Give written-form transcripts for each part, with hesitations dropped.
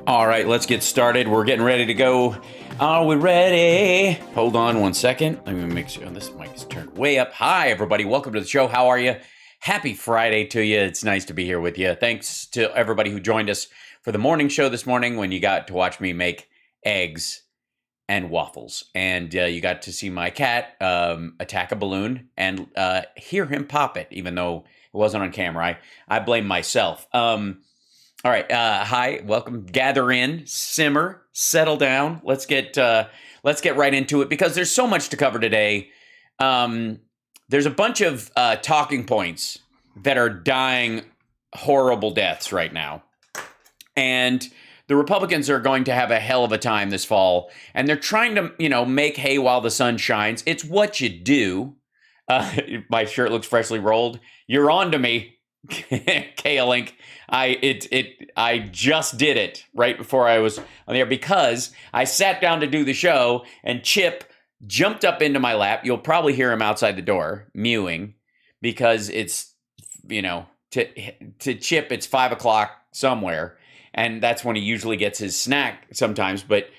All right, let's get started. We're getting ready to go. Are we ready? Hold on one second. Let me make sure this mic is turned way up. Hi, everybody. Welcome to the show. How are you? Happy Friday to you. It's nice to be here with you. Thanks to everybody who joined us for the morning show this morning when you got to watch me make eggs and waffles. And you got to see my cat attack a balloon and hear him pop it, even though it wasn't on camera. I blame myself. All right. Hi. Welcome. Gather in, simmer, settle down. Let's get right into it because there's so much to cover today. There's a bunch of talking points that are dying horrible deaths right now, and the Republicans are going to have a hell of a time this fall, and they're trying to make hay while the sun shines. It's what you do. My shirt looks freshly rolled. You're on to me. K-Link. I just did it right before I was on the air because I sat down to do the show and Chip jumped up into my lap. You'll probably hear him outside the door mewing because it's, to Chip, it's 5 o'clock somewhere. And that's when he usually gets his snack sometimes. But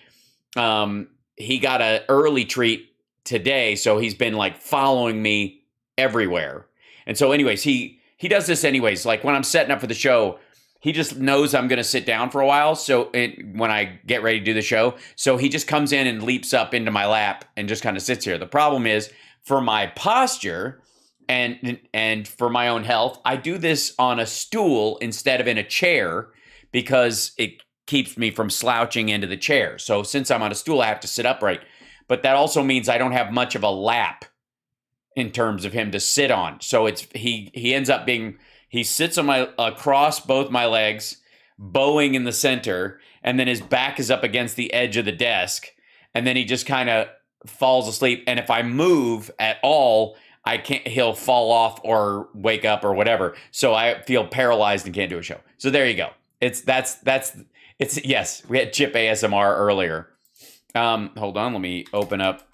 he got an early treat today. So he's been like following me everywhere. And so anyways, he does this anyways. Like when I'm setting up for the show, he just knows I'm going to sit down for a while. So when I get ready to do the show, so he just comes in and leaps up into my lap and just kind of sits here. The problem is for my posture and for my own health, I do this on a stool instead of in a chair because it keeps me from slouching into the chair. So since I'm on a stool, I have to sit upright. But that also means I don't have much of a lap in terms of him to sit on. So he ends up being, he sits on across both my legs, bowing in the center, and then his back is up against the edge of the desk. And then he just kind of falls asleep. And if I move at all, he'll fall off or wake up or whatever. So I feel paralyzed and can't do a show. So there you go. Yes, we had Chip ASMR earlier. Hold on, let me open up,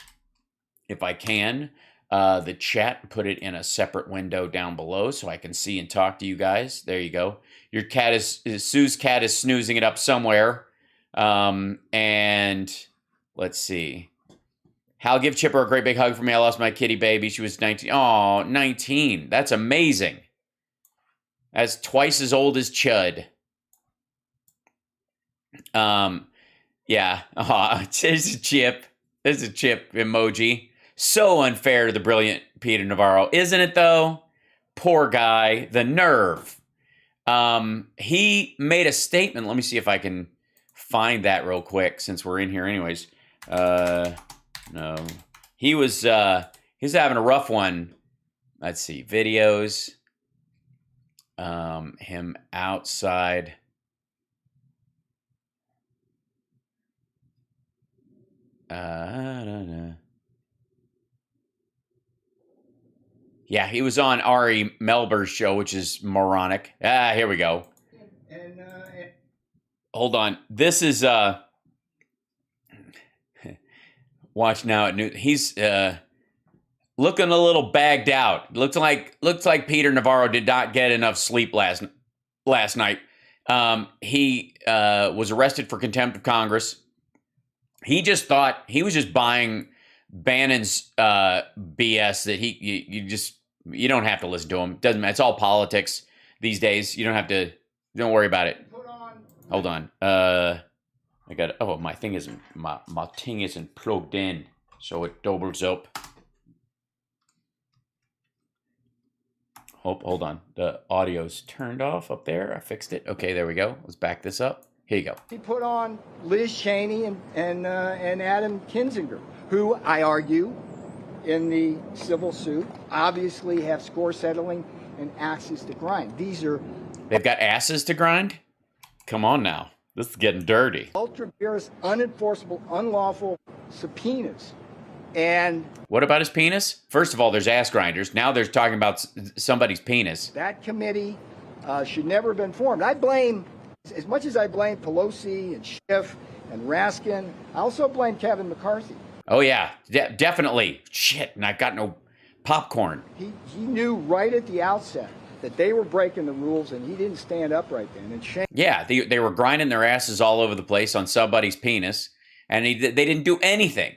if I can, the chat, put it in a separate window down below so I can see and talk to you guys. There you go. Your cat Sue's cat is snoozing it up somewhere. And let's see. Hal, give Chipper a great big hug for me. I lost my kitty baby. She was 19. Oh, 19. That's amazing. That's twice as old as Chud. Yeah. Oh, there's a Chip. There's a Chip emoji. So unfair to the brilliant Peter Navarro, isn't it, though? Poor guy. The nerve. He made a statement. Let me see if I can find that real quick since we're in here anyways. No. He was having a rough one. Let's see. Videos. Him outside. I don't know. Yeah, he was on Ari Melber's show, which is moronic. Here we go. Hold on. This is watch now at noon. He's looking a little bagged out. Looks like Peter Navarro did not get enough sleep last night. He was arrested for contempt of Congress. He just thought he was just buying Bannon's BS that you don't have to listen to him. Doesn't matter. It's all politics these days. You don't have to. Don't worry about it. Hold on. I got. Oh, my thing isn't plugged in, so it doubles up. Hold on. The audio's turned off up there. I fixed it. Okay, there we go. Let's back this up. Here you go. He put on Liz Cheney and Adam Kinzinger, who I argue in the civil suit obviously have score settling and axes to grind. They've got asses to grind? Come on now. This is getting dirty. Ultra virus, unenforceable, unlawful subpoenas. And what about his penis? First of all, there's ass grinders. Now they're talking about somebody's penis. That committee should never have been formed. I blame, as much as I blame Pelosi and Schiff and Raskin, I also blame Kevin McCarthy. Oh, yeah, definitely. Shit, and I've got no popcorn. He knew right at the outset that they were breaking the rules, and he didn't stand up right then. And shame Yeah, they were grinding their asses all over the place on somebody's penis, and they didn't do anything.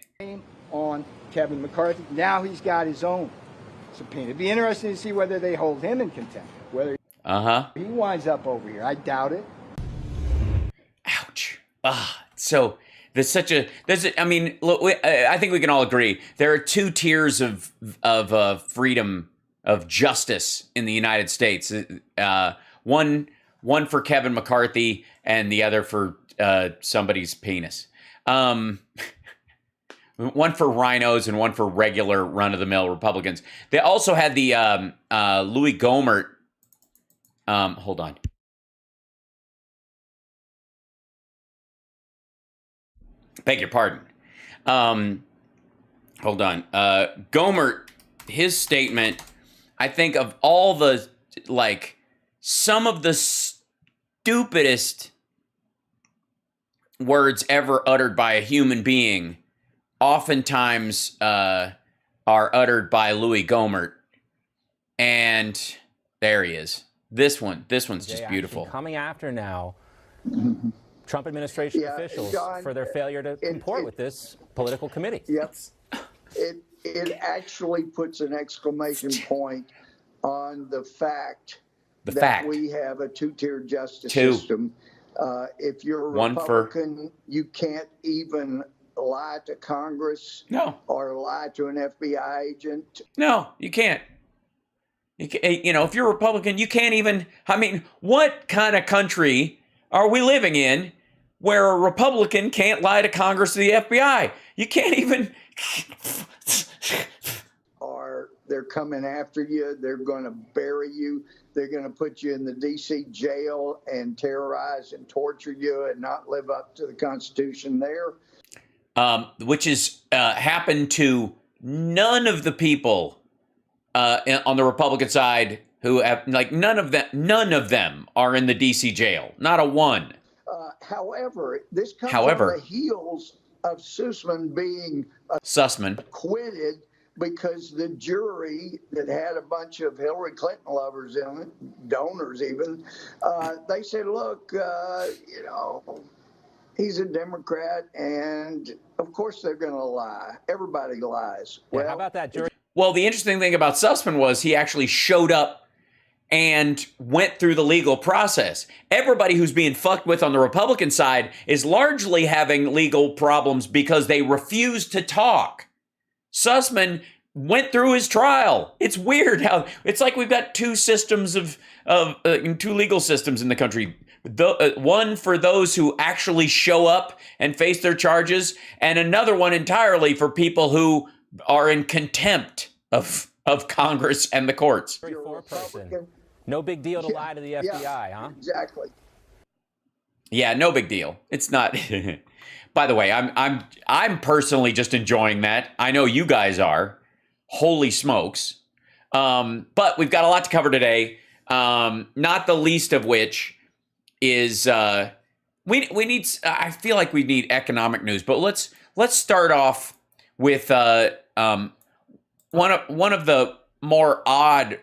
on Kevin McCarthy. Now he's got his own subpoena. It'd be interesting to see whether they hold him in contempt, whether he winds up over here. I doubt it. Ouch. So there's such a I mean, look, I think we can all agree there are two tiers of freedom of justice in the United States. One for Kevin McCarthy and the other for somebody's penis. One for rhinos and one for regular run-of-the-mill Republicans. They also had the Louis Gohmert. Hold on. Beg your pardon. Hold on. Gohmert, his statement, I think of all the, like, some of the stupidest words ever uttered by a human being oftentimes are uttered by Louis Gohmert. And there he is. This one's just beautiful. Coming after now Trump administration officials John, for their failure to comport with this political committee. Yep. It actually puts an exclamation point on the fact that we have a two-tier justice system. If you're a Republican, you can't even lie to Congress or lie to an FBI agent. No, you can't. You know, if you're a Republican, you can't even, I mean, what kind of country are we living in where a Republican can't lie to Congress or the FBI? You can't even. Or they're coming after you. They're going to bury you. They're going to put you in the D.C. jail and terrorize and torture you and not live up to the Constitution there. Which has happened to none of the people on the Republican side who have, like, none of them are in the D.C. jail. Not a one. However, this comes on the heels of Sussman being acquitted because the jury that had a bunch of Hillary Clinton lovers in it, donors even, they said, look, you know, he's a Democrat, and of course they're going to lie. Everybody lies. Well, how about that jury? Well, the interesting thing about Sussman was he actually showed up and went through the legal process. Everybody who's being fucked with on the Republican side is largely having legal problems because they refuse to talk. Sussman went through his trial. It's weird how it's like we've got two systems two legal systems in the country. One for those who actually show up and face their charges, and another one entirely for people who are in contempt of Congress and the courts. No big deal to lie to the FBI, huh? Exactly. Yeah, no big deal. It's not. By the way, I'm personally just enjoying that. I know you guys are. Holy smokes! But we've got a lot to cover today. Not the least of which is we need. I feel like we need economic news, but let's start off with one of the more odd,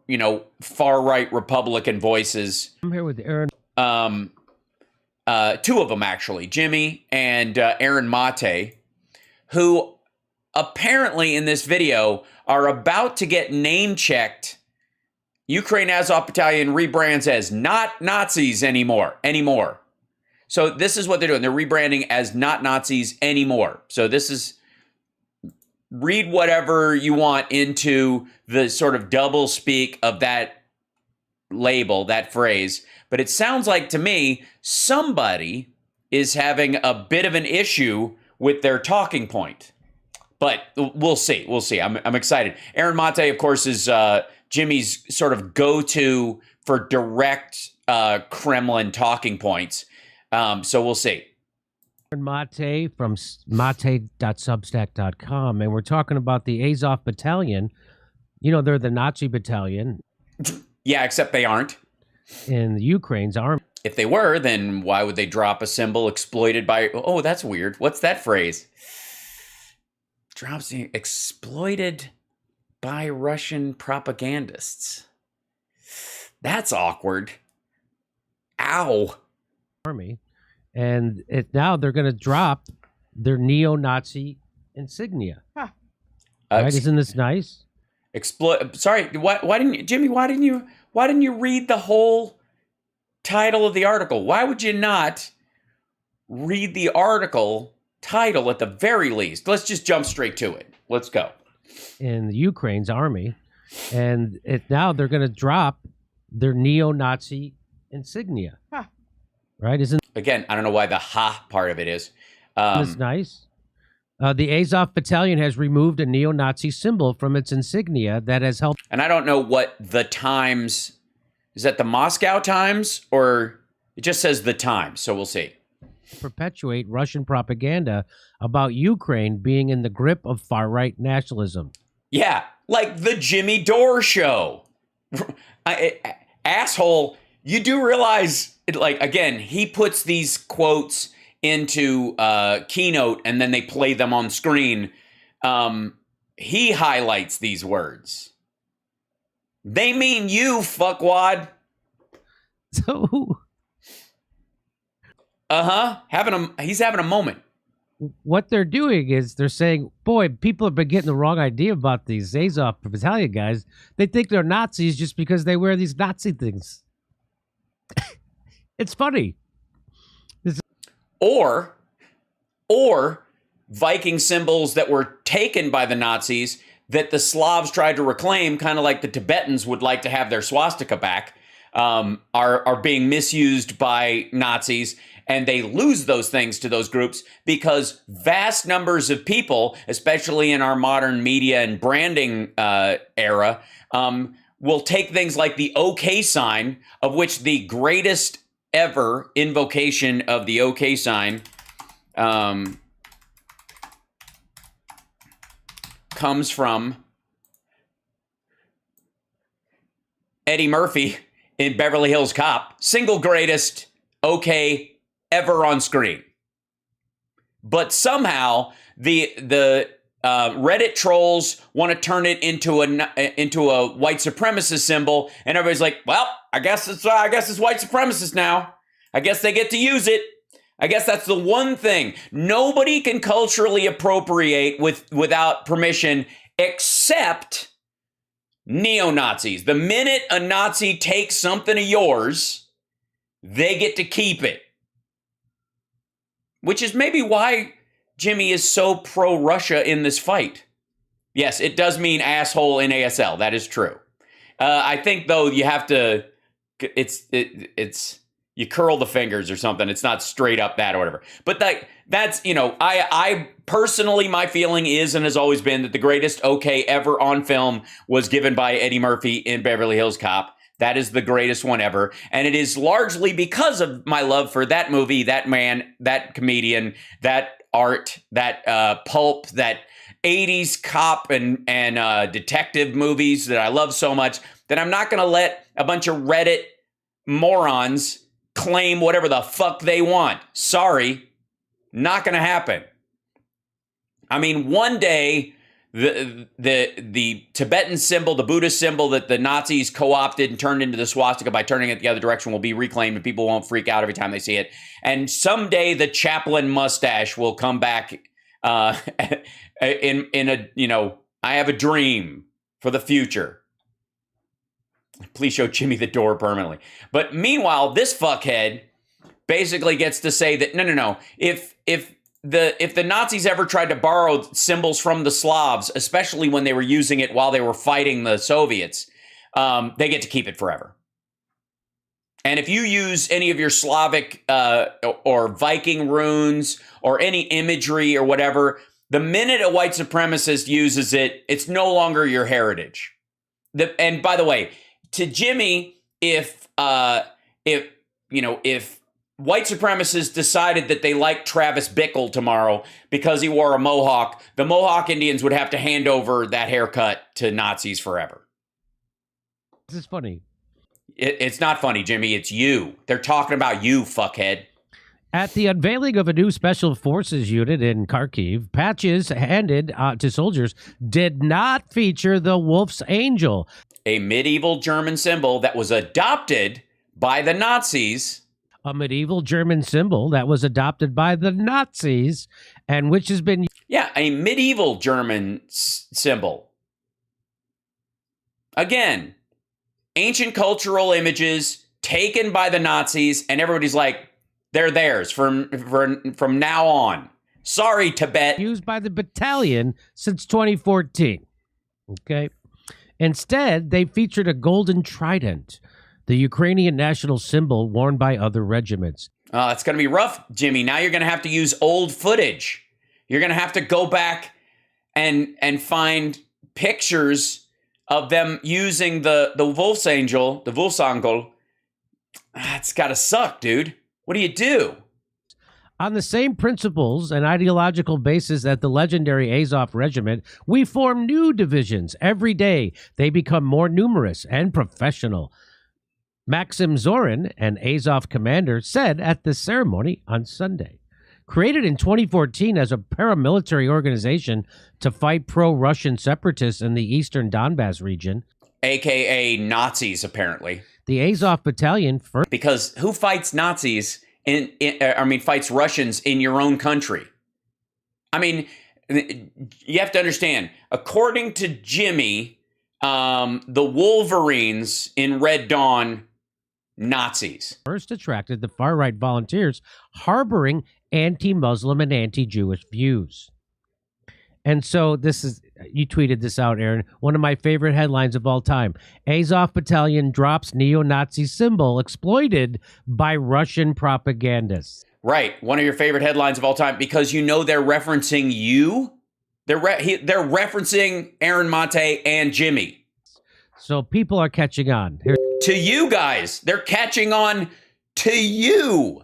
you know, far right Republican voices. I'm here with Aaron. Two of them actually, Jimmy and Aaron Mate, who apparently in this video are about to get name checked. Ukraine Azov battalion rebrands as not Nazis anymore. So this is what they're doing. They're rebranding as not Nazis anymore. So this is, read whatever you want into the sort of double speak of that label, that phrase. But it sounds like to me, somebody is having a bit of an issue with their talking point. But we'll see. We'll see. I'm excited. Aaron Mate, of course, is Jimmy's sort of go-to for direct Kremlin talking points. So we'll see. Mate from mate.substack.com, and we're talking about the Azov battalion. You know, they're the Nazi battalion. Yeah, except they aren't. In the Ukraine's army. If they were, then why would they drop a symbol exploited by... Oh, that's weird. What's that phrase? Drops exploited by Russian propagandists. That's awkward. Ow. Army, and now they're going to drop their neo-Nazi insignia. Huh. Right? Isn't this nice? Sorry, why didn't you, Jimmy? Why didn't you read the whole title of the article? Why would you not read the article title at the very least? Let's just jump straight to it. Let's go. In Ukraine's army, and now they're going to drop their neo-Nazi insignia. Huh. Right? Again, I don't know why the ha part of it is. It's nice. The Azov battalion has removed a neo-Nazi symbol from its insignia that has helped. And I don't know what the Times, is that the Moscow Times, or it just says the Times, so we'll see. Perpetuate Russian propaganda about Ukraine being in the grip of far-right nationalism. Yeah, like the Jimmy Dore show. Asshole, you do realize, like, again, he puts these quotes into Keynote and then they play them on screen. He highlights these words. They mean you, fuckwad. So... He's having a moment. What they're doing is they're saying, boy, people have been getting the wrong idea about these Azov battalion guys. They think they're Nazis just because they wear these Nazi things. It's funny. Or Viking symbols that were taken by the Nazis that the Slavs tried to reclaim, kind of like the Tibetans would like to have their swastika back, are being misused by Nazis. And they lose those things to those groups because vast numbers of people, especially in our modern media and branding era, will take things like the OK sign, of which the greatest ever invocation of the OK sign comes from Eddie Murphy in Beverly Hills Cop. Single greatest OK ever on screen. But somehow the Reddit trolls want to turn it into a white supremacist symbol, and everybody's like, well, I guess it's white supremacist now. I guess they get to use it. I guess that's the one thing. Nobody can culturally appropriate without permission except neo-Nazis. The minute a Nazi takes something of yours, they get to keep it. Which is maybe why Jimmy is so pro-Russia in this fight. Yes, it does mean asshole in ASL. That is true. I think, though, you have to... It's you curl the fingers or something. It's not straight up that or whatever. But that's, you know, I personally, my feeling is and has always been that the greatest OK ever on film was given by Eddie Murphy in Beverly Hills Cop. That is the greatest one ever. And it is largely because of my love for that movie, that man, that comedian, that art, that pulp, that 80s cop and detective movies that I love so much that I'm not going to let a bunch of Reddit morons claim whatever the fuck they want. Sorry, not going to happen. I mean, one day... The Tibetan symbol, the Buddhist symbol that the Nazis co-opted and turned into the swastika by turning it the other direction will be reclaimed and people won't freak out every time they see it. And someday the Chaplin mustache will come back in a, you know, I have a dream for the future. Please show Jimmy the Door permanently. But meanwhile, this fuckhead basically gets to say that, no. If the Nazis ever tried to borrow symbols from the Slavs, especially when they were using it while they were fighting the Soviets, they get to keep it forever. And if you use any of your Slavic or Viking runes or any imagery or whatever, the minute a white supremacist uses it, it's no longer your heritage. And by the way, to Jimmy, if white supremacists decided that they liked Travis Bickle tomorrow because he wore a mohawk, the Mohawk Indians would have to hand over that haircut to Nazis forever. This is funny. It's not funny, Jimmy. It's you. They're talking about you, fuckhead. At the unveiling of a new special forces unit in Kharkiv, patches handed to soldiers did not feature the Wolf's Angel. a medieval German symbol that was adopted by the Nazis. A medieval German symbol that was adopted by the Nazis and which has been... Yeah, a medieval German symbol. Again, ancient cultural images taken by the Nazis, and everybody's like, they're theirs from now on. Sorry, Tibet. Used by the battalion since 2014. Okay. Instead, they featured a golden trident, the Ukrainian national symbol worn by other regiments. It's going to be rough, Jimmy. Now you're going to have to use old footage. You're going to have to go back and find pictures of them using the Wolfsangel, the Wolfsangel. It's got to suck, dude. What do you do? On the same principles and ideological basis as the legendary Azov regiment, we form new divisions every day. They become more numerous and professional. Maxim Zorin, an Azov commander, said at the ceremony on Sunday. Created in 2014 as a paramilitary organization to fight pro-Russian separatists in the eastern Donbass region, AKA Nazis, apparently. The Azov battalion first... Because who fights Nazis fights Russians in your own country? I mean, you have to understand, according to Jimmy, the Wolverines in Red Dawn, Nazis. First attracted the far-right volunteers harboring anti-Muslim and anti-Jewish views. And so this is, you tweeted this out, Aaron, one of my favorite headlines of all time. Azov battalion drops neo-Nazi symbol exploited by Russian propagandists. Right. One of your favorite headlines of all time, because you know they're referencing you. They're referencing Aaron Mate and Jimmy. So people are catching on. To you guys. They're catching on to you.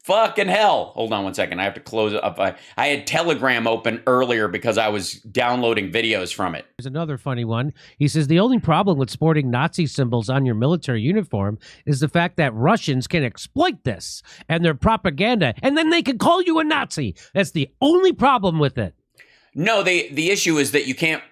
Fucking hell. Hold on one second. I have to close it up. I had Telegram open earlier because I was downloading videos from it. There's another funny one. He says the only problem with sporting Nazi symbols on your military uniform is the fact that Russians can exploit this and their propaganda, and then they can call you a Nazi. That's the only problem with it. No, the issue is that you can't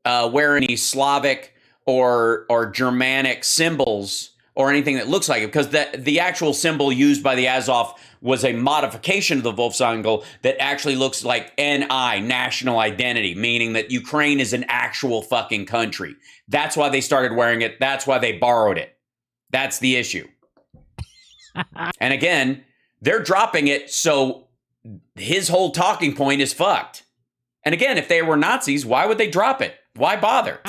wear any Slavic or Germanic symbols or anything that looks like it, because the actual symbol used by the Azov was a modification of the Wolfsangel that actually looks like NI, national identity, meaning that Ukraine is an actual fucking country. That's why they started wearing it. That's why they borrowed it. That's the issue. And again, they're dropping it, so his whole talking point is fucked. And again, if they were Nazis, why would they drop it? Why bother?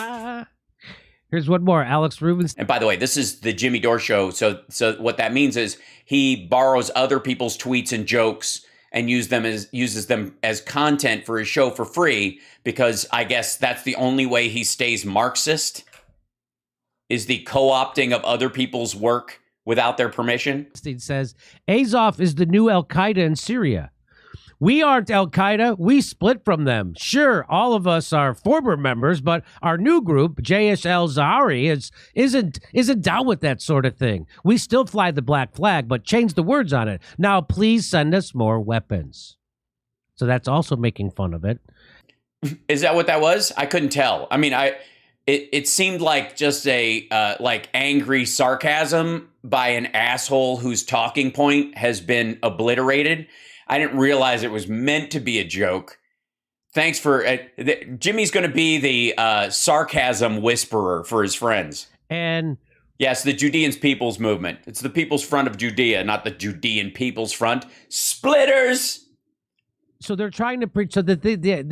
Here's one more. Alex Rubens. And by the way, this is the Jimmy Dore show. So what that means is he borrows other people's tweets and jokes and uses them as content for his show for free, because I guess that's the only way he stays Marxist, is the co-opting of other people's work without their permission. He says Azov is the new Al-Qaeda in Syria. We aren't Al-Qaeda. We split from them. Sure, all of us are former members, but our new group, Jaish al-Zahari, isn't down with that sort of thing. We still fly the black flag, but change the words on it. Now, please send us more weapons. So that's also making fun of it. Is that what that was? I couldn't tell. I mean, it seemed like just a like angry sarcasm by an asshole whose talking point has been obliterated. I didn't realize it was meant to be a joke. Thanks for... Jimmy's going to be the sarcasm whisperer for his friends. And... Yes, the Judean People's Movement. It's the People's Front of Judea, not the Judean People's Front. Splitters! So they're trying to... So that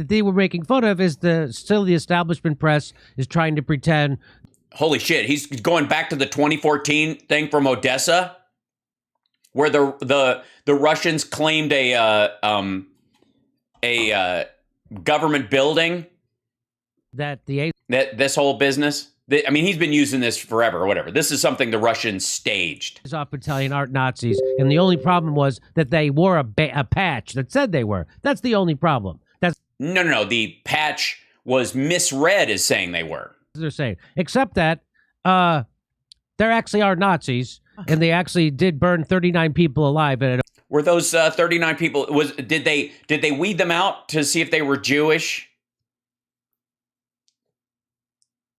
they were making fun of is still the establishment press is trying to pretend... Holy shit, he's going back to the 2014 thing from Odessa, where the Russians claimed a government building. That this whole business. I mean, he's been using this forever or whatever. This is something the Russians staged. Azov battalion aren't Nazis, and the only problem was that they wore a patch that said they were. That's the only problem. No. The patch was misread as saying they were. They're saying, except that there actually are Nazis. And they actually did burn 39 people alive. Were those 39 people? Did they weed them out to see if they were Jewish?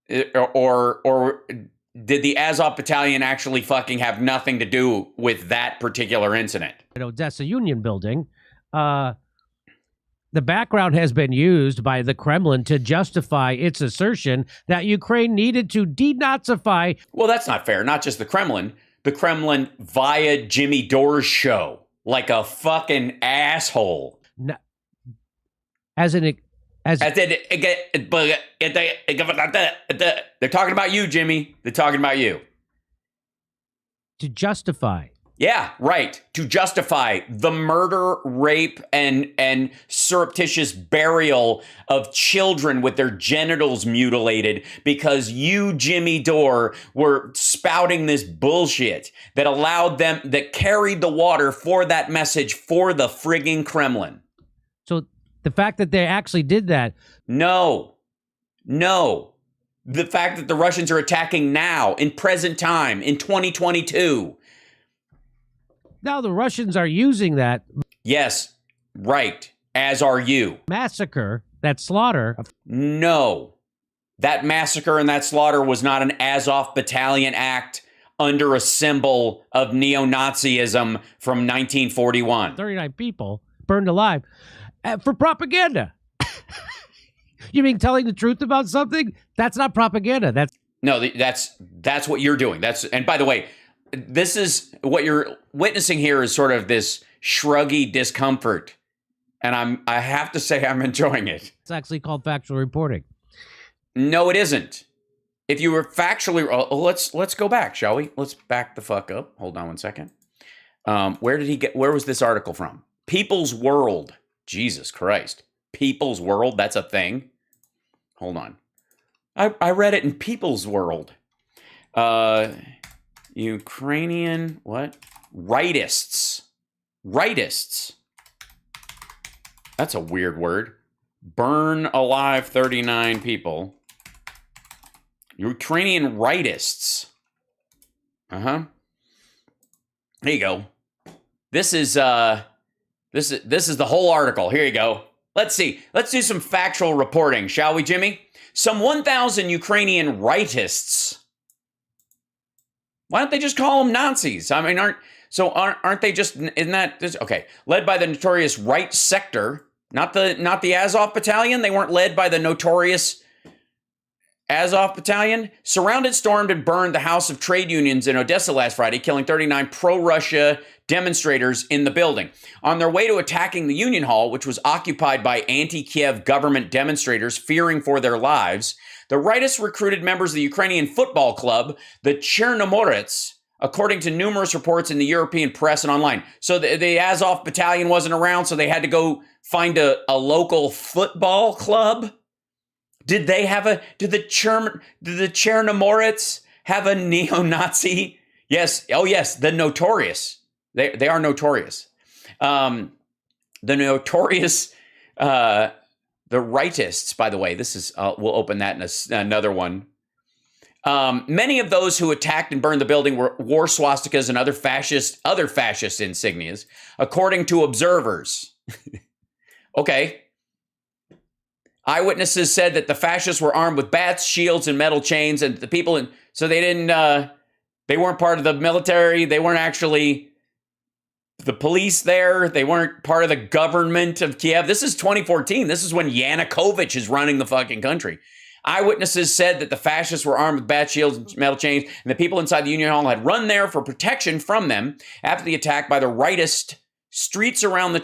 or did the Azov battalion actually fucking have nothing to do with that particular incident? At Odessa Union Building, the background has been used by the Kremlin to justify its assertion that Ukraine needed to denazify. Well, that's not fair. Not just the Kremlin via Jimmy Dore's show, like a fucking asshole. They're talking about you, Jimmy. They're talking about you. To justify. Yeah, right. To justify the murder, rape, and surreptitious burial of children with their genitals mutilated because you, Jimmy Dore, were spouting this bullshit that allowed them, that carried the water for that message for the frigging Kremlin. So the fact that they actually did that. No. The fact that the Russians are attacking now, in present time, in 2022. Now the Russians are using that. Yes, right. As are you. Massacre, that slaughter. No. That massacre and that slaughter was not an Azov battalion act under a symbol of neo-Nazism from 1941. 39 people burned alive for propaganda. You mean telling the truth about something? That's not propaganda. That's what you're doing. And by the way, this is what you're witnessing here is sort of this shruggy discomfort. And I have to say I'm enjoying it. It's actually called factual reporting. No, it isn't. If you were factually, let's go back, shall we? Let's back the fuck up. Hold on one second. Where was this article from? People's World. Jesus Christ. People's World, that's a thing. Hold on. I read it in People's World. Ukrainian, what? Rightists. That's a weird word. Burn alive 39 people. Ukrainian rightists. There you go. This is the whole article. Here you go. Let's see. Let's do some factual reporting, shall we, Jimmy? Some 1,000 Ukrainian rightists. Why don't they just call them Nazis? I mean, aren't they just, isn't that, okay, led by the notorious right sector, not the Azov battalion? They weren't led by the notorious Azov battalion? Surrounded, stormed, and burned the House of Trade Unions in Odessa last Friday, killing 39 pro-Russia demonstrators in the building. On their way to attacking the Union Hall, which was occupied by anti-Kiev government demonstrators fearing for their lives, the rightists recruited members of the Ukrainian football club, the Chernomorets, according to numerous reports in the European press and online. So the Azov battalion wasn't around, so they had to go find a local football club? Did the Chernomorets have a neo-Nazi? Yes. Oh, yes. The notorious. They are notorious. The notorious, the rightists, by the way, this is, we'll open that in another one. Many of those who attacked and burned the building wore swastikas and other fascist insignias, according to observers. Okay. Eyewitnesses said that the fascists were armed with bats, shields, and metal chains, and the people so they weren't part of the military. They weren't actually the police there. They weren't part of the government of Kiev. This is 2014. This is when Yanukovych is running the fucking country. Eyewitnesses said that the fascists were armed with bat shields and metal chains, and the people inside the Union Hall had run there for protection from them after the attack by the rightist streets around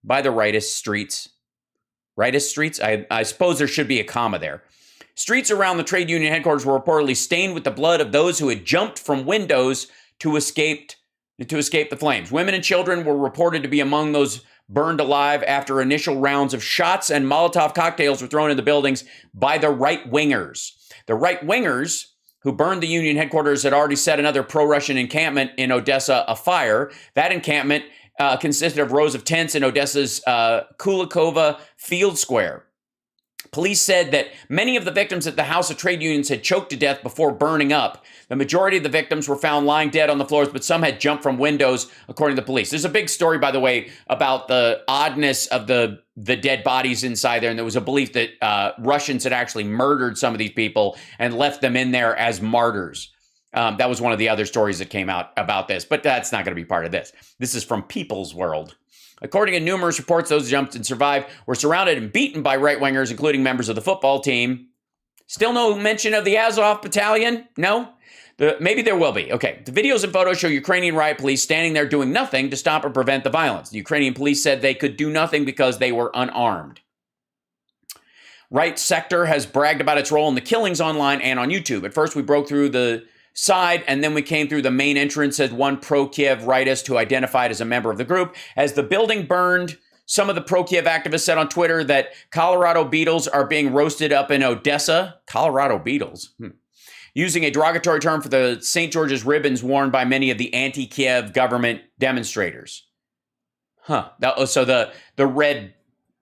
by the rightist streets. Rightist streets? I suppose there should be a comma there. Streets around the trade union headquarters were reportedly stained with the blood of those who had jumped from windows to escape the flames. Women and children were reported to be among those burned alive after initial rounds of shots and Molotov cocktails were thrown in the buildings by the right-wingers. The right-wingers who burned the union headquarters had already set another pro-Russian encampment in Odessa afire. That encampment consisted of rows of tents in Odessa's Kulikova Field Square. Police said that many of the victims at the House of Trade Unions had choked to death before burning up. The majority of the victims were found lying dead on the floors, but some had jumped from windows, according to the police. There's a big story, by the way, about the oddness of the dead bodies inside there, and there was a belief that Russians had actually murdered some of these people and left them in there as martyrs. That was one of the other stories that came out about this, but that's not going to be part of this. This is from People's World. According to numerous reports, those who jumped and survived were surrounded and beaten by right-wingers, including members of the football team. Still no mention of the Azov battalion? No? Maybe there will be. Okay. The videos and photos show Ukrainian riot police standing there doing nothing to stop or prevent the violence. The Ukrainian police said they could do nothing because they were unarmed. Right sector has bragged about its role in the killings online and on YouTube. At first, we broke through the side, and then we came through the main entrance, said one pro-Kiev rightist who identified as a member of the group. As the building burned, some of the pro-Kiev activists said on Twitter that Colorado beetles are being roasted up in Odessa. Colorado beetles? Using a derogatory term for the St. George's ribbons worn by many of the anti-Kiev government demonstrators. So the red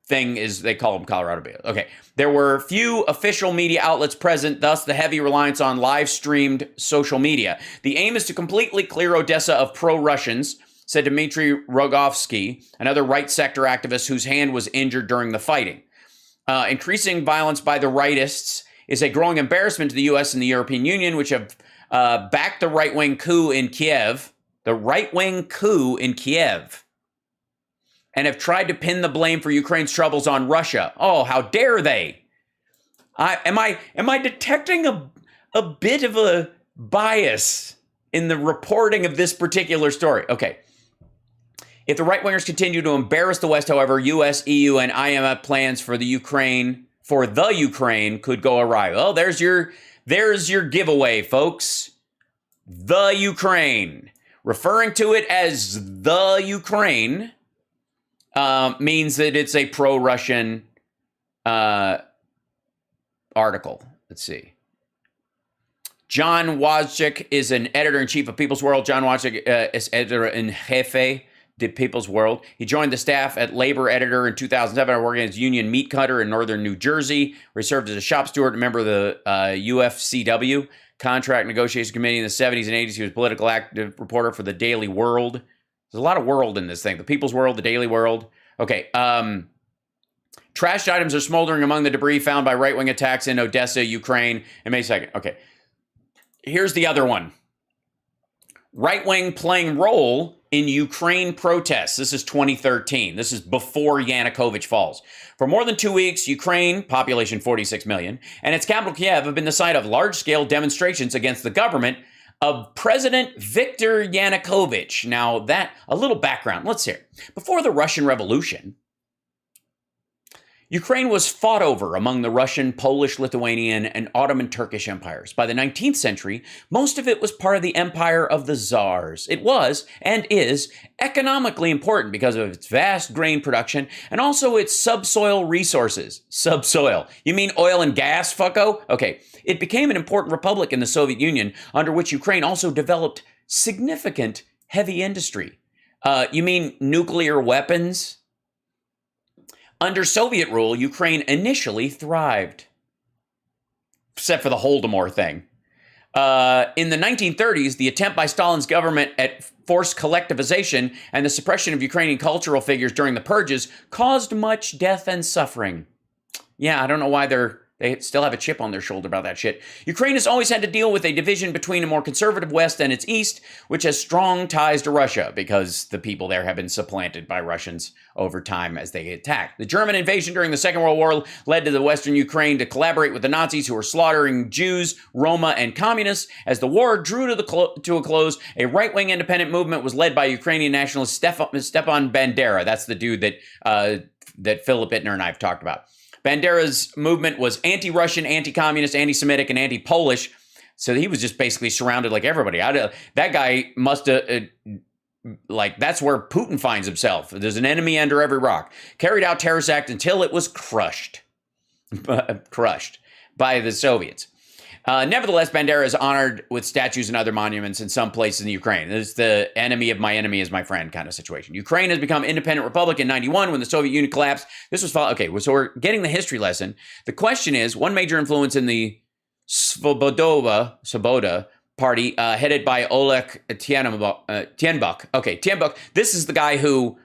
thing is, they call them Colorado beetles. Okay. There were few official media outlets present, thus the heavy reliance on live-streamed social media. The aim is to completely clear Odessa of pro-Russians, said Dmitry Rogovsky, another right sector activist whose hand was injured during the fighting. Increasing violence by the rightists is a growing embarrassment to the U.S. and the European Union, which have backed the right-wing coup in Kiev. The right-wing coup in Kiev. And have tried to pin the blame for Ukraine's troubles on Russia. Oh, how dare they? Am I detecting a bit of a bias in the reporting of this particular story? Okay. If the right-wingers continue to embarrass the West, however, U.S., EU, and IMF plans for the Ukraine could go awry. Well, there's your giveaway, folks. The Ukraine. Referring to it as the Ukraine means that it's a pro-Russian article. Let's see. John Wojcik is an editor-in-chief of People's World. John Wojcik is editor-in-jefe de People's World. He joined the staff at labor editor in 2007, working as union meat cutter in northern New Jersey, where he served as a shop steward, a member of the UFCW, Contract Negotiation Committee in the 70s and 80s. He was a political active reporter for the Daily World. There's a lot of world in this thing. The People's World, the Daily World. Okay. Trashed items are smoldering among the debris found by right-wing attacks in Odessa, Ukraine, and May 2nd. Okay. Here's the other one. Right-wing playing role in Ukraine protests. This is 2013. This is before Yanukovych falls. For more than 2 weeks, Ukraine, population 46 million, and its capital Kiev have been the site of large-scale demonstrations against the government of President Viktor Yanukovych. Now, a little background. Let's hear. Before the Russian Revolution, Ukraine was fought over among the Russian, Polish, Lithuanian, and Ottoman Turkish empires. By the 19th century, most of it was part of the empire of the Tsars. It was, and is, economically important because of its vast grain production and also its subsoil resources. Subsoil. You mean oil and gas, fucko? Okay. It became an important republic in the Soviet Union, under which Ukraine also developed significant heavy industry. You mean nuclear weapons? Under Soviet rule, Ukraine initially thrived. Except for the Holodomor thing. In the 1930s, the attempt by Stalin's government at forced collectivization and the suppression of Ukrainian cultural figures during the purges caused much death and suffering. Yeah, I don't know why they still have a chip on their shoulder about that shit. Ukraine has always had to deal with a division between a more conservative West and its East, which has strong ties to Russia because the people there have been supplanted by Russians over time as they attack. The German invasion during the Second World War led to the Western Ukraine to collaborate with the Nazis, who were slaughtering Jews, Roma, and communists. As the war drew to a close, a right-wing independent movement was led by Ukrainian nationalist Stepan Bandera. That's the dude that Philip Ittner and I have talked about. Bandera's movement was anti-Russian, anti-communist, anti-Semitic, and anti-Polish. So he was just basically surrounded like everybody. That guy must have, that's where Putin finds himself. There's an enemy under every rock. Carried out terrorist act until it was crushed by the Soviets. Nevertheless, Bandera is honored with statues and other monuments in some places in Ukraine. It's the enemy of my enemy is my friend kind of situation. Ukraine has become independent republic in 91 when the Soviet Union collapsed. This was followed. Okay, so we're getting the history lesson. The question is, one major influence in the Svoboda party, headed by Oleg Tienbuk. Okay, Tienbuk. This is the guy who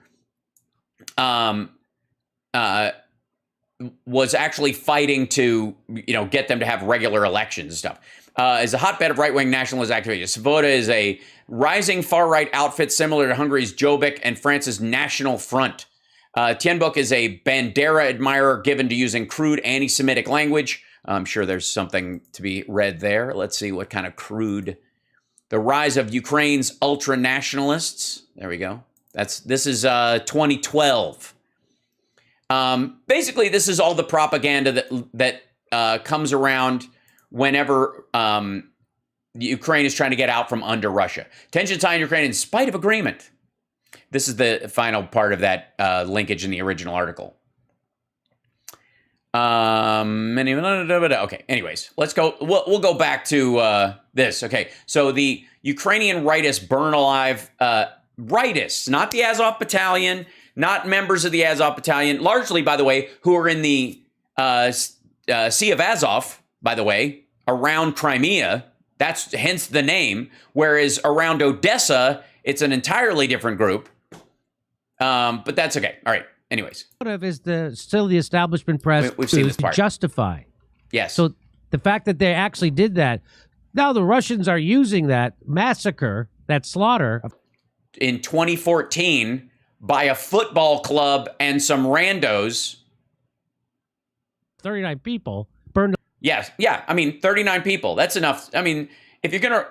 was actually fighting to, get them to have regular elections and stuff. Is a hotbed of right-wing nationalist activity. Svoboda is a rising far-right outfit similar to Hungary's Jobbik and France's National Front. Tienbuk is a Bandera admirer given to using crude anti-Semitic language. I'm sure there's something to be read there. Let's see what kind of crude. The rise of Ukraine's ultra-nationalists. There we go. This is 2012. Basically, this is all the propaganda that comes around whenever Ukraine is trying to get out from under Russia. Tensions high in Ukraine in spite of agreement. This is the final part of that linkage in the original article. Okay, anyways, let's go. We'll go back to this. Okay, so the Ukrainian rightists burn alive, rightists, not the Azov battalion, not members of the Azov battalion, largely, by the way, who are in the Sea of Azov, by the way, around Crimea. That's hence the name. Whereas around Odessa, it's an entirely different group. But that's okay. All right. Anyways, is still the establishment press we've seen this part. Justify. Yes. So the fact that they actually did that, now the Russians are using that massacre, that slaughter in 2014 by a football club and some randos. 39 people burned. Yes. Yeah. I mean, 39 people. That's enough. I mean, if you're gonna,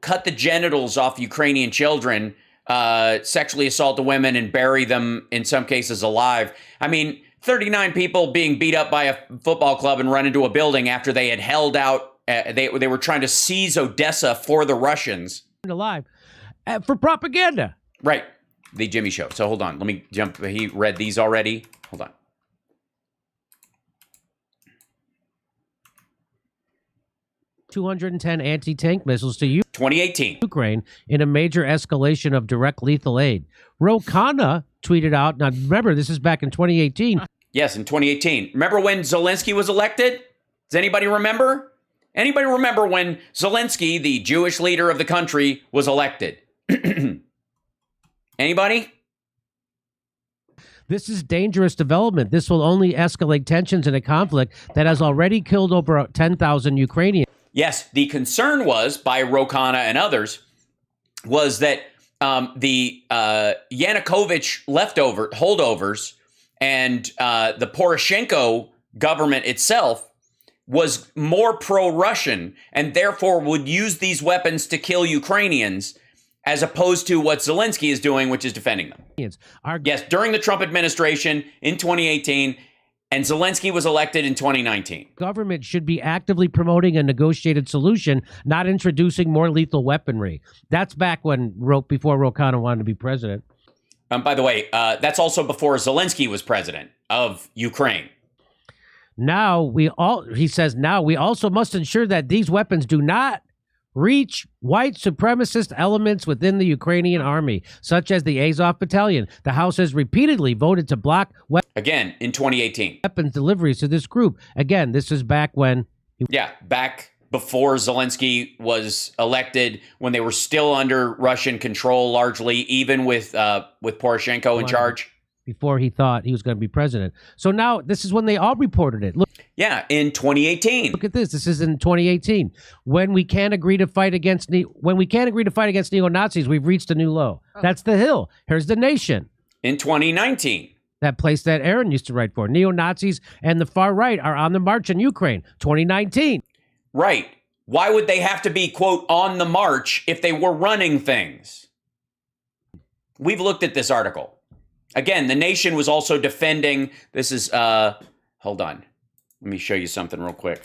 cut the genitals off Ukrainian children, sexually assault the women and bury them in some cases alive. I mean, 39 people being beat up by a football club and run into a building after they had held out. They were trying to seize Odessa for the Russians. Alive for propaganda. Right. The Jimmy Show. So hold on. Let me jump. He read these already. Hold on. $210 anti-tank missiles to 2018. Ukraine in a major escalation of direct lethal aid. Ro Khanna tweeted out, now remember, this is back in 2018. Yes, in 2018. Remember when Zelensky was elected? Does anybody remember? Anybody remember when Zelensky, the Jewish leader of the country, was elected? Anybody? This is dangerous development. This will only escalate tensions in a conflict that has already killed over 10,000 Ukrainians. Yes, the concern was, by Ro Khanna and others, was that the Yanukovych holdovers and the Poroshenko government itself was more pro-Russian and therefore would use these weapons to kill Ukrainians as opposed to what Zelensky is doing, which is defending them. Yes, during the Trump administration in 2018, and Zelensky was elected in 2019. Government should be actively promoting a negotiated solution, not introducing more lethal weaponry. That's back before Ro Khanna wanted to be president. By the way, that's also before Zelensky was president of Ukraine. He says, now we also must ensure that these weapons do not reach white supremacist elements within the Ukrainian army, such as the Azov battalion. The House has repeatedly voted to block again in 2018 weapons deliveries to this group. Again, this is back when back before Zelensky was elected, when they were still under Russian control largely, even with Poroshenko in charge. Before he thought he was going to be president. So now this is when they all reported it. Look. Yeah, in 2018. Look at this. This is in 2018. When we can't agree to fight against neo-Nazis, we've reached a new low. That's the Hill. Here's the Nation. In 2019. That place that Aaron used to write for. Neo-Nazis and the far right are on the march in Ukraine. 2019. Right. Why would they have to be, quote, on the march if they were running things? We've looked at this article. Again, the Nation was also defending. This is, hold on. Let me show you something real quick.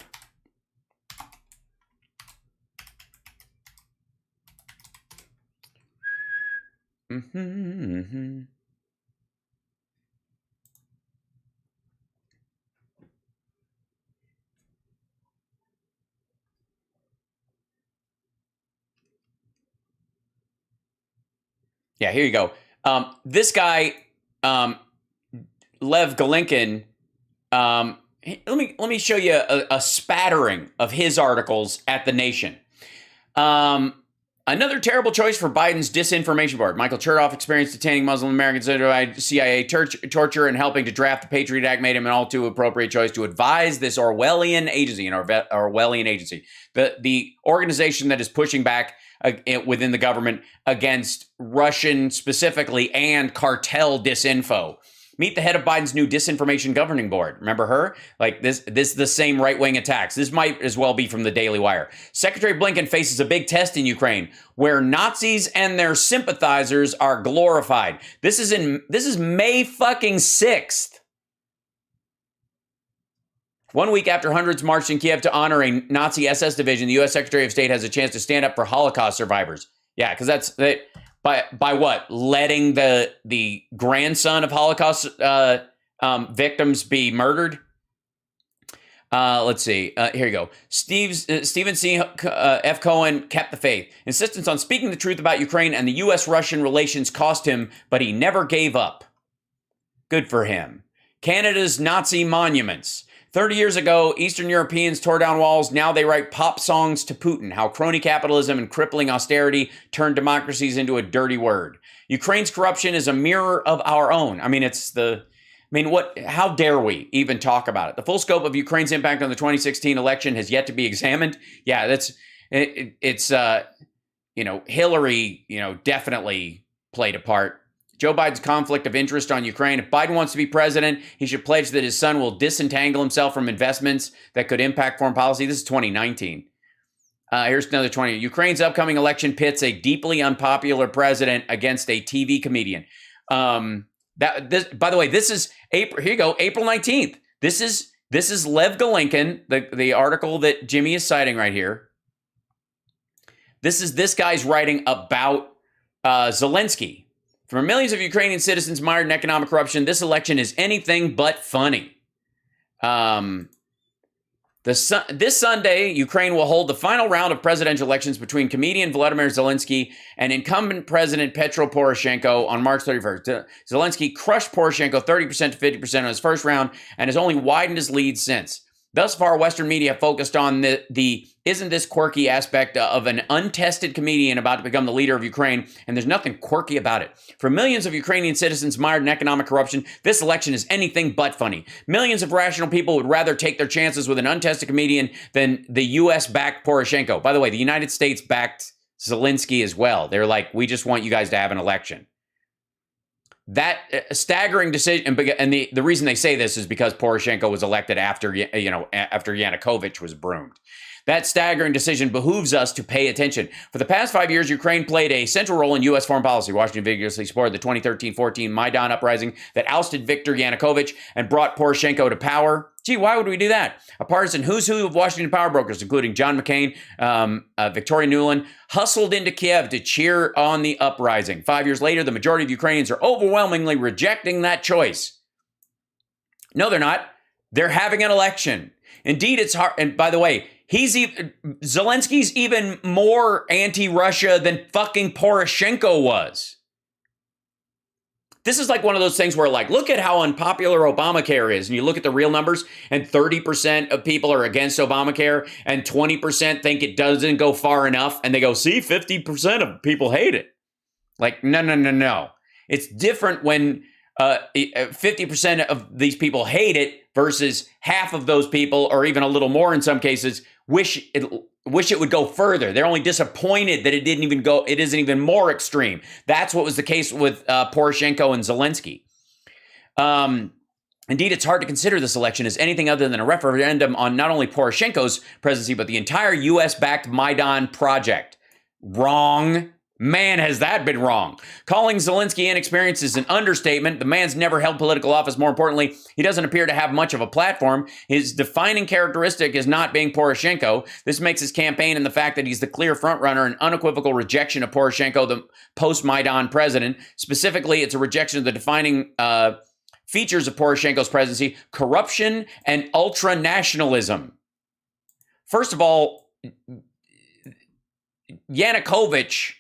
Yeah, here you go. This guy, Lev Galinkin, let me show you a spattering of his articles at The Nation. Another terrible choice for Biden's disinformation board. Michael Chertoff experienced detaining Muslim Americans under CIA torture and helping to draft the Patriot Act made him an all too appropriate choice to advise this Orwellian agency, the organization that is pushing back within the government against Russian specifically and cartel disinfo. Meet the head of Biden's new disinformation governing board. Remember her? Like this is the same right-wing attacks. This might as well be from the Daily Wire. Secretary Blinken faces a big test in Ukraine where Nazis and their sympathizers are glorified. This is May fucking 6th. 1 week after hundreds marched in Kiev to honor a Nazi SS division, the U.S. Secretary of State has a chance to stand up for Holocaust survivors. Yeah, because that's by what? Letting the grandson of Holocaust victims be murdered? Let's see. Here you go. Stephen C. F. Cohen kept the faith. Insistence on speaking the truth about Ukraine and the U.S.-Russian relations cost him, but he never gave up. Good for him. Canada's Nazi monuments. 30 years ago, Eastern Europeans tore down walls. Now they write pop songs to Putin. How crony capitalism and crippling austerity turned democracies into a dirty word. Ukraine's corruption is a mirror of our own. How dare we even talk about it? The full scope of Ukraine's impact on the 2016 election has yet to be examined. Yeah, Hillary, definitely played a part. Joe Biden's conflict of interest on Ukraine. If Biden wants to be president, he should pledge that his son will disentangle himself from investments that could impact foreign policy. This is 2019. Here's another 20. Ukraine's upcoming election pits a deeply unpopular president against a TV comedian. By the way, this is April. Here you go, April 19th. This is Lev Galinkin, the article that Jimmy is citing right here. This guy's writing about Zelensky. For millions of Ukrainian citizens mired in economic corruption, this election is anything but funny. This Sunday, Ukraine will hold the final round of presidential elections between comedian Volodymyr Zelensky and incumbent President Petro Poroshenko on March 31st. Zelensky crushed Poroshenko 30% to 50% on his first round and has only widened his lead since. Thus far, Western media focused on the isn't this quirky aspect of an untested comedian about to become the leader of Ukraine, and there's nothing quirky about it. For millions of Ukrainian citizens mired in economic corruption, this election is anything but funny. Millions of rational people would rather take their chances with an untested comedian than the U.S.-backed Poroshenko. By the way, the United States backed Zelensky as well. They're like, we just want you guys to have an election. That staggering decision, and the reason they say this is because Poroshenko was elected after Yanukovych was broomed. That staggering decision behooves us to pay attention. For the past 5 years, Ukraine played a central role in U.S. foreign policy. Washington vigorously supported the 2013-14 Maidan uprising that ousted Viktor Yanukovych and brought Poroshenko to power. Gee, why would we do that? A partisan who's who of Washington power brokers, including John McCain, Victoria Nuland, hustled into Kiev to cheer on the uprising. 5 years later, the majority of Ukrainians are overwhelmingly rejecting that choice. No, they're not. They're having an election. Indeed, it's hard. And by the way, Zelensky's even more anti-Russia than fucking Poroshenko was. This is like one of those things where, like, look at how unpopular Obamacare is. And you look at the real numbers, and 30% of people are against Obamacare, and 20% think it doesn't go far enough. And they go, see, 50% of people hate it. Like, no. It's different when 50% of these people hate it versus half of those people, or even a little more in some cases, wish it would go further. They're only disappointed that it didn't even go. It isn't even more extreme. That's what was the case with Poroshenko and Zelensky. Indeed, it's hard to consider this election as anything other than a referendum on not only Poroshenko's presidency, but the entire U.S.-backed Maidan project. Wrong. Man, has that been wrong. Calling Zelensky inexperienced is an understatement. The man's never held political office. More importantly, he doesn't appear to have much of a platform. His defining characteristic is not being Poroshenko. This makes his campaign and the fact that he's the clear frontrunner an unequivocal rejection of Poroshenko, the post-Maidan president. Specifically, it's a rejection of the defining features of Poroshenko's presidency: corruption and ultra-nationalism. First of all, Yanukovych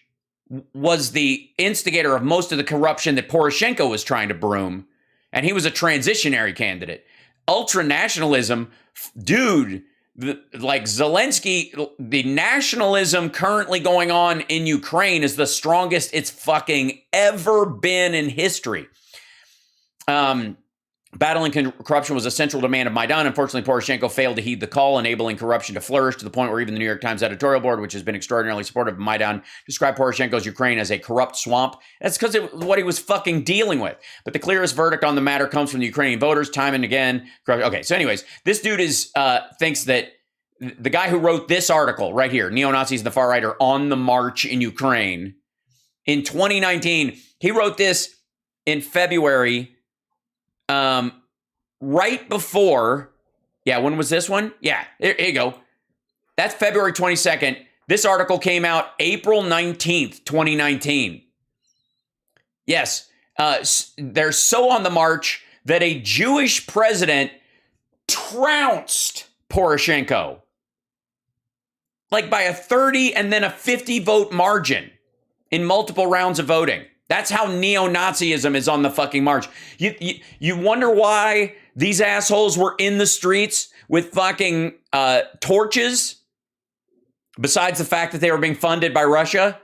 was the instigator of most of the corruption that Poroshenko was trying to broom, and he was a transitionary candidate. Ultra-nationalism, dude, like Zelensky, the nationalism currently going on in Ukraine is the strongest it's fucking ever been in history. Battling corruption was a central demand of Maidan. Unfortunately, Poroshenko failed to heed the call, enabling corruption to flourish to the point where even the New York Times editorial board, which has been extraordinarily supportive of Maidan, described Poroshenko's Ukraine as a corrupt swamp. That's because it was what he was fucking dealing with. But the clearest verdict on the matter comes from the Ukrainian voters time and again. Okay, so anyways, this dude thinks that the guy who wrote this article right here, Neo-Nazis and the Far Right are on the march in Ukraine, in 2019, he wrote this in February, right before, when was this one? Yeah, here you go. That's February 22nd. This article came out April 19th, 2019. Yes, they're so on the march that a Jewish president trounced Poroshenko, like by a 30 and then a 50 vote margin in multiple rounds of voting. That's how neo-Nazism is on the fucking march. You wonder why these assholes were in the streets with fucking torches, besides the fact that they were being funded by Russia?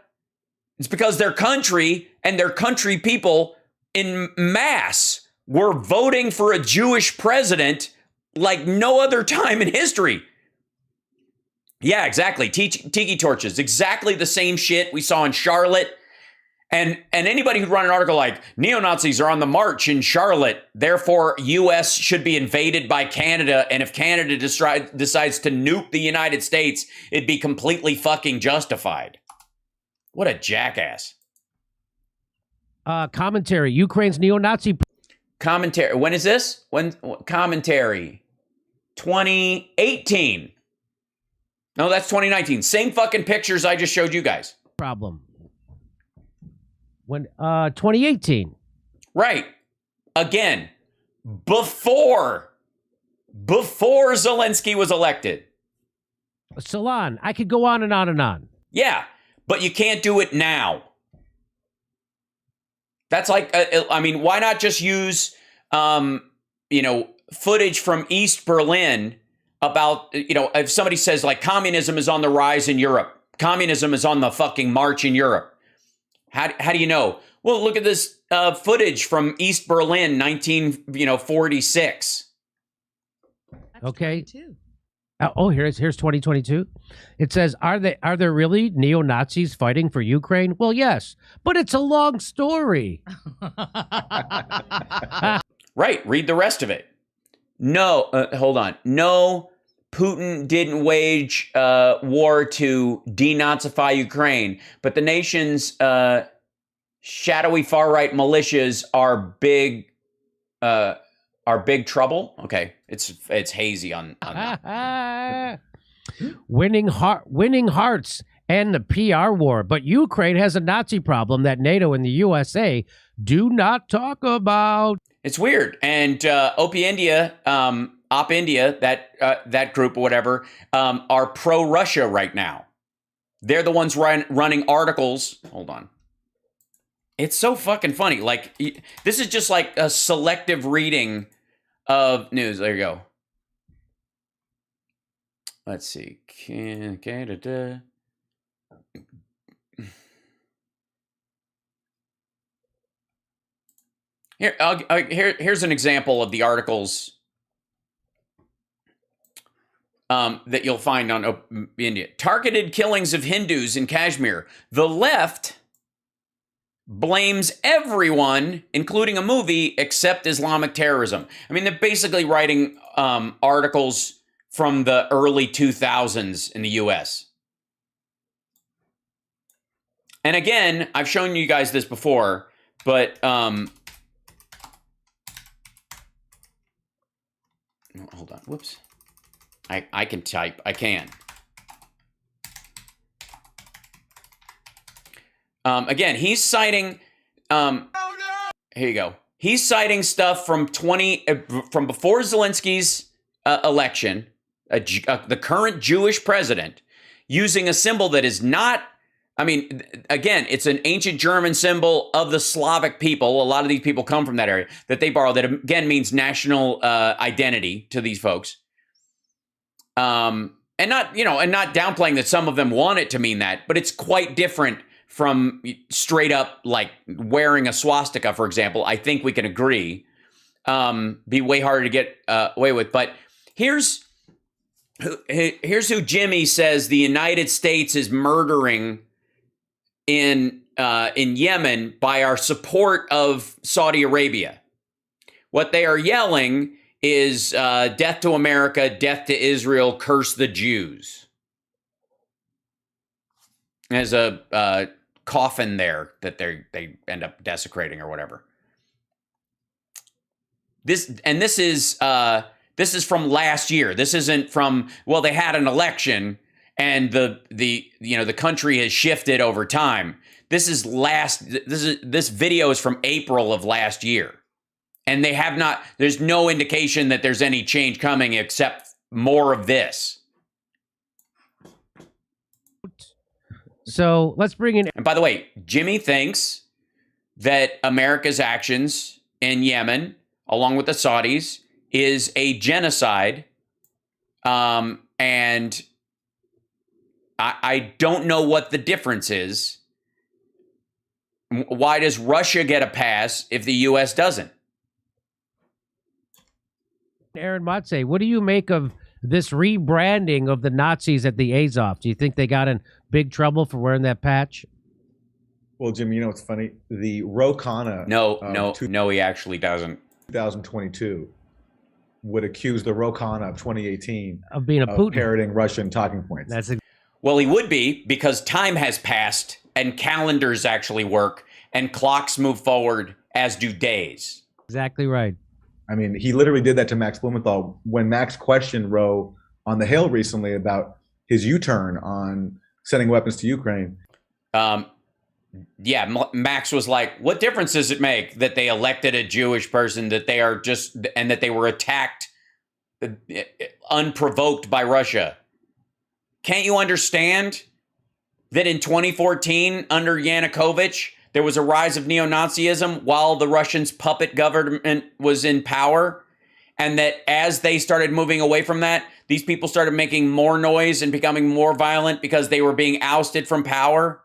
It's because their country and their country people in mass were voting for a Jewish president like no other time in history. Yeah, exactly. Tiki torches. Exactly the same shit we saw in Charlotte. And anybody who'd run an article like, neo-Nazis are on the march in Charlotte, therefore U.S. should be invaded by Canada, and if Canada decides to nuke the United States, it'd be completely fucking justified. What a jackass. Commentary, Ukraine's neo-Nazi... Commentary, when is this? Commentary, 2018. No, that's 2019. Same fucking pictures I just showed you guys. Problem. When 2018. Right. Again, before Zelensky was elected. Salon, I could go on and on and on. Yeah, but you can't do it now. That's like, I mean, why not just use, footage from East Berlin about, if somebody says like communism is on the rise in Europe, communism is on the fucking march in Europe. How do you know? Well, look at this footage from East Berlin, 1946. Okay. Here's 2022. It says, are there really neo-Nazis fighting for Ukraine? Well, yes, but it's a long story. Right. Read the rest of it. No, hold on. No, Putin didn't wage war to denazify Ukraine, but the nation's shadowy far-right militias are big trouble. Okay, it's hazy on that. Winning hearts and the PR war, but Ukraine has a Nazi problem that NATO and the USA do not talk about. It's weird, and Op India, that group or whatever, are pro-Russia right now. They're the ones running articles. Hold on. It's so fucking funny. Like, this is just like a selective reading of news. There you go. Let's see. Here's an example of the articles that you'll find on India. Targeted killings of Hindus in Kashmir. The left blames everyone, including a movie, except Islamic terrorism. I mean, they're basically writing articles from the early 2000s in the U.S. And again, I've shown you guys this before, but hold on. Whoops. I can type. I can. Again, he's citing. Here you go. He's citing stuff from from before Zelensky's election, the current Jewish president, using a symbol that is not I mean, again, it's an ancient German symbol of the Slavic people. A lot of these people come from that area that they borrow. That again means national identity to these folks. And not downplaying that some of them want it to mean that, but it's quite different from straight up like wearing a swastika, for example. I think we can agree. Be way harder to get away with. But here's who Jimmy says the United States is murdering in Yemen by our support of Saudi Arabia. What they are yelling is death to America, death to Israel, curse the Jews. There's a coffin there that they end up desecrating or whatever. This is from last year. This isn't from, well, they had an election and the country has shifted over time. This video is from April of last year. And they have not, there's no indication that there's any change coming except more of this. So let's bring in. And by the way, Jimmy thinks that America's actions in Yemen, along with the Saudis, is a genocide. And I don't know what the difference is. Why does Russia get a pass if the U.S. doesn't? Aaron Matze, what do you make of this rebranding of the Nazis at the Azov? Do you think they got in big trouble for wearing that patch? Well, Jim, you know what's funny? The Rokana. No, he actually doesn't. 2022 would accuse the Rokana of 2018 of being a Putin, parroting Russian talking points. Well, he would be, because time has passed and calendars actually work and clocks move forward, as do days. Exactly right. I mean, he literally did that to Max Blumenthal when Max questioned Roe on the Hill recently about his U-turn on sending weapons to Ukraine. Yeah, Max was like, what difference does it make that they elected a Jewish person, that they are just, and that they were attacked unprovoked by Russia? Can't you understand that in 2014, under Yanukovych, there was a rise of neo-Nazism while the Russians' puppet government was in power? And that as they started moving away from that, these people started making more noise and becoming more violent because they were being ousted from power?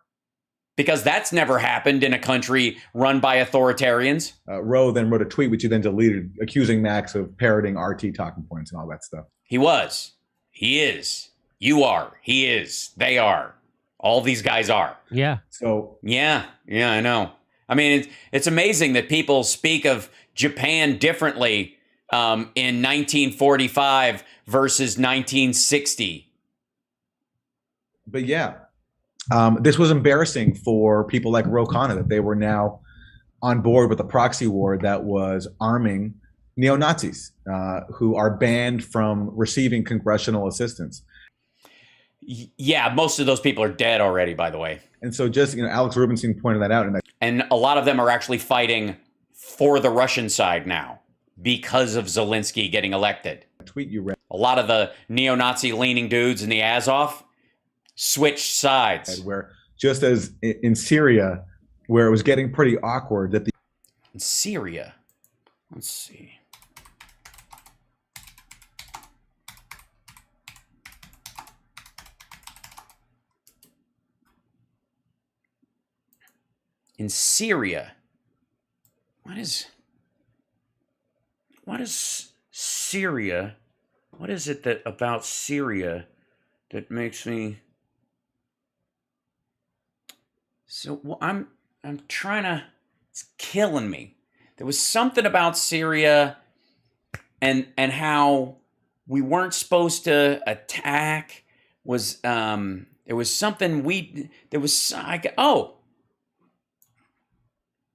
Because that's never happened in a country run by authoritarians. Roe then wrote a tweet, which he then deleted, accusing Max of parroting RT talking points and all that stuff. He was. He is. You are. He is. They are. All these guys are. Yeah. So. Yeah, I know. I mean, it's amazing that people speak of Japan differently in 1945 versus 1960. But yeah. This was embarrassing for people like Rokana, that they were now on board with a proxy war that was arming neo-Nazis who are banned from receiving congressional assistance. Yeah, most of those people are dead already, by the way. And so just, Alex Rubinstein pointed that out. And a lot of them are actually fighting for the Russian side now because of Zelensky getting elected. Tweet you read. A lot of the neo-Nazi leaning dudes in the Azov switched sides. Where just as in Syria, where it was getting pretty awkward that in Syria, let's see. In Syria, what is Syria? What is it that about Syria that makes me? So I'm trying to, it's killing me. There was something about Syria and how we weren't supposed to attack. There was something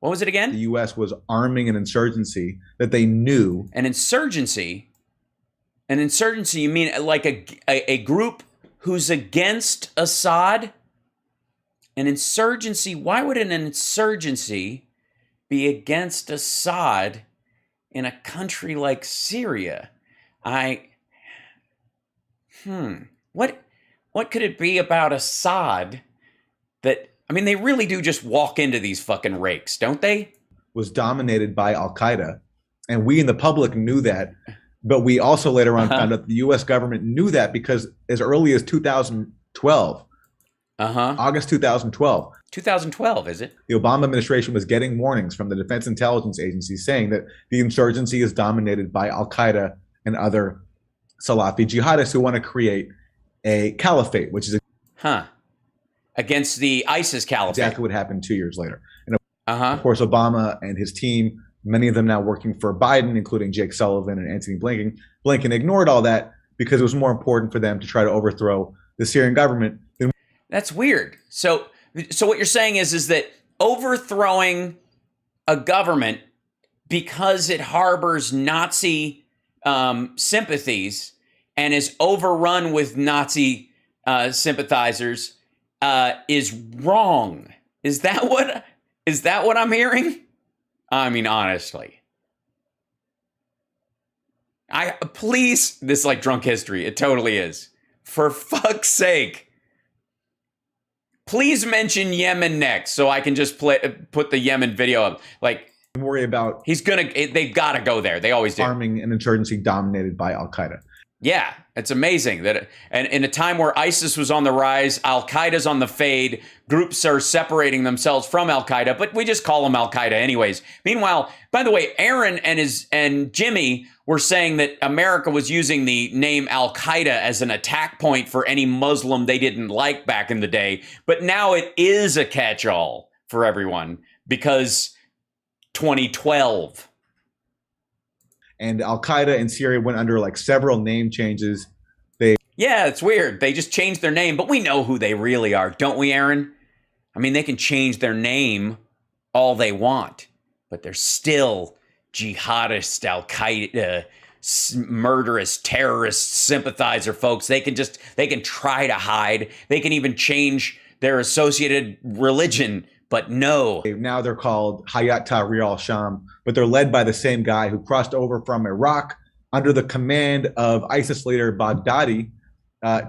what was it again? The U.S. was arming an insurgency that they knew. An insurgency? An insurgency, you mean like a group who's against Assad? An insurgency, why would an insurgency be against Assad in a country like Syria? What could it be about Assad that, I mean, they really do just walk into these fucking rakes, don't they? Was dominated by Al-Qaeda. And we in the public knew that. But we also later on found out the U.S. government knew that because as early as 2012, August 2012. 2012, is it? The Obama administration was getting warnings from the Defense Intelligence Agency saying that the insurgency is dominated by Al-Qaeda and other Salafi jihadists who want to create a caliphate, which is against the ISIS caliphate. Exactly what happened 2 years later. And of course, Obama and his team, many of them now working for Biden, including Jake Sullivan and Anthony Blinken ignored all that because it was more important for them to try to overthrow the Syrian government. That's weird. So what you're saying is that overthrowing a government because it harbors Nazi sympathies and is overrun with Nazi sympathizers is wrong. Is that what I'm hearing? I mean, honestly. Please, this is like drunk history. It totally is. For fuck's sake. Please mention Yemen next so I can just put the Yemen video up. Like, worry about they've got to go there. They always do. Arming an insurgency dominated by Al-Qaeda. Yeah, it's amazing that, and in a time where ISIS was on the rise, Al-Qaeda's on the fade, groups are separating themselves from Al-Qaeda, but we just call them Al-Qaeda anyways. Meanwhile, by the way, Aaron and Jimmy were saying that America was using the name Al-Qaeda as an attack point for any Muslim they didn't like back in the day, but now it is a catch-all for everyone because 2012. And Al-Qaeda in Syria went under like several name changes. Yeah, it's weird. They just changed their name, but we know who they really are, don't we, Aaron? I mean, they can change their name all they want, but they're still jihadist, Al-Qaeda, murderous, terrorist sympathizer folks. They can try to hide. They can even change their associated religion. But no. Now they're called Hayat Tahrir al-Sham, but they're led by the same guy who crossed over from Iraq under the command of ISIS leader Baghdadi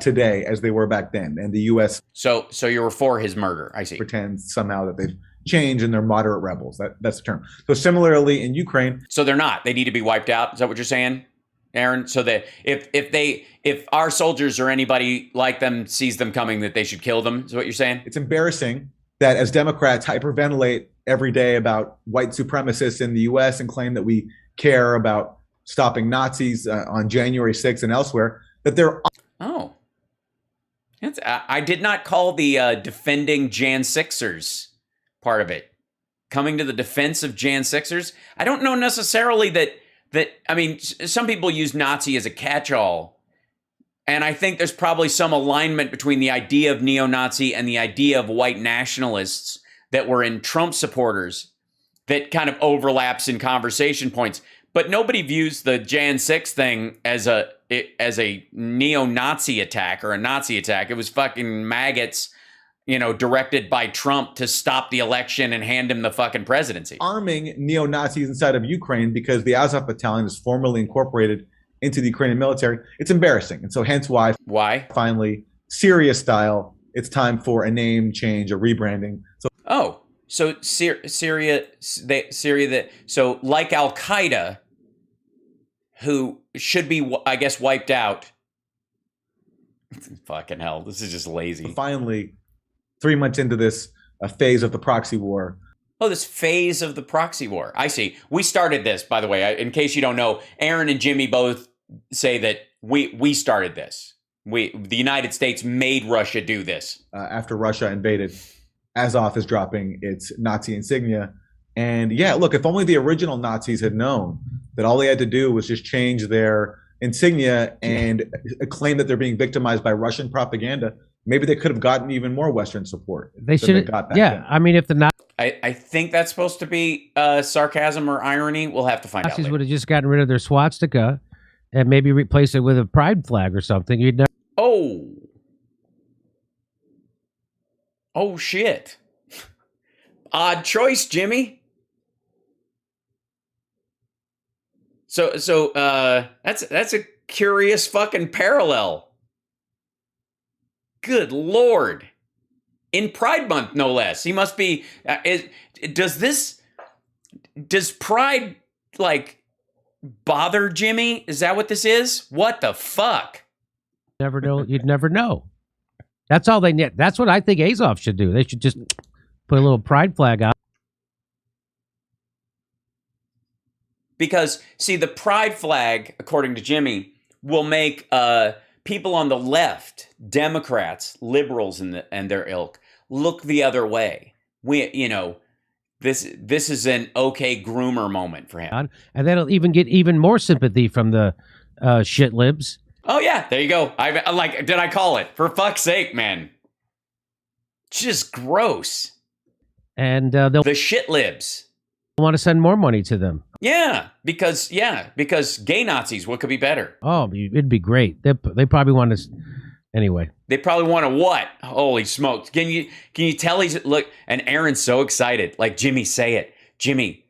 today, as they were back then. And the U.S. So you were for his murder, I see. Pretends somehow that they've changed and they're moderate rebels. That's the term. So similarly in Ukraine. So they're not. They need to be wiped out. Is that what you're saying, Aaron? So that if our soldiers or anybody like them sees them coming, that they should kill them, is what you're saying? It's embarrassing that as Democrats hyperventilate every day about white supremacists in the U.S. and claim that we care about stopping Nazis on January 6th and elsewhere, that they're... Oh. I did not call the defending Jan 6ers part of it. Coming to the defense of Jan 6ers. I don't know necessarily that I mean, some people use Nazi as a catch-all. And I think there's probably some alignment between the idea of neo-Nazi and the idea of white nationalists that were in Trump supporters that kind of overlaps in conversation points. But nobody views the Jan 6 thing as a neo-Nazi attack or a Nazi attack. It was fucking maggots, directed by Trump to stop the election and hand him the fucking presidency. Arming neo-Nazis inside of Ukraine because the Azov battalion is formally incorporated into the Ukrainian military. It's embarrassing. And so hence why finally, Syria style, it's time for a name change, a rebranding. So Syria, so like Al-Qaeda, who should be, I guess, wiped out. Fucking hell, this is just lazy. Finally, 3 months into this phase of the proxy war. Oh, this phase of the proxy war. I see. We started this, by the way. In case you don't know, Aaron and Jimmy both say that we started this. The United States made Russia do this. After Russia invaded, Azov is dropping its Nazi insignia. And yeah, look, if only the original Nazis had known that all they had to do was just change their insignia and claim that they're being victimized by Russian propaganda, maybe they could have gotten even more Western support. They should. Yeah, I mean, if the I think that's supposed to be sarcasm or irony. We'll have to find out. Nazis would have just gotten rid of their swastika and maybe replace it with a pride flag or something. You'd never. Oh shit! Odd choice, Jimmy. So that's a curious fucking parallel. Good Lord. in Pride Month, no less. He must be. Does Pride like bother Jimmy? Is that what this is? What the fuck? Never know. You'd never know. That's all they need. That's what I think Azov should do. They should just put a little pride flag out. Because, see, the pride flag, according to Jimmy, will make people on the left, Democrats, liberals, and their ilk, look the other way. This is an okay groomer moment for him. And then it'll even get even more sympathy from the shit libs. Oh, yeah, there you go. Did I call it? For fuck's sake, man. Just gross. And they'll the shit libs want to send more money to them. Yeah, because gay Nazis, what could be better? Oh, it'd be great. They probably want to. Anyway, they probably want to what? Holy smokes! Can you tell he's look? And Aaron's so excited. Like, Jimmy, say it. Jimmy,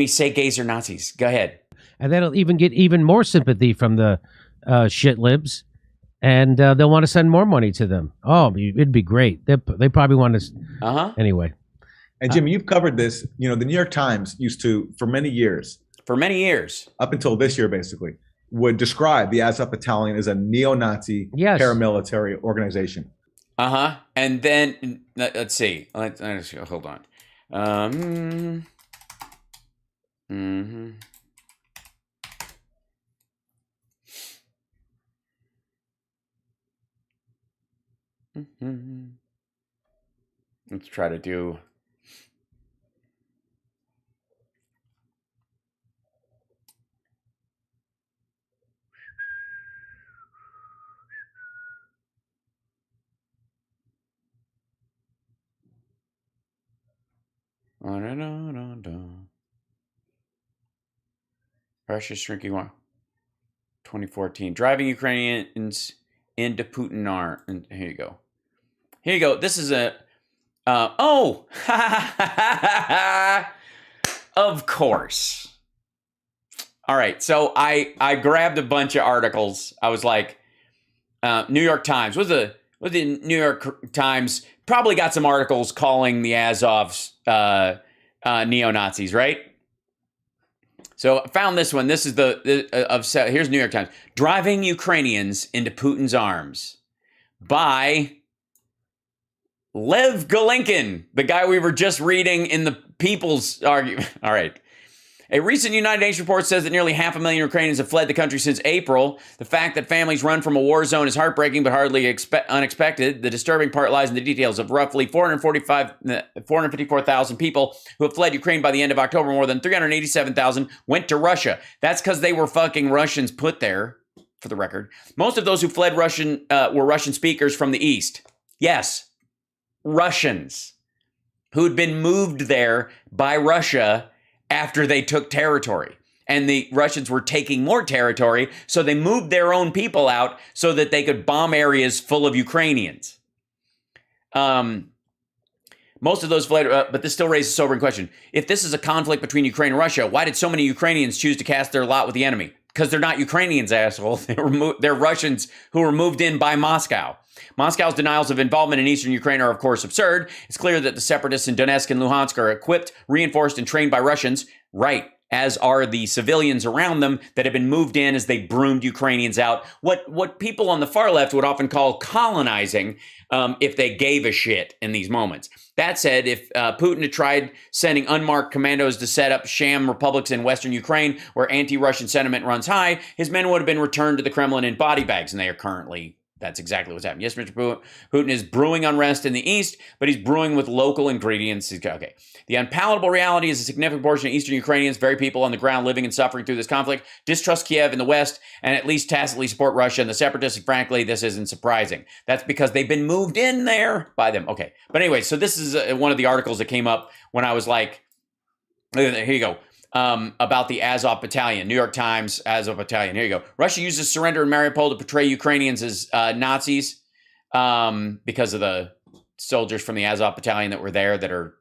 say gays are Nazis. Go ahead. And then it'll even get even more sympathy from the shit libs, and they'll want to send more money to them. Oh, it'd be great. They probably want to. Anyway. And Jimmy, you've covered this. The New York Times used to, for many years, up until this year, basically, would describe the Azov Battalion as a neo-Nazi paramilitary organization. And then let's see. Hold on. Let's try to do. Russia's shrinking war. 2014. Driving Ukrainians into Putin are. And here you go. This is a. Of course. All right. So I grabbed a bunch of articles. I was like, New York Times. Was the New York Times probably got some articles calling the Azovs neo-Nazis, right? So I found this one. This is here's New York Times. Driving Ukrainians into Putin's arms by Lev Golinkin, the guy we were just reading in the People's argument. All right. A recent United Nations report says that nearly 500,000 Ukrainians have fled the country since April. The fact that families run from a war zone is heartbreaking, but hardly unexpected. The disturbing part lies in the details of roughly 454,000 people who have fled Ukraine by the end of October. More than 387,000 went to Russia. That's because they were fucking Russians put there, for the record. Most of those who fled were Russian speakers from the East. Yes, Russians who'd been moved there by Russia after they took territory. And the Russians were taking more territory, so they moved their own people out so that they could bomb areas full of Ukrainians. Most of those fled, but this still raises a sobering question. If this is a conflict between Ukraine and Russia, why did so many Ukrainians choose to cast their lot with the enemy? Because they're not Ukrainians, asshole. They're Russians who were moved in by Moscow. Moscow's denials of involvement in eastern Ukraine are, of course, absurd. It's clear that the separatists in Donetsk and Luhansk are equipped, reinforced, and trained by Russians, right, as are the civilians around them that have been moved in as they broomed Ukrainians out. What people on the far left would often call colonizing, if they gave a shit in these moments. That said, if Putin had tried sending unmarked commandos to set up sham republics in western Ukraine where anti-Russian sentiment runs high, his men would have been returned to the Kremlin in body bags, and they are currently. That's exactly what's happening. Yes, Mr. Putin is brewing unrest in the East, but he's brewing with local ingredients. Okay. The unpalatable reality is a significant portion of Eastern Ukrainians, very people on the ground living and suffering through this conflict, distrust Kiev in the West, and at least tacitly support Russia and the separatists. And frankly, this isn't surprising. That's because they've been moved in there by them. Okay. But anyway, so this is one of the articles that came up when I was like, here you go. About the Azov Battalion, New York Times, Azov Battalion. Here you go. Russia uses surrender in Mariupol to portray Ukrainians as Nazis because of the soldiers from the Azov Battalion that were there that are,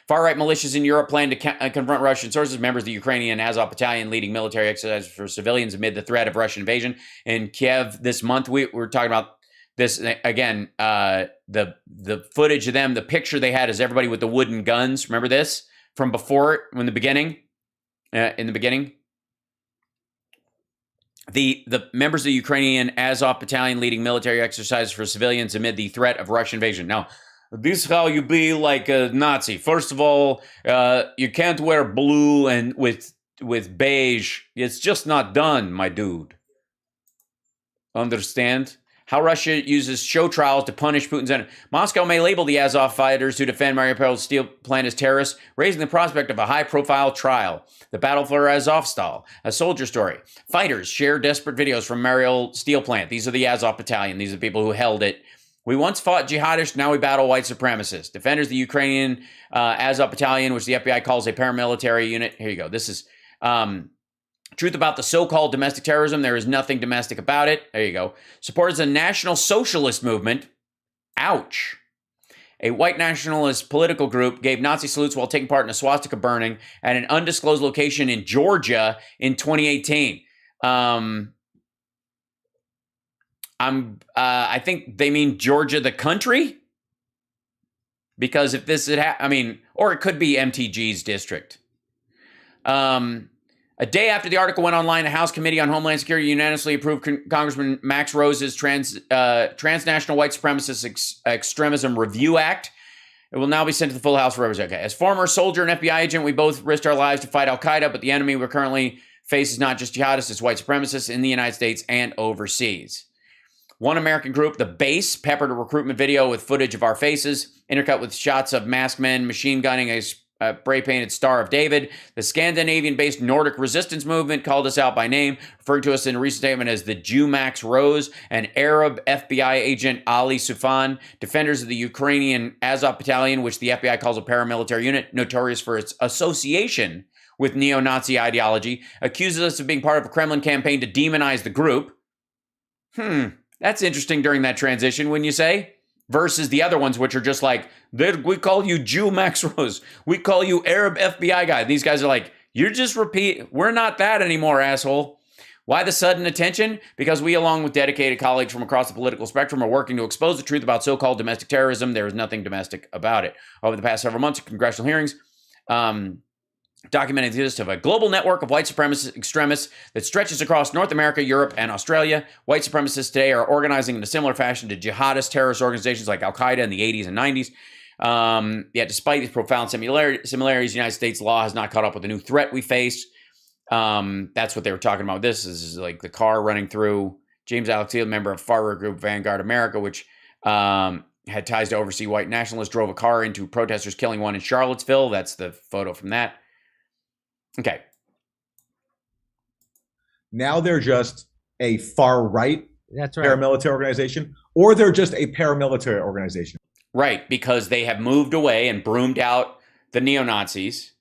Far-right militias in Europe plan to confront Russian sources. Members of the Ukrainian Azov Battalion leading military exercises for civilians amid the threat of Russian invasion. In Kiev this month, we're talking about this again. the footage of them. The picture they had is everybody with the wooden guns. Remember this from before, in the beginning? The members of the Ukrainian Azov battalion leading military exercises for civilians amid the threat of Russian invasion. Now, this is how you be like a Nazi. First of all, you can't wear blue and with beige. It's just not done, my dude. Understand? How Russia uses show trials to punish Putin's enemy. Moscow may label the Azov fighters who defend Mariupol's steel plant as terrorists, raising the prospect of a high-profile trial. The battle for Azovstal, a soldier story. Fighters share desperate videos from Mariupol steel plant. These are the Azov battalion. These are the people who held it. We once fought jihadists, now we battle white supremacists. Defenders of the Ukrainian Azov battalion, which the FBI calls a paramilitary unit. Here you go. This is truth about the so-called domestic terrorism. There is nothing domestic about it. There you go. Supporters of the National Socialist Movement. Ouch. A white nationalist political group gave Nazi salutes while taking part in a swastika burning at an undisclosed location in Georgia in 2018. I think they mean Georgia, the country, because if this had, or it could be MTG's district. A day after the article went online, the House Committee on Homeland Security unanimously approved Congressman Max Rose's Transnational White Supremacist Extremism Review Act. It will now be sent to the full House of Representatives. Okay. As former soldier and FBI agent, we both risked our lives to fight al-Qaeda, but the enemy we currently face is not just jihadists, it's white supremacists in the United States and overseas. One American group, The Base, peppered a recruitment video with footage of our faces, intercut with shots of masked men machine gunning a spray-painted Star of David. The Scandinavian-based Nordic resistance movement called us out by name, referring to us in a recent statement as the Jew Max Rose, an Arab FBI agent Ali Soufan, defenders of the Ukrainian Azov battalion, which the FBI calls a paramilitary unit, notorious for its association with neo-Nazi ideology, accuses us of being part of a Kremlin campaign to demonize the group. That's interesting during that transition, wouldn't you say? Versus the other ones, which are just like, we call you Jew Max Rose. We call you Arab FBI guy. These guys are like, we're not that anymore, asshole. Why the sudden attention? Because we, along with dedicated colleagues from across the political spectrum, are working to expose the truth about so-called domestic terrorism. There is nothing domestic about it. Over the past several months of congressional hearings, documenting the existence of a global network of white supremacist extremists that stretches across North America, Europe, and Australia. White supremacists today are organizing in a similar fashion to jihadist terrorist organizations like Al-Qaeda in the 80s and 90s. Yet despite these profound similarities, the United States law has not caught up with the new threat we face. That's what they were talking about. This is like the car running through. James Alexander, member of far-right group Vanguard America, which had ties to overseas white nationalists, drove a car into protesters, killing one in Charlottesville. That's the photo from that. Okay. Now they're just a far-right paramilitary organization, or they're just a paramilitary organization. Right, because they have moved away and broomed out the neo-Nazis.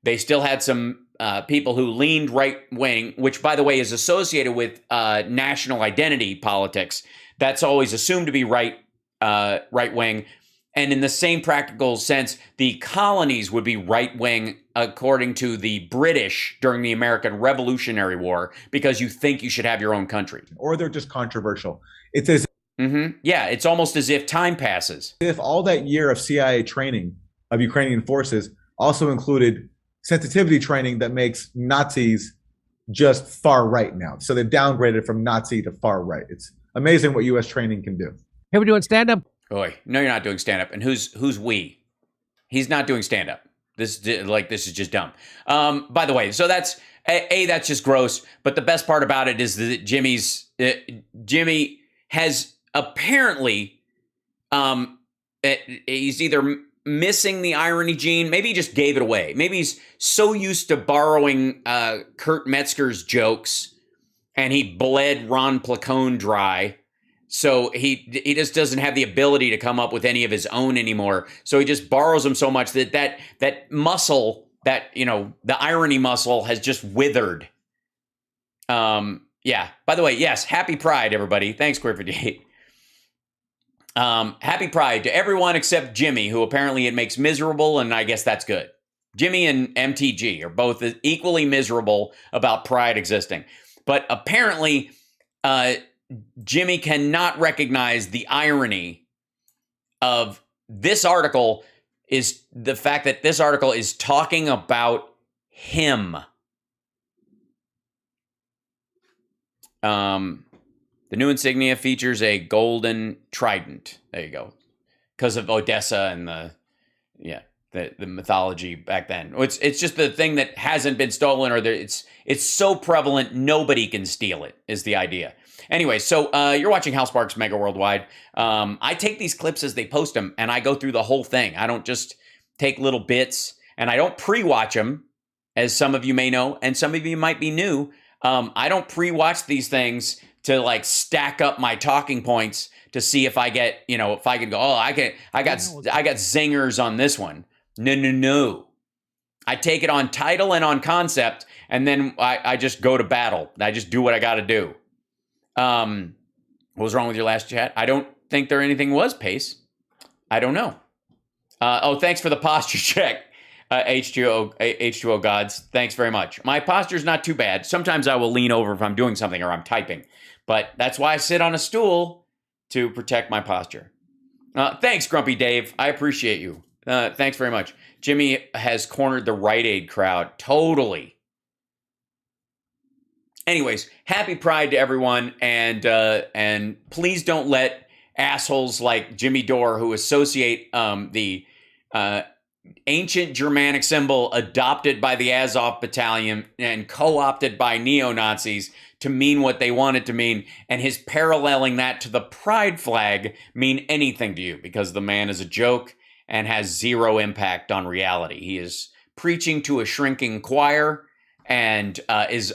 They still had some people who leaned right-wing, which, by the way, is associated with national identity politics. That's always assumed to be right-wing. And in the same practical sense, the colonies would be right-wing according to the British during the American Revolutionary War, because you think you should have your own country. Or they're just controversial. It's as Yeah, it's almost as if time passes. If all that year of CIA training of Ukrainian forces also included sensitivity training that makes Nazis just far right now. So they've downgraded from Nazi to far right. It's amazing what U.S. training can do. Hey, we're doing stand-up. Boy, no, you're not doing stand-up. And who's we? He's not doing stand-up. This is just dumb. By the way, so that's that's just gross. But the best part about it is that Jimmy has apparently he's either missing the irony gene. Maybe he just gave it away. Maybe he's so used to borrowing Kurt Metzger's jokes, and he bled Ron Placone dry. So he just doesn't have the ability to come up with any of his own anymore. So he just borrows them so much that muscle, that, the irony muscle has just withered. Yeah. By the way, yes, happy Pride, everybody. Thanks, Queer 58. Happy Pride to everyone except Jimmy, who apparently it makes miserable, and I guess that's good. Jimmy and MTG are both equally miserable about Pride existing. But apparently, Jimmy cannot recognize the irony of this article is the fact that this article is talking about him. The new insignia features a golden trident. There you go. Because of Odessa and the mythology back then. It's just the thing that hasn't been stolen, or it's so prevalent nobody can steal it, is the idea. Anyway, so you're watching HAL Sparks Mega Worldwide. I take these clips as they post them, and I go through the whole thing. I don't just take little bits, and I don't pre-watch them, as some of you may know, and some of you might be new. I don't pre-watch these things to like stack up my talking points to see if I get, if I can go, I got zingers on this one. No. I take it on title and on concept, and then I just go to battle. I just do what I got to do. What was wrong with your last chat? I don't think there anything was, Pace. I don't know. Thanks for the posture check, H2O gods. Thanks very much. My posture's not too bad. Sometimes I will lean over if I'm doing something or I'm typing, but that's why I sit on a stool, to protect my posture. Thanks, Grumpy Dave. I appreciate you. Thanks very much. Jimmy has cornered the Rite Aid crowd. Totally. Anyways, happy Pride to everyone, and please don't let assholes like Jimmy Dore, who associate the ancient Germanic symbol adopted by the Azov battalion and co-opted by neo-Nazis to mean what they want it to mean, and his paralleling that to the pride flag mean anything to you, because the man is a joke and has zero impact on reality. He is preaching to a shrinking choir, and his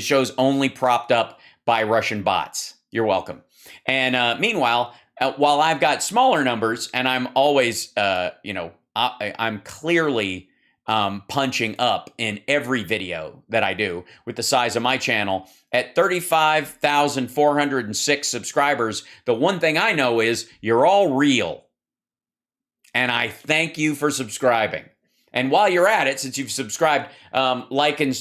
show's only propped up by Russian bots. You're welcome. And meanwhile, while I've got smaller numbers, and I'm always, I'm clearly punching up in every video that I do with the size of my channel. At 35,406 subscribers, the one thing I know is you're all real. And I thank you for subscribing. And while you're at it, since you've subscribed, like and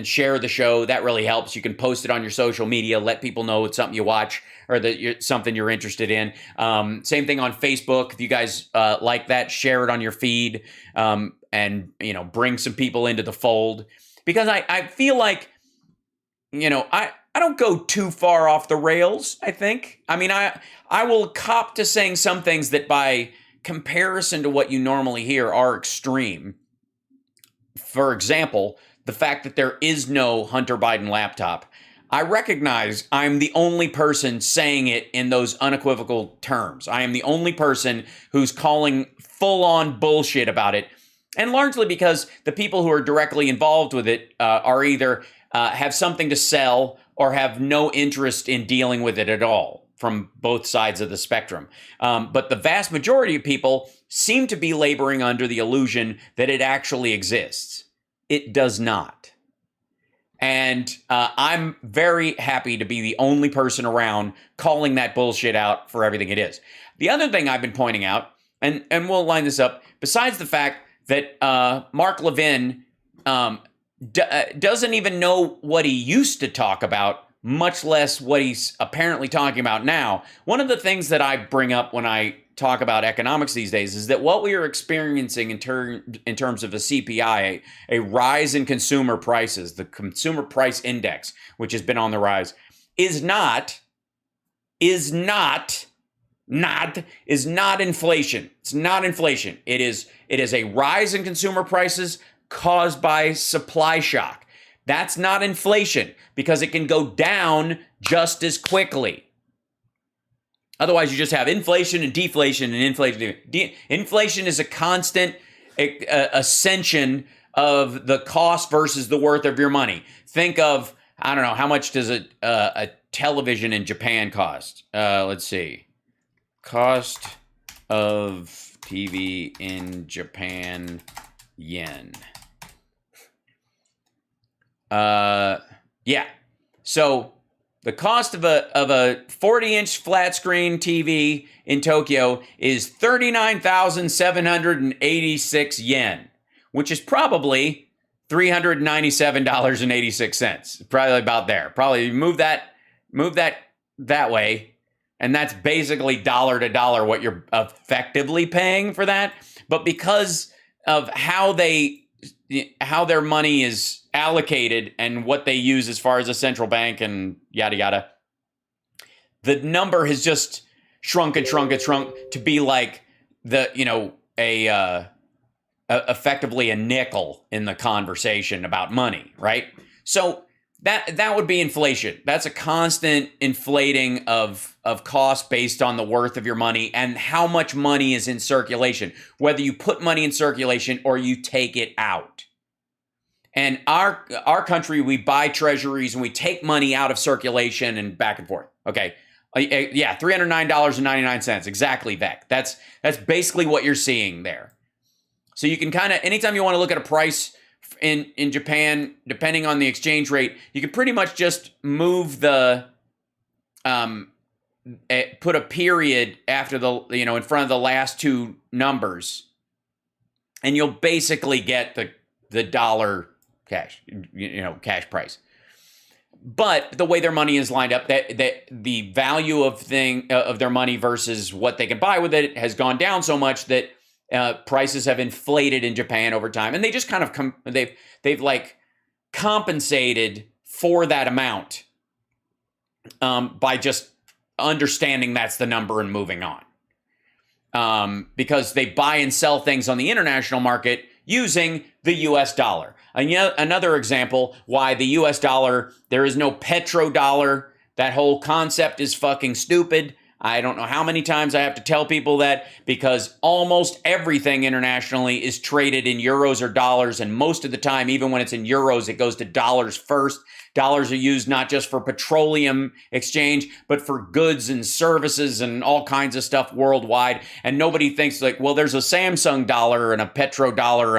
share the show. That really helps. You can post it on your social media, let people know it's something you watch or that something you're interested in. Same thing on Facebook. If you guys like that, share it on your feed, and bring some people into the fold. Because I feel like, I don't go too far off the rails, I think. I mean, I will cop to saying some things that by comparison to what you normally hear are extreme. For example, the fact that there is no Hunter Biden laptop. I recognize I'm the only person saying it in those unequivocal terms. I am the only person who's calling full-on bullshit about it. And largely because the people who are directly involved with it are either have something to sell or have no interest in dealing with it at all, from both sides of the spectrum. But the vast majority of people seem to be laboring under the illusion that it actually exists. It does not. And I'm very happy to be the only person around calling that bullshit out for everything it is. The other thing I've been pointing out, and we'll line this up, besides the fact that Mark Levin doesn't even know what he used to talk about, much less what he's apparently talking about now. One of the things that I bring up when I talk about economics these days is that what we are experiencing in terms of the CPI, a rise in consumer prices, the consumer price index, which has been on the rise, is not inflation. It's not inflation. It is a rise in consumer prices caused by supply shock. That's not inflation, because it can go down just as quickly. Otherwise, you just have inflation and deflation and inflation. Inflation is a constant ascension of the cost versus the worth of your money. Think of, I don't know, how much does a television in Japan cost? Let's see. Cost of TV in Japan, yen. Yeah. So the cost of a 40-inch flat screen TV in Tokyo is 39,786 yen, which is probably $397.86. Probably about there. Probably move that way. And that's basically dollar to dollar what you're effectively paying for that. But because of how their money is allocated and what they use as far as a central bank and yada yada, the number has just shrunk to be like effectively a nickel in the conversation about money, right? So that would be inflation. That's a constant inflating of cost based on the worth of your money and how much money is in circulation, whether you put money in circulation or you take it out. And our country, we buy treasuries and we take money out of circulation and back and forth. Okay. Yeah, $309.99. Exactly, Vec. That's basically what you're seeing there. So you can kind of, anytime you want to look at a price in Japan, depending on the exchange rate, you can pretty much just move the, put a period after the, in front of the last two numbers, and you'll basically get the dollar cash, cash price. But the way their money is lined up, that the value of their money versus what they can buy with it has gone down so much that prices have inflated in Japan over time, and they just kind of they've like compensated for that amount by just understanding that's the number and moving on, because they buy and sell things on the international market using the U.S. dollar. Another example why the U.S. dollar, there is no petrodollar. That whole concept is fucking stupid. I don't know how many times I have to tell people that, because almost everything internationally is traded in euros or dollars. And most of the time, even when it's in euros, it goes to dollars first. Dollars are used not just for petroleum exchange, but for goods and services and all kinds of stuff worldwide. And nobody thinks like, well, there's a Samsung dollar and a petrodollar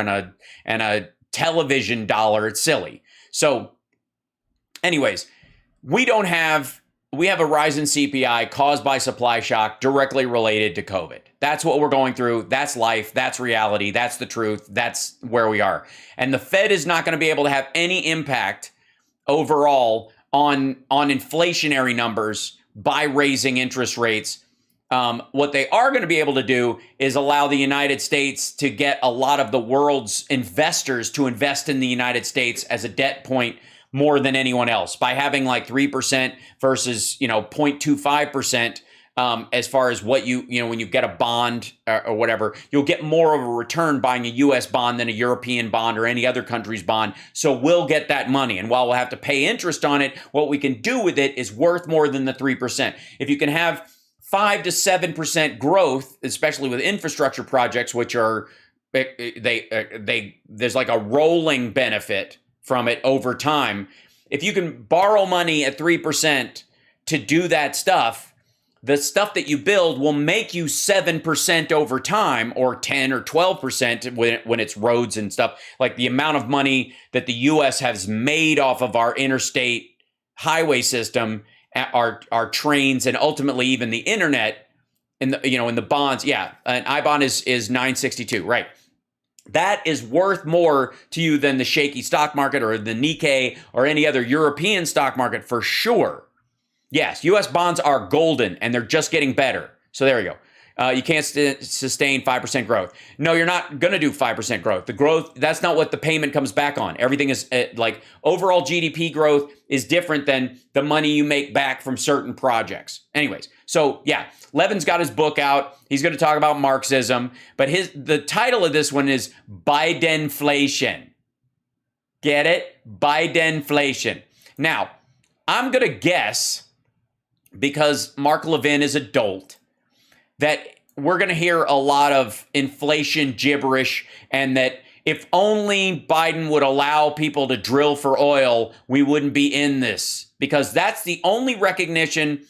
and a television dollar. It's silly. So anyways, we have a rise in CPI caused by supply shock directly related to COVID. That's what we're going through. That's life. That's reality. That's the truth. That's where we are. And the Fed is not going to be able to have any impact overall on inflationary numbers by raising interest rates. What they are going to be able to do is allow the United States to get a lot of the world's investors to invest in the United States as a debt point more than anyone else, by having like 3% versus 0.25%, as far as what when you get a bond or whatever, you'll get more of a return buying a U.S. bond than a European bond or any other country's bond. So we'll get that money, and while we'll have to pay interest on it, what we can do with it is worth more than the 3%. If you can have 5 to 7% growth, especially with infrastructure projects, which are there's like a rolling benefit from it over time. If you can borrow money at 3% to do that stuff, the stuff that you build will make you 7% over time, or 10 or 12% when it's roads and stuff. Like the amount of money that the U.S. has made off of our interstate highway system, our trains, and ultimately even the internet, in the bonds. Yeah, an I-bond is 962, right? That is worth more to you than the shaky stock market or the Nikkei or any other European stock market for sure. Yes, U.S. bonds are golden, and they're just getting better. So there you go. You can't sustain 5% growth. No, you're not going to do 5% growth. The growth, that's not what the payment comes back on. Everything is like overall GDP growth is different than the money you make back from certain projects. Anyways, so yeah, Levin's got his book out. He's going to talk about Marxism, but the title of this one is Bidenflation. Get it? Bidenflation. Now, I'm going to guess, because Mark Levin is a dolt, that we're going to hear a lot of inflation gibberish, and that if only Biden would allow people to drill for oil, we wouldn't be in this, because that's the only recognition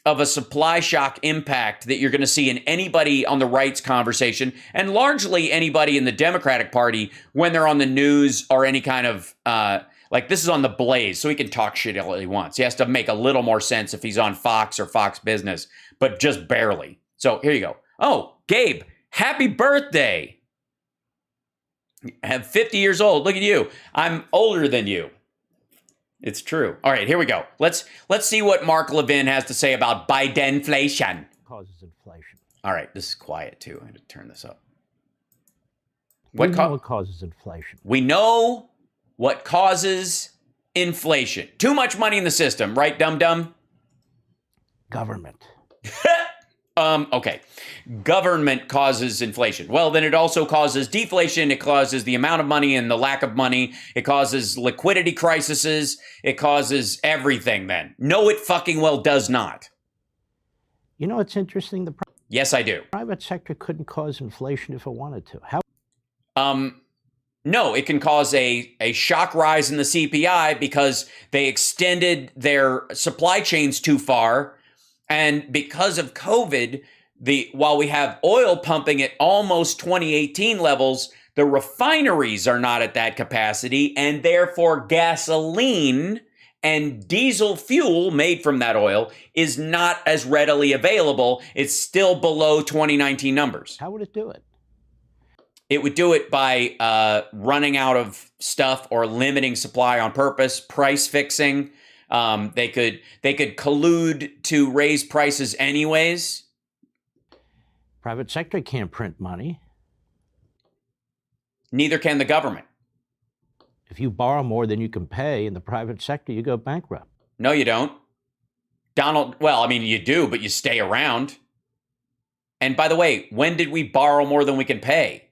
of a supply shock impact that you're going to see in anybody on the right's conversation, and largely anybody in the Democratic Party when they're on the news or any kind of, like this is on the Blaze, so he can talk shit all he wants. He has to make a little more sense if he's on Fox or Fox Business, but just barely. So here you go. Oh, Gabe, happy birthday. I'm 50 years old. Look at you. I'm older than you. It's true. All right, here we go. Let's see what Mark Levin has to say about Bidenflation. Causes inflation. All right, this is quiet too. I had to turn this up. We know what causes inflation. We know what causes inflation. Too much money in the system, right, dum-dum? Government. Okay. Government causes inflation. Well, then it also causes deflation. It causes the amount of money and the lack of money. It causes liquidity crises. It causes everything then. No, it fucking well does not. You know, it's interesting. Yes, I do. The private sector couldn't cause inflation if it wanted to. How? No, it can cause a shock rise in the CPI because they extended their supply chains too far. And because of COVID, while we have oil pumping at almost 2018 levels, the refineries are not at that capacity, and therefore gasoline and diesel fuel made from that oil is not as readily available. It's still below 2019 numbers. How would it do it? It would do it by running out of stuff or limiting supply on purpose, price fixing. They could collude to raise prices anyways. Private sector can't print money. Neither can the government. If you borrow more than you can pay in the private sector, you go bankrupt. No, you don't. Well, I mean, you do, but you stay around. And by the way, when did we borrow more than we can pay?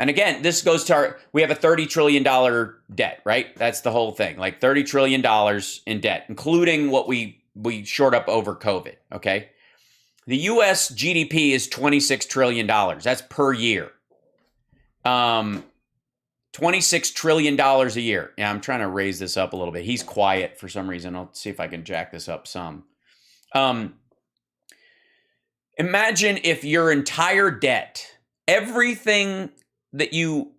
And again, this goes to we have a $30 trillion debt, right? That's the whole thing, like $30 trillion in debt, including what we shored up over COVID, okay? The U.S. GDP is $26 trillion. That's per year. $26 trillion a year. Yeah, I'm trying to raise this up a little bit. He's quiet for some reason. I'll see if I can jack this up some. Imagine if your entire debt, everything that you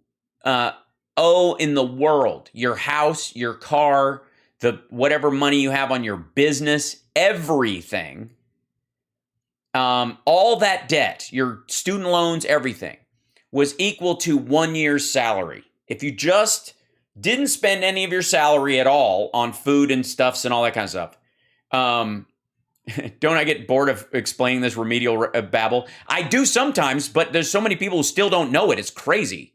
owe in the world, your house, your car, whatever money you have on your business, everything, all that debt, your student loans, everything, was equal to 1 year's salary. If you just didn't spend any of your salary at all on food and stuffs and all that kind of stuff, don't I get bored of explaining this remedial babble? I do sometimes, but there's so many people who still don't know it. It's crazy.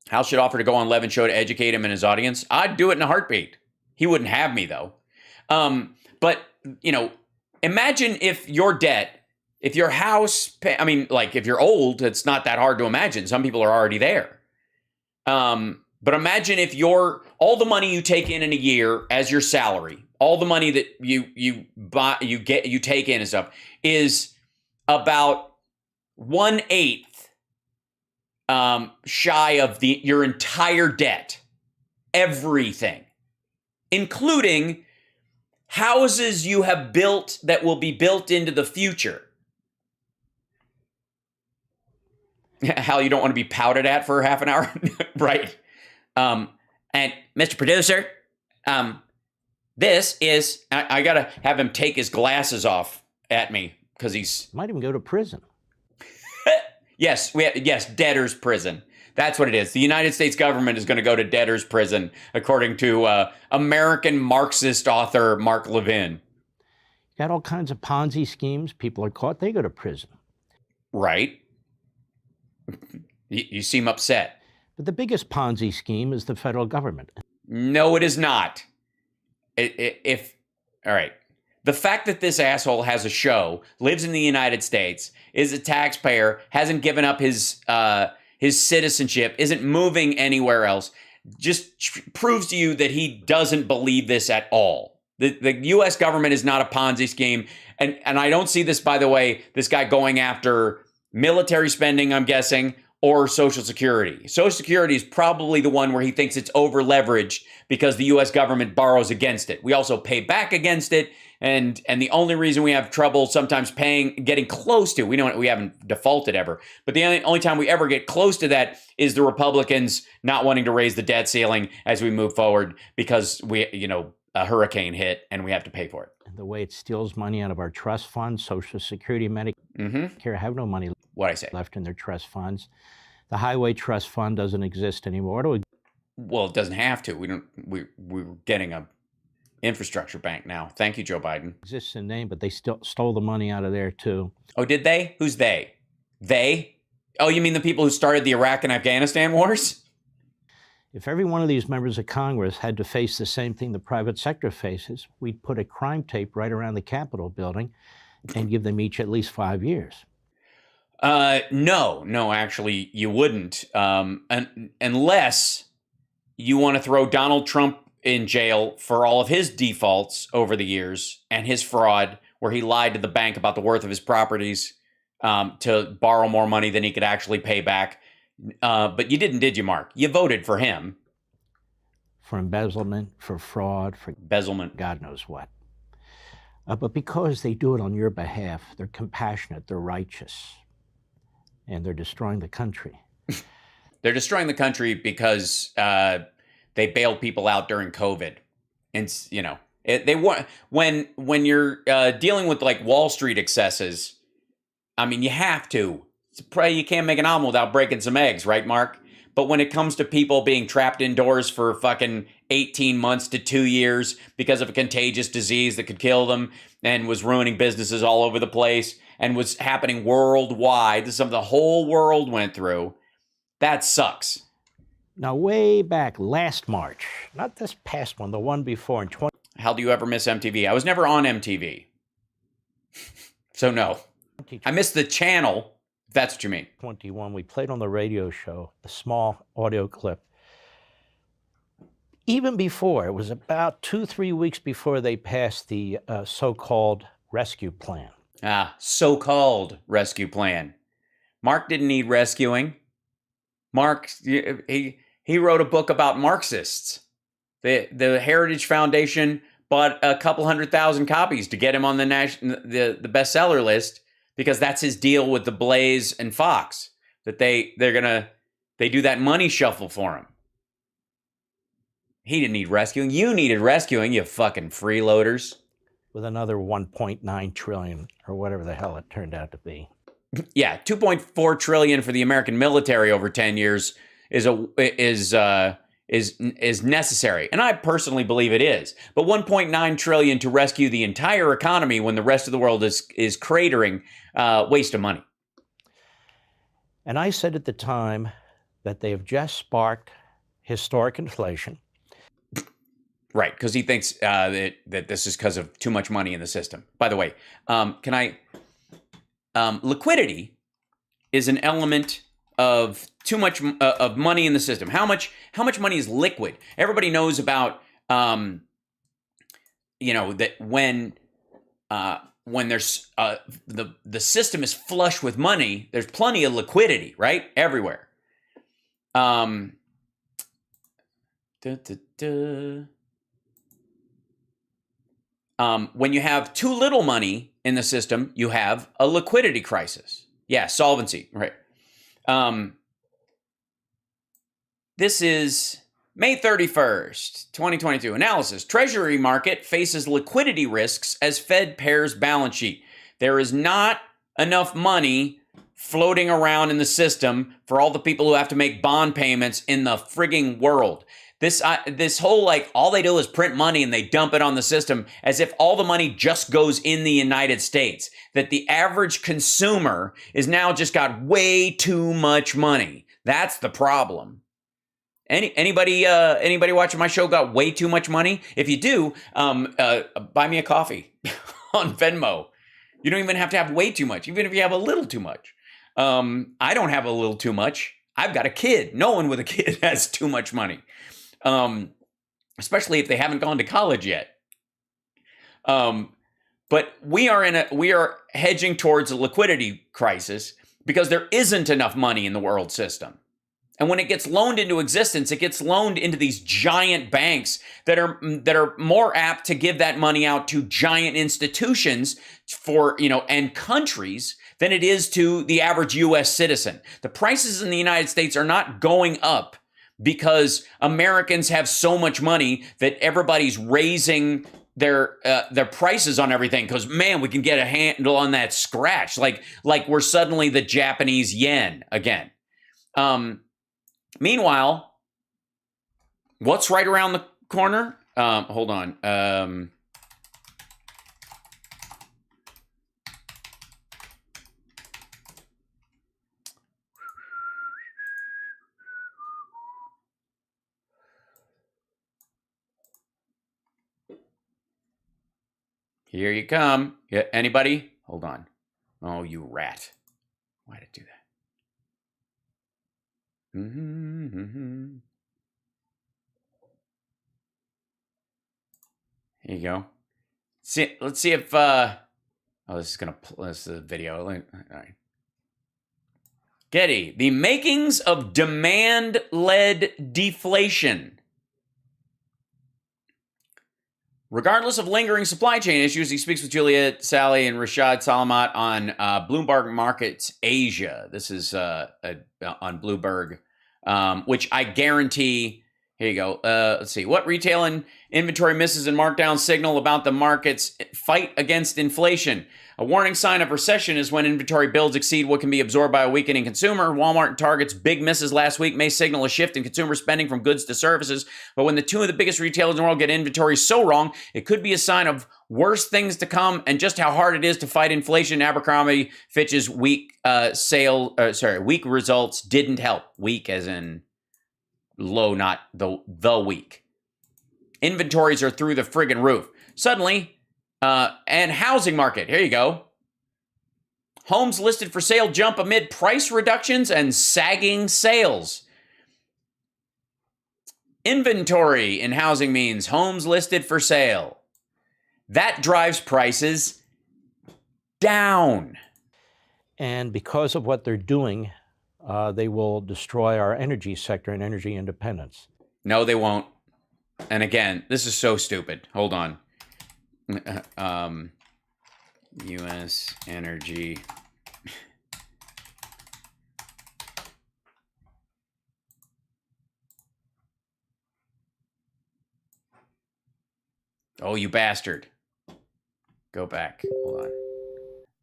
Hal should offer to go on Levin's show to educate him and his audience. I'd do it in a heartbeat. He wouldn't have me, though. But, you know, imagine if your debt, if your house, I mean, like if you're old, it's not that hard to imagine. Some people are already there. But imagine if all the money you take in a year as your salary, all the money that you take in and stuff is about 1/8 shy of your entire debt, everything, including houses you have built that will be built into the future. Hal, you don't want to be pouted at for half an hour, right? And Mr. Producer, this is, I gotta have him take his glasses off at me because he's might even go to prison. Yes, debtor's prison. That's what it is. The United States government is going to go to debtor's prison, according to American Marxist author Mark Levin. You got all kinds of Ponzi schemes. People are caught. They go to prison. Right. You seem upset. But the biggest Ponzi scheme is the federal government. No, it is not. All right. The fact that this asshole has a show, lives in the United States, is a taxpayer, hasn't given up his citizenship, isn't moving anywhere else, just proves to you that he doesn't believe this at all. The U.S. government is not a Ponzi scheme. And I don't see this, by the way, this guy going after military spending, I'm guessing, or Social Security. Social Security is probably the one where he thinks it's over leveraged because the U.S. government borrows against it. We also pay back against it. And the only reason we have trouble sometimes getting close to, we haven't defaulted ever, but the only time we ever get close to that is the Republicans not wanting to raise the debt ceiling as we move forward because a hurricane hit and we have to pay for it. And the way it steals money out of our trust funds, Social Security, Medicare have no money left in their trust funds. The Highway Trust Fund doesn't exist anymore. Well, it doesn't have to. We're getting a infrastructure bank now. Thank you, Joe Biden. Exists in name, but they still stole the money out of there too. Oh, did they? Who's they? They? Oh, you mean the people who started the Iraq and Afghanistan wars? If every one of these members of Congress had to face the same thing the private sector faces, we'd put a crime tape right around the Capitol building and give them each at least 5 years. No, actually, you wouldn't. Unless you want to throw Donald Trump in jail for all of his defaults over the years and his fraud, where he lied to the bank about the worth of his properties to borrow more money than he could actually pay back. But you didn't, did you, Mark? You voted for him. For embezzlement, for fraud, for embezzlement, God knows what. But because they do it on your behalf, they're compassionate, they're righteous, and they're destroying the country. They're destroying the country because they bailed people out during COVID. And, you know, they want when you're dealing with like Wall Street excesses, I mean, you have to. You can't make an omelet without breaking some eggs, right, Mark? But when it comes to people being trapped indoors for fucking 18 months to 2 years because of a contagious disease that could kill them and was ruining businesses all over the place and was happening worldwide, this is something the whole world went through, that sucks. Now, way back last March, not this past one, the one before in 20... How do you ever miss MTV? I was never on MTV. So no. I missed the channel. If that's what you mean. 21, we played on the radio show a small audio clip. Even before, it was about 2-3 weeks before they passed the so-called rescue plan. So-called rescue plan. Mark didn't need rescuing. Mark, he wrote a book about Marxists. The Heritage Foundation bought a couple 100,000 copies to get him on the bestseller list, because that's his deal with the Blaze and Fox, that they do that money shuffle for him. He didn't need rescuing. You needed rescuing, you fucking freeloaders. With another 1.9 trillion or whatever the hell it turned out to be. Yeah, 2.4 trillion for the American military over 10 years is necessary, and I personally believe it is. But 1.9 trillion to rescue the entire economy when the rest of the world is cratering, waste of money. And I said at the time that they have just sparked historic inflation. Right, because he thinks that this is because of too much money in the system. By the way, liquidity is an element of too much of money in the system. How much money is liquid? Everybody knows about that when there's the system is flush with money, there's plenty of liquidity, right? Everywhere. When you have too little money in the system, you have a liquidity crisis. Yeah, solvency, right? This is May 31st, 2022. Analysis. Treasury market faces liquidity risks as Fed pairs balance sheet. There is not enough money floating around in the system for all the people who have to make bond payments in the frigging world. This whole, like, all they do is print money and they dump it on the system as if all the money just goes in the United States. That the average consumer is now just got way too much money. That's the problem. Anybody watching my show got way too much money? If you do, buy me a coffee on Venmo. You don't even have to have way too much, even if you have a little too much. I don't have a little too much. I've got a kid. No one with a kid has too much money. Especially if they haven't gone to college yet. But we are hedging towards a liquidity crisis because there isn't enough money in the world system. And when it gets loaned into existence, it gets loaned into these giant banks that are more apt to give that money out to giant institutions and countries than it is to the average US citizen. The prices in the United States are not going up because Americans have so much money that everybody's raising their prices on everything because, man, we can get a handle on that scratch. Like we're suddenly the Japanese yen again. Meanwhile, what's right around the corner? Hold on. Here you come. Yeah, anybody? Hold on. Oh, you rat. Why'd it do that? Here you go. Let's see if oh, this is a video. All right. Getty, the makings of demand-led deflation. Regardless of lingering supply chain issues, he speaks with Juliet, Sally, and Rashad Salamat on Bloomberg Markets Asia. This is on Bloomberg, which I guarantee. Here you go. Let's see. What retail and inventory misses and markdowns signal about the market's fight against inflation? A warning sign of recession is when inventory builds exceed what can be absorbed by a weakening consumer. Walmart and Target's big misses last week may signal a shift in consumer spending from goods to services. But when the two of the biggest retailers in the world get inventory so wrong, it could be a sign of worse things to come and just how hard it is to fight inflation. Abercrombie Fitch's weak weak results didn't help. Weak as in low, not the weak. Inventories are through the friggin' roof. Suddenly, and housing market. Here you go. Homes listed for sale jump amid price reductions and sagging sales. Inventory in housing means homes listed for sale. That drives prices down. And because of what they're doing, they will destroy our energy sector and energy independence. No, they won't. And again, this is so stupid. Hold on. U.S. energy. Oh, you bastard. Go back. Hold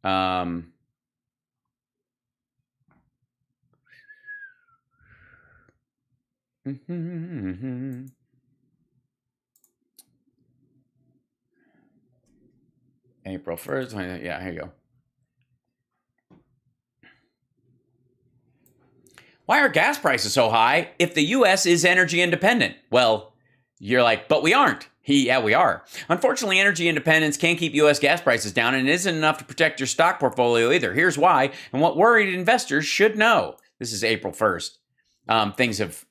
on. April 1st. Yeah, here you go. Why are gas prices so high if the U.S. is energy independent? Well, you're like, but we aren't. Yeah, we are. Unfortunately, energy independence can't keep U.S. gas prices down, and it isn't enough to protect your stock portfolio either. Here's why, and what worried investors should know. This is April 1st. Things have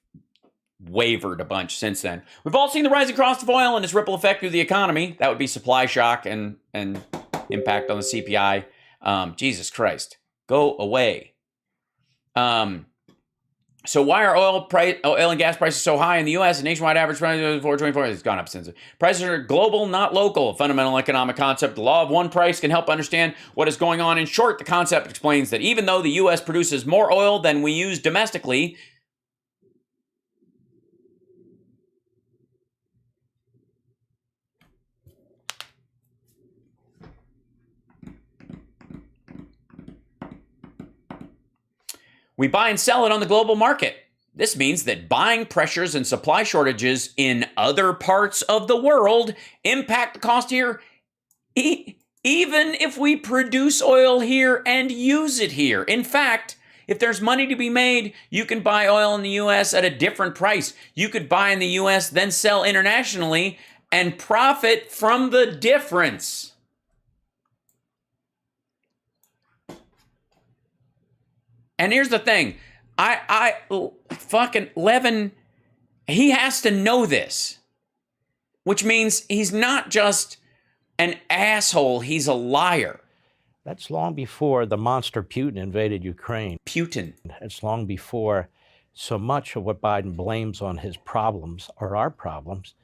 wavered a bunch since then. We've all seen the rising cost of oil and its ripple effect through the economy. That would be supply shock and impact on the CPI. Jesus Christ. Go away. So why are oil and gas prices so high in the U.S.? The nationwide average price is $4.24. It's gone up since. Prices are global, not local. A fundamental economic concept. The law of one price can help understand what is going on. In short, the concept explains that even though the U.S. produces more oil than we use domestically, we buy and sell it on the global market. This means that buying pressures and supply shortages in other parts of the world impact the cost here, even if we produce oil here and use it here. In fact, if there's money to be made, you can buy oil in the U.S. at a different price. You could buy in the U.S., then sell internationally and profit from the difference. And here's the thing, fucking Levin, he has to know this, which means he's not just an asshole, he's a liar. That's long before the monster Putin invaded Ukraine. Putin. It's long before so much of what Biden blames on his problems or our problems,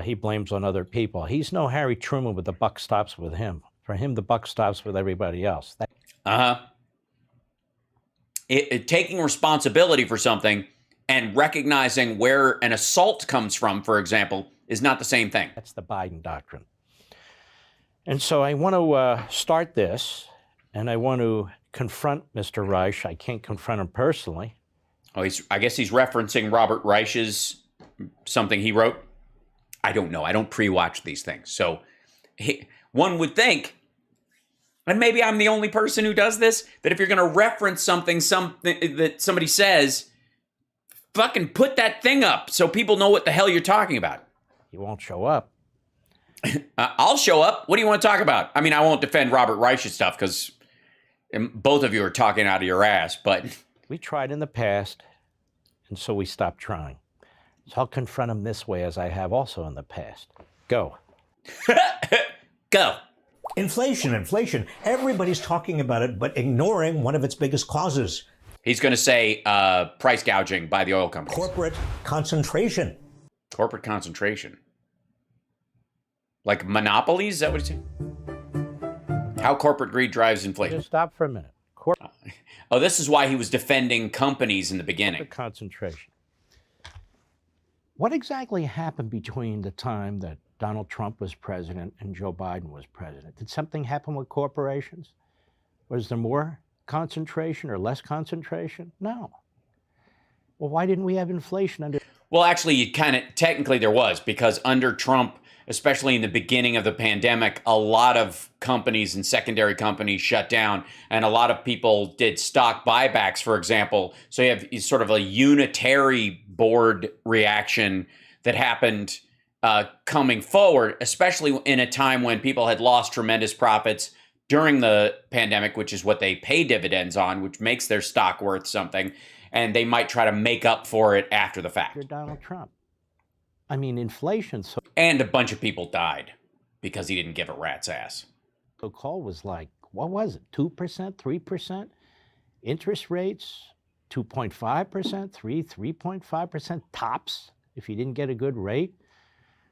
he blames on other people. He's no Harry Truman, but the buck stops with him. For him, the buck stops with everybody else. Taking responsibility for something and recognizing where an assault comes from, for example, is not the same thing. That's the Biden doctrine. And so I want to start this, and I want to confront Mr. Reich. I can't confront him personally, Oh, I guess he's referencing Robert Reich's something he wrote. I don't know. I don't pre-watch these things. So one would think, and maybe I'm the only person who does this, that if you're going to reference something that somebody says, fucking put that thing up so people know what the hell you're talking about. He won't show up. I'll show up. What do you want to talk about? I mean, I won't defend Robert Reich's stuff because both of you are talking out of your ass, but... We tried in the past, and so we stopped trying. So I'll confront him this way as I have also in the past. Go. Go. Inflation. Everybody's talking about it, but ignoring one of its biggest causes. He's going to say price gouging by the oil companies. Corporate concentration. Corporate concentration. Like monopolies? Is that what he's saying? How corporate greed drives inflation. Just stop for a minute. Oh, this is why he was defending companies in the beginning. Concentration. What exactly happened between the time that Donald Trump was president and Joe Biden was president? Did something happen with corporations? Was there more concentration or less concentration? No. Well, why didn't we have inflation under... Well, actually, technically there was, because under Trump, especially in the beginning of the pandemic, a lot of companies and secondary companies shut down, and a lot of people did stock buybacks, for example. So you have sort of a unitary board reaction that happened coming forward, especially in a time when people had lost tremendous profits during the pandemic, which is what they pay dividends on, which makes their stock worth something, and they might try to make up for it after the fact. You're Donald Trump. I mean, inflation. And a bunch of people died because he didn't give a rat's ass. The call was like, what was it? 2%, 3%? Interest rates, 2.5%, 3.5% tops if you didn't get a good rate.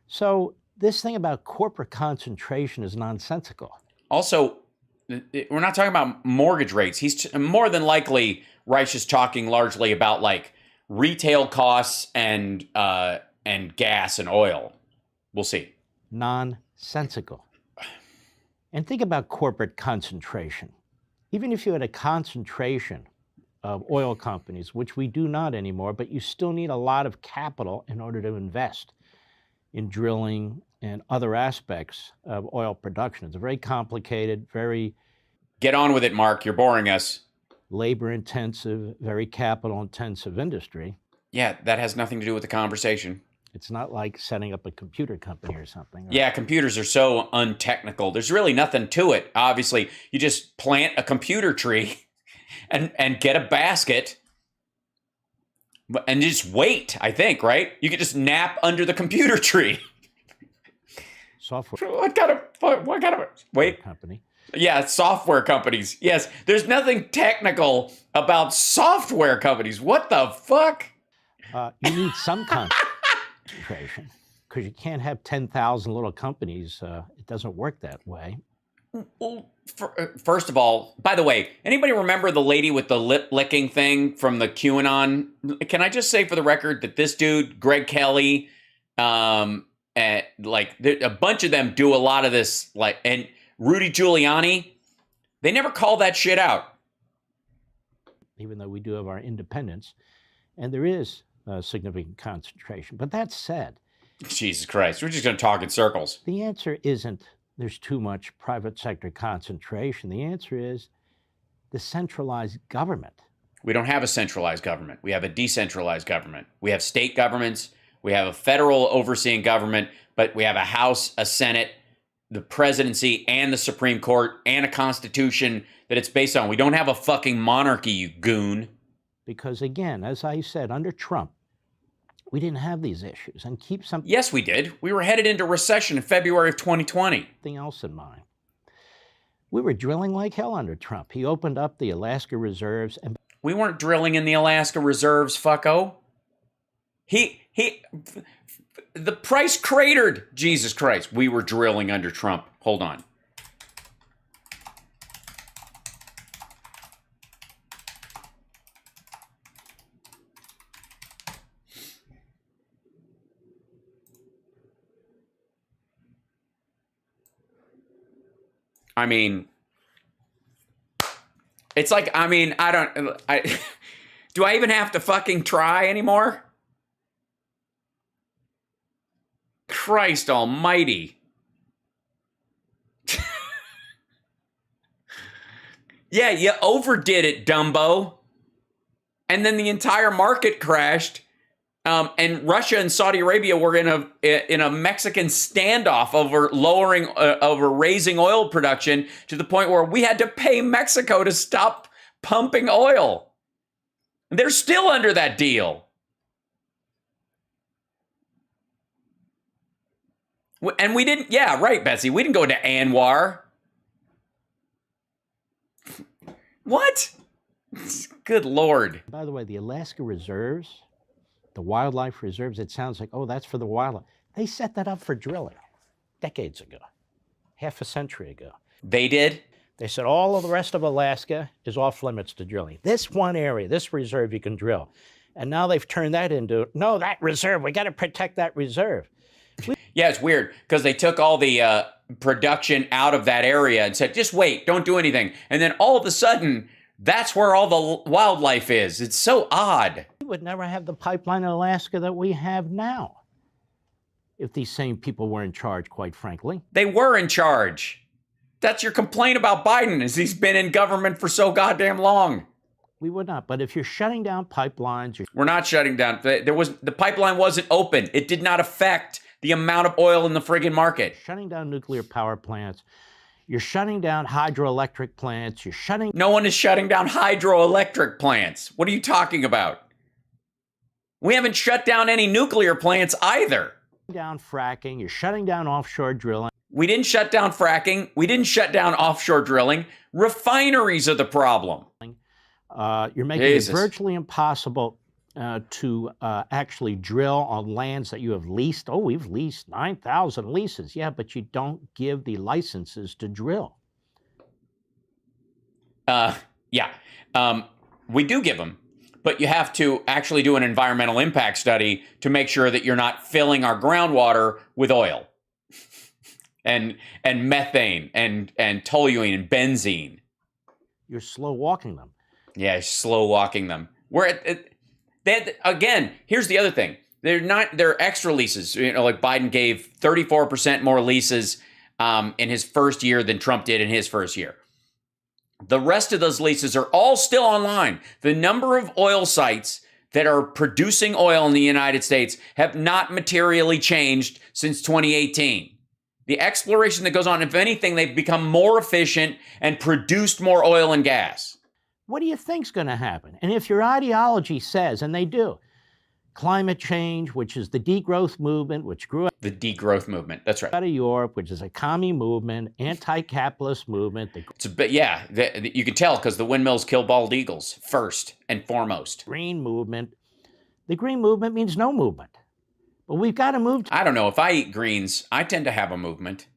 So this thing about corporate concentration is nonsensical. Also, we're not talking about mortgage rates. He's more than likely, Reich is talking largely about like retail costs and gas and oil. We'll see. Nonsensical. And think about corporate concentration. Even if you had a concentration of oil companies, which we do not anymore, but you still need a lot of capital in order to invest in drilling and other aspects of oil production. It's a very complicated, very... Get on with it, Mark. You're boring us. Labor-intensive, very capital-intensive industry. Yeah, that has nothing to do with the conversation. It's not like setting up a computer company or something. Right? Yeah, computers are so untechnical. There's really nothing to it. Obviously, you just plant a computer tree and get a basket and just wait, I think, right? You could just nap under the computer tree. Software. What kind of wait company? Yeah, software companies. Yes, there's nothing technical about software companies. What the fuck? You need some concentration because you can't have 10,000 little companies. It doesn't work that way. Well, first of all, by the way, anybody remember the lady with the lip licking thing from the QAnon? Can I just say for the record that this dude, Greg Kelly, like a bunch of them do a lot of this, like, and Rudy Giuliani, they never call that shit out. Even though we do have our independence, and there is a significant concentration. But that said, Jesus Christ, we're just going to talk in circles. The answer isn't there's too much private sector concentration. The answer is the centralized government. We don't have a centralized government. We have a decentralized government. We have state governments. We have a federal overseeing government, but we have a House, a Senate, the presidency, and the Supreme Court, and a constitution that it's based on. We don't have a fucking monarchy, you goon. Because again, as I said, under Trump, we didn't have these issues. And keep something... Yes, we did. We were headed into recession in February of 2020. Something else in mind. We were drilling like hell under Trump. He opened up the Alaska reserves and... We weren't drilling in the Alaska reserves, fucko. The price cratered. Jesus Christ. We were drilling under Trump. Hold on. I mean, it's like, I mean, Do I even have to fucking try anymore? Christ almighty. Yeah, you overdid it, Dumbo. And then the entire market crashed. And Russia and Saudi Arabia were in a Mexican standoff over raising oil production to the point where we had to pay Mexico to stop pumping oil. And they're still under that deal. And we didn't, yeah, right, Betsy. We didn't go to Anwar. What? Good Lord. By the way, the Alaska reserves, the wildlife reserves, it sounds like, oh, that's for the wildlife. They set that up for drilling decades ago, half a century ago. They did? They said all of the rest of Alaska is off limits to drilling. This one area, this reserve, you can drill. And now they've turned that into, no, that reserve, we got to protect that reserve. Yeah, it's weird because they took all the production out of that area and said, just wait, don't do anything. And then all of a sudden, that's where all the wildlife is. It's so odd. We would never have the pipeline in Alaska that we have now if these same people were in charge, quite frankly. They were in charge. That's your complaint about Biden, is he's been in government for so goddamn long. We would not. But if you're shutting down pipelines... We're not shutting down. The pipeline wasn't open. It did not affect the amount of oil in the friggin' market. Shutting down nuclear power plants. You're shutting down hydroelectric plants. You're shutting... No one is shutting down hydroelectric plants. What are you talking about? We haven't shut down any nuclear plants either. Down fracking. You're shutting down offshore drilling. We didn't shut down fracking. We didn't shut down offshore drilling. Refineries are the problem. You're making it virtually impossible to actually drill on lands that you have leased. Oh, we've leased 9,000 leases. Yeah, but you don't give the licenses to drill. We do give them, but you have to actually do an environmental impact study to make sure that you're not filling our groundwater with oil and methane and toluene and benzene. You're slow walking them. Yeah, slow walking them. Again, here's the other thing. They're extra leases. You know, like Biden gave 34% more leases in his first year than Trump did in his first year. The rest of those leases are all still online. The number of oil sites that are producing oil in the United States have not materially changed since 2018. The exploration that goes on, if anything, they've become more efficient and produced more oil and gas. What do you think's going to happen? And if your ideology says, and they do, climate change, which is the degrowth movement, which grew up... The degrowth movement, that's right. ...out of Europe, which is a commie movement, anti-capitalist movement. You can tell because the windmills kill bald eagles first and foremost. Green movement. The green movement means no movement. But we've got to move... I don't know. If I eat greens, I tend to have a movement.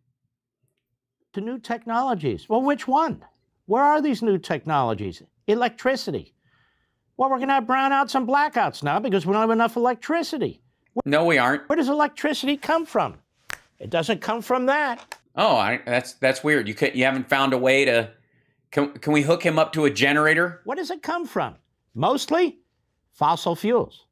...to new technologies. Well, which one? Where are these new technologies? Electricity. Well, we're going to have brownouts and blackouts now because we don't have enough electricity. No, we aren't. Where does electricity come from? It doesn't come from that. Oh, that's weird. You haven't found a way to... Can we hook him up to a generator? Where does it come from? Mostly fossil fuels.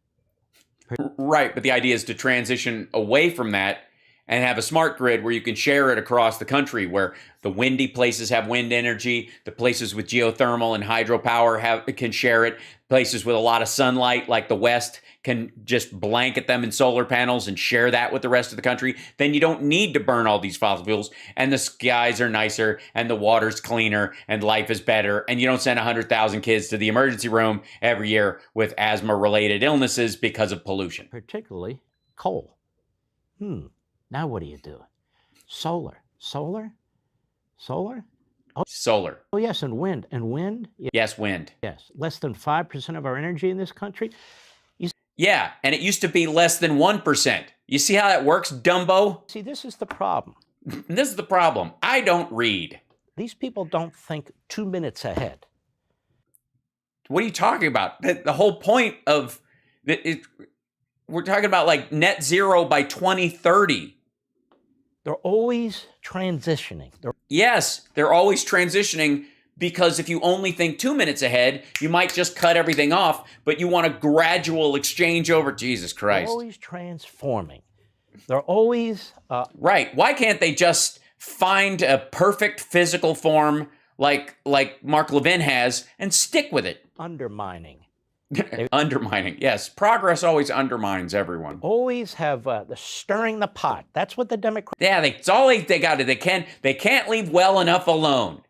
Right, but the idea is to transition away from that and have a smart grid where you can share it across the country, where the windy places have wind energy, the places with geothermal and hydropower can share it, places with a lot of sunlight like the West can just blanket them in solar panels and share that with the rest of the country. Then you don't need to burn all these fossil fuels, and the skies are nicer, and the water's cleaner, and life is better, and you don't send 100,000 kids to the emergency room every year with asthma-related illnesses because of pollution. Particularly coal. Now what do you do? Solar. Solar? Solar? Oh, solar. Oh, yes, and wind. And wind? Yes, wind. Yes. Less than 5% of our energy in this country. Yeah, and it used to be less than 1%. You see how that works, Dumbo? See, this is the problem. This is the problem. I don't read. These people don't think 2 minutes ahead. What are you talking about? The whole point of it, we're talking about like net zero by 2030. They're always transitioning. Yes, they're always transitioning because if you only think 2 minutes ahead, you might just cut everything off, but you want a gradual exchange over. Jesus Christ. They're always transforming. They're always... Right. Why can't they just find a perfect physical form like Mark Levin has and stick with it? Undermining. Undermining. Yes. Progress always undermines everyone. Always have the stirring the pot. That's what the Democrats... Yeah, it's all they got. They can't leave well enough alone.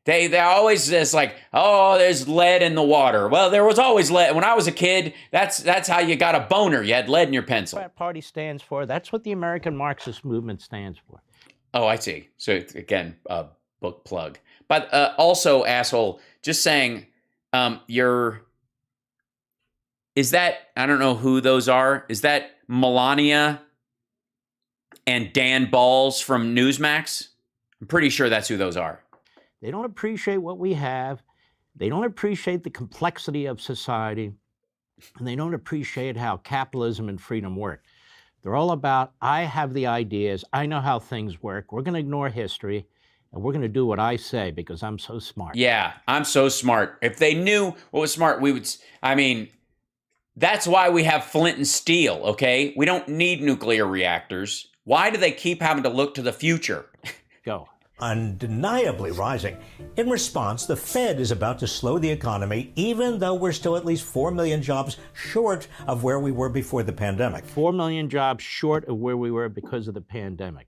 They're always just like, oh, there's lead in the water. Well, there was always lead. When I was a kid, that's how you got a boner. You had lead in your pencil. That party stands for. That's what the American Marxist movement stands for. Oh, I see. So again, book plug. But also, asshole, just saying, is that, I don't know who those are. Is that Melania and Dan Balls from Newsmax? I'm pretty sure that's who those are. They don't appreciate what we have. They don't appreciate the complexity of society. And they don't appreciate how capitalism and freedom work. They're all about, I have the ideas. I know how things work. We're going to ignore history. And we're going to do what I say because I'm so smart. Yeah, I'm so smart. If they knew what was smart, we would, I mean, that's why we have flint and steel, okay? We don't need nuclear reactors. Why do they keep having to look to the future? Go. Undeniably rising. In response, the Fed is about to slow the economy, even though we're still at least 4 million jobs short of where we were before the pandemic. 4 million jobs short of where we were because of the pandemic.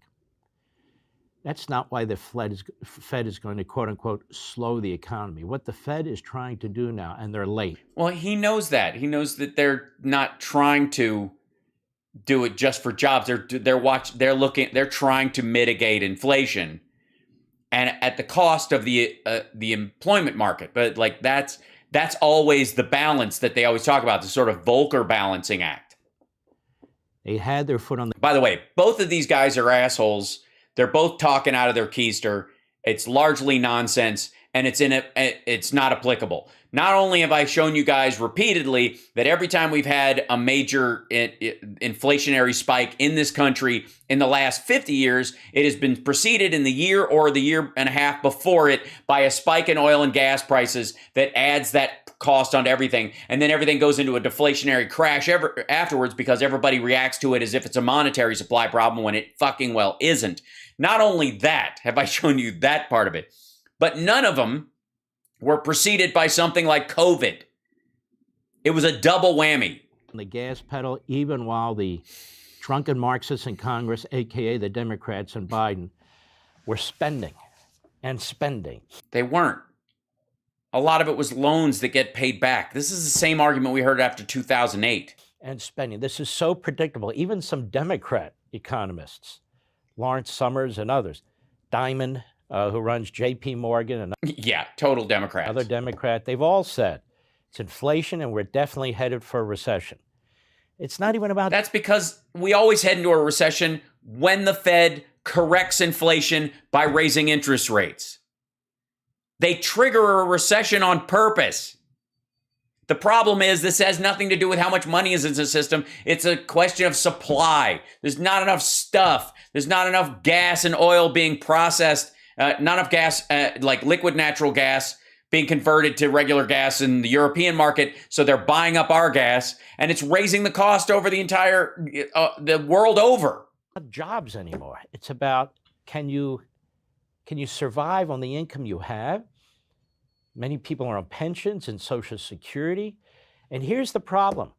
That's not why the Fed is going to, quote unquote, slow the economy. What the Fed is trying to do now, and they're late. Well, he knows that. He knows that they're not trying to do it just for jobs. They're trying to mitigate inflation, and at the cost of the employment market. But like that's always the balance that they always talk about, the sort of Volcker balancing act. They had their foot on the... By the way, both of these guys are assholes. They're both talking out of their keister. It's largely nonsense, and it's not applicable. Not only have I shown you guys repeatedly that every time we've had a major inflationary spike in this country in the last 50 years, it has been preceded in the year or the year and a half before it by a spike in oil and gas prices that adds that cost onto everything. And then everything goes into a deflationary crash afterwards because everybody reacts to it as if it's a monetary supply problem when it fucking well isn't. Not only that have I shown you that part of it, but none of them were preceded by something like COVID. It was a double whammy. The gas pedal, even while the drunken Marxists in Congress, aka the Democrats and Biden, were spending and spending. They weren't. A lot of it was loans that get paid back. This is the same argument we heard after 2008. And spending. This is so predictable. Even some Democrat economists, Lawrence Summers and others, Diamond, who runs J.P. Morgan, and yeah, total Democrats. Other Democrat, they've all said it's inflation and we're definitely headed for a recession. It's not even about... That's because we always head into a recession when the Fed corrects inflation by raising interest rates. They trigger a recession on purpose. The problem is this has nothing to do with how much money is in the system. It's a question of supply. There's not enough stuff. There's not enough gas and oil being processed. Not enough gas, like liquid natural gas, being converted to regular gas in the European market. So they're buying up our gas, and it's raising the cost over the entire the world over. Not jobs anymore. It's about can you survive on the income you have? Many people are on pensions and Social Security, and here's the problem.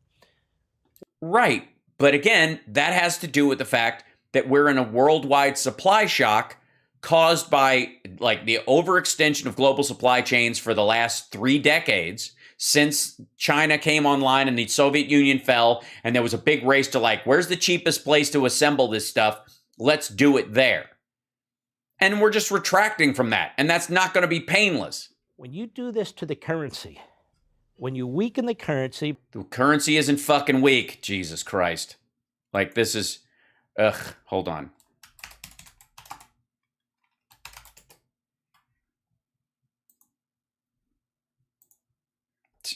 Right, but again, that has to do with the fact that we're in a worldwide supply shock caused by like the overextension of global supply chains for the last 3 decades since China came online and the Soviet Union fell, and there was a big race to like, where's the cheapest place to assemble this stuff? Let's do it there. And we're just retracting from that, and that's not going to be painless. When you do this to the currency, when you weaken the currency... The currency isn't fucking weak, Jesus Christ. Like this is, hold on.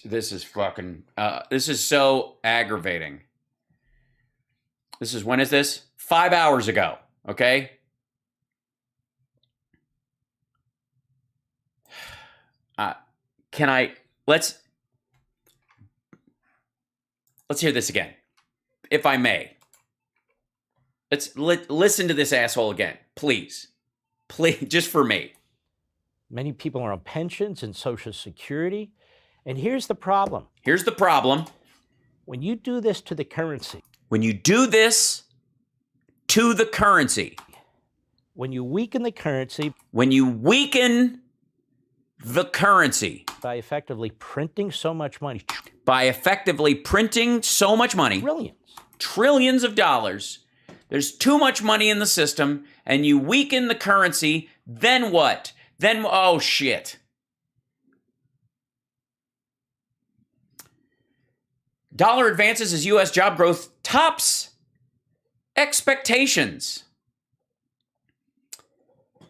This is fucking, this is so aggravating. This is, when is this? 5 hours ago, okay? let's hear this again, if I may. Listen to this asshole again, please. Please, just for me. Many people are on pensions and Social Security. And here's the problem. Here's the problem. When you do this to the currency. When you do this to the currency. When you weaken the currency. When you weaken the currency. By effectively printing so much money. By effectively printing so much money. Trillions. Trillions of dollars. There's too much money in the system, and you weaken the currency, then what? Then, oh shit. Dollar advances as U.S. job growth tops expectations.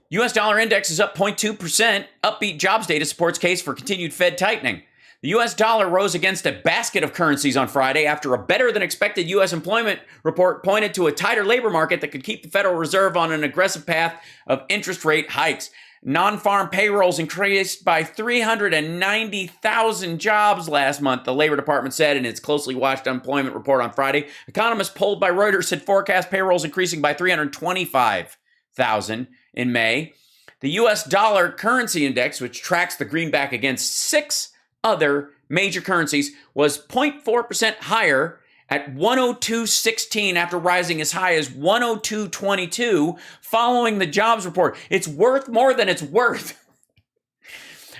U.S. dollar index is up 0.2%. Upbeat jobs data supports case for continued Fed tightening. The U.S. dollar rose against a basket of currencies on Friday after a better-than-expected U.S. employment report pointed to a tighter labor market that could keep the Federal Reserve on an aggressive path of interest rate hikes. Non-farm payrolls increased by 390,000 jobs last month, the Labor Department said in its closely watched employment report on Friday. Economists polled by Reuters had forecast payrolls increasing by 325,000 in May. The U.S. dollar currency index, which tracks the greenback against 6 other major currencies, was 0.4% higher at 102.16 after rising as high as 102.22 following the jobs report. It's worth more than it's worth.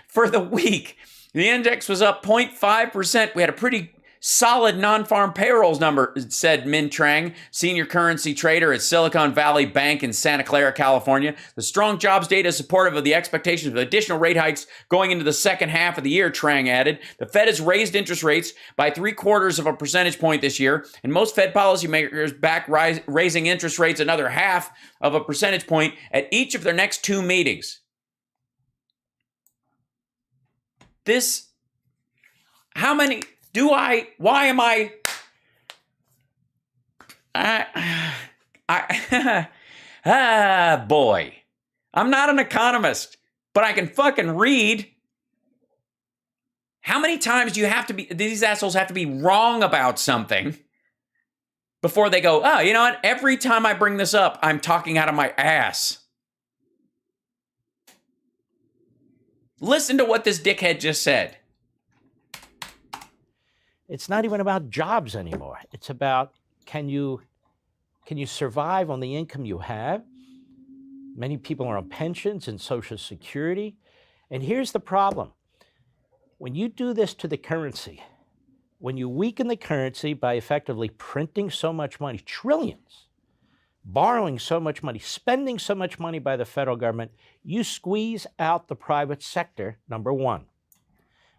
For the week, the index was up 0.5%. We had a pretty solid non-farm payrolls number, said Min Trang, senior currency trader at Silicon Valley Bank in Santa Clara, California. The strong jobs data is supportive of the expectations of additional rate hikes going into the second half of the year, Trang added. The Fed has raised interest rates by 0.75 of a percentage point this year, and most Fed policymakers back raising interest rates another 0.5 of a percentage point at each of their next 2 meetings. Boy. I'm not an economist, but I can fucking read. How many times do these assholes have to be wrong about something before they go, oh, you know what? Every time I bring this up, I'm talking out of my ass. Listen to what this dickhead just said. It's not even about jobs anymore. It's about, can you survive on the income you have? Many people are on pensions and Social Security. And here's the problem. When you do this to the currency, when you weaken the currency by effectively printing so much money, trillions, borrowing so much money, spending so much money by the federal government, you squeeze out the private sector, number one.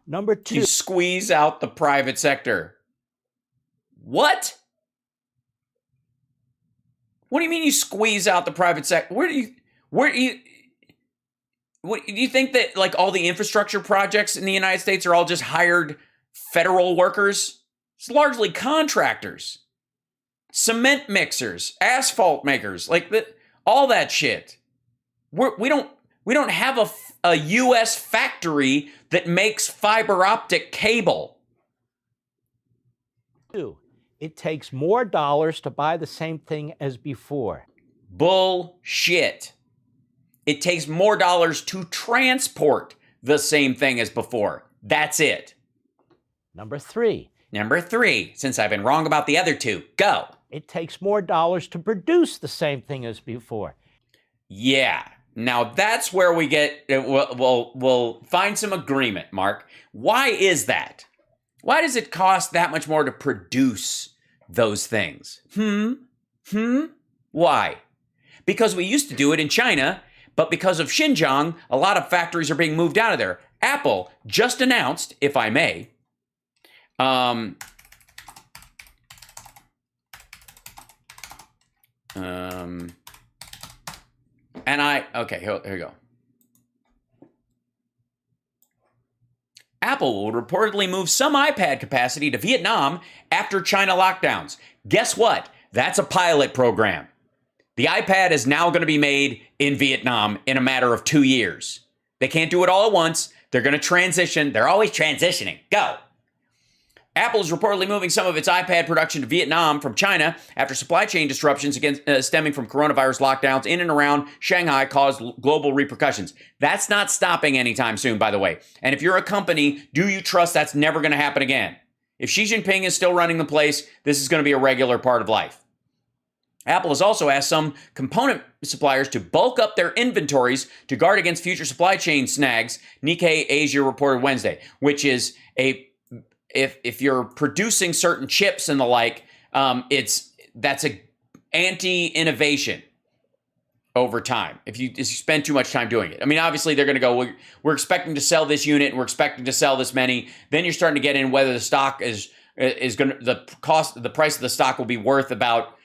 Number 2. You squeeze out the private sector. What? What do you mean you squeeze out the private sector? What do you think that like all the infrastructure projects in the United States are all just hired federal workers? It's largely contractors. Cement mixers, asphalt makers, all that shit. We don't have a U.S. factory that makes fiber optic cable. 2, it takes more dollars to buy the same thing as before. Bullshit. It takes more dollars to transport the same thing as before. That's it. Number 3. Since I've been wrong about the other 2, go. It takes more dollars to produce the same thing as before. Yeah. Now that's where we get, we'll find some agreement, Mark. Why is that? Why does it cost that much more to produce those things? Why? Because we used to do it in China, but because of Xinjiang, a lot of factories are being moved out of there. Apple just announced, if I may, okay, here we go. Apple will reportedly move some iPad capacity to Vietnam after China lockdowns. Guess what? That's a pilot program. The iPad is now going to be made in Vietnam in a matter of 2 years. They can't do it all at once. They're going to transition. They're always transitioning. Go. Apple is reportedly moving some of its iPad production to Vietnam from China after supply chain disruptions stemming from coronavirus lockdowns in and around Shanghai caused global repercussions. That's not stopping anytime soon, by the way. And if you're a company, do you trust that's never going to happen again? If Xi Jinping is still running the place, this is going to be a regular part of life. Apple has also asked some component suppliers to bulk up their inventories to guard against future supply chain snags, Nikkei Asia reported Wednesday, which is if you're producing certain chips and the like, that's a anti-innovation over time if you spend too much time doing it. I mean, obviously they're going to go, we're expecting to sell this unit and we're expecting to sell this many. Then you're starting to get in whether the stock is going to, the price of the stock will be worth about,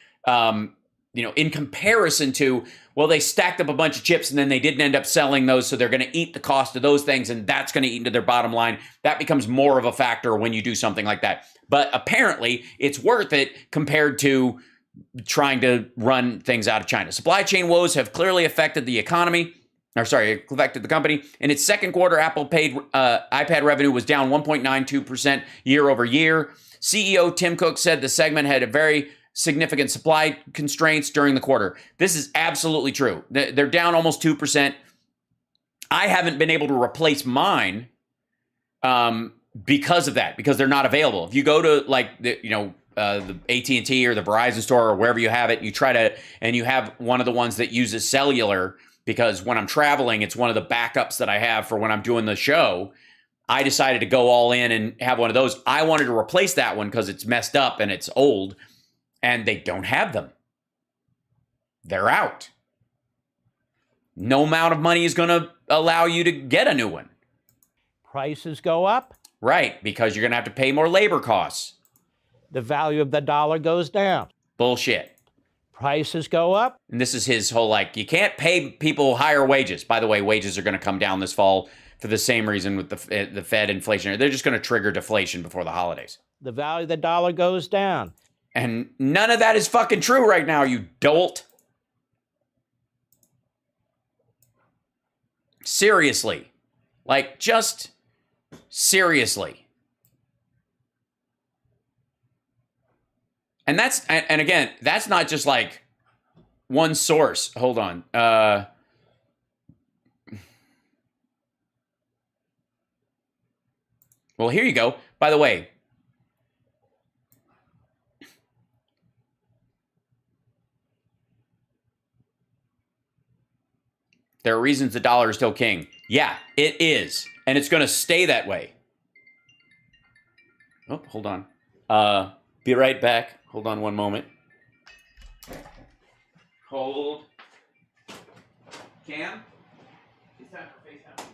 in comparison to, well, they stacked up a bunch of chips and then they didn't end up selling those. So they're going to eat the cost of those things and that's going to eat into their bottom line. That becomes more of a factor when you do something like that. But apparently it's worth it compared to trying to run things out of China. Supply chain woes have clearly affected the company. In its second quarter, Apple paid iPad revenue was down 1.92% year over year. CEO Tim Cook said the segment had a very significant supply constraints during the quarter. This is absolutely true. They're down almost 2%. I haven't been able to replace mine because of that, because they're not available. If you go to the AT&T or the Verizon store or wherever you have it, and you have one of the ones that uses cellular, because when I'm traveling, it's one of the backups that I have for when I'm doing the show. I decided to go all in and have one of those. I wanted to replace that one because it's messed up and it's old. And they don't have them. They're out. No amount of money is going to allow you to get a new one. Prices go up? Right, because you're going to have to pay more labor costs. The value of the dollar goes down. Bullshit. Prices go up? And this is his whole, you can't pay people higher wages. By the way, wages are going to come down this fall for the same reason with the Fed inflation. They're just going to trigger deflation before the holidays. The value of the dollar goes down. And none of that is fucking true right now, you dolt. Seriously. Just seriously. And again, that's not just one source. Hold on. Well, here you go. By the way, there are reasons the dollar is still king. Yeah, it is. And it's going to stay that way. Oh, hold on. Be right back. Hold on one moment. Hold. Cam? It's time for FaceTime.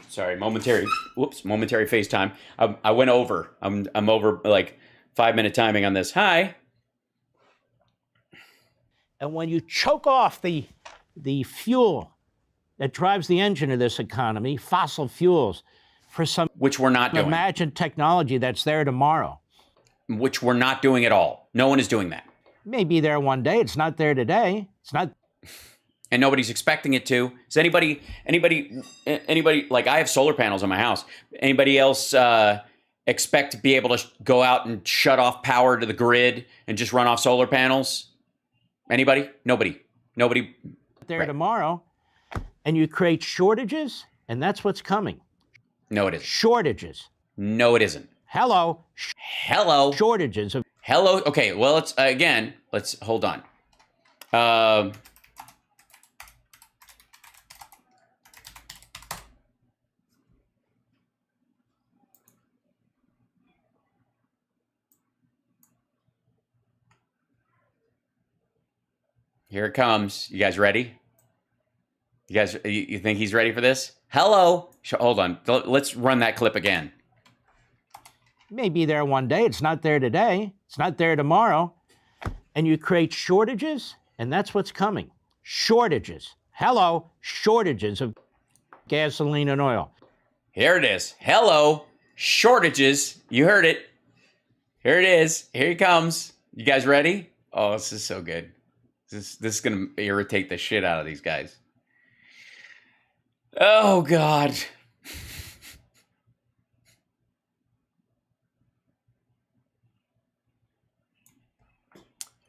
Sorry, momentary FaceTime. I went over. I'm over 5-minute timing on this. Hi. And when you choke off the fuel that drives the engine of this economy, fossil fuels, for some which we're not doing. Imagined technology that's there tomorrow. Which we're not doing at all. No one is doing that. Maybe there one day. It's not there today. It's not. And nobody's expecting it to. Is anybody, I have solar panels on my house. Anybody else expect to be able to go out and shut off power to the grid and just run off solar panels? Anybody? Nobody. There tomorrow. And you create shortages, and that's what's coming. No, it isn't. Shortages. No, it isn't. Hello. Shortages of. Hello. Okay, well, let's hold on. Here it comes. You guys ready? You think he's ready for this? Hello. Hold on. Let's run that clip again. Maybe there one day. It's not there today. It's not there tomorrow. And you create shortages, and that's what's coming. Shortages. Hello. Shortages of gasoline and oil. Here it is. Hello. shortages. You heard it. Here it is. Here he comes. You guys ready? Oh, this is so good. This is going to irritate the shit out of these guys. Oh, God.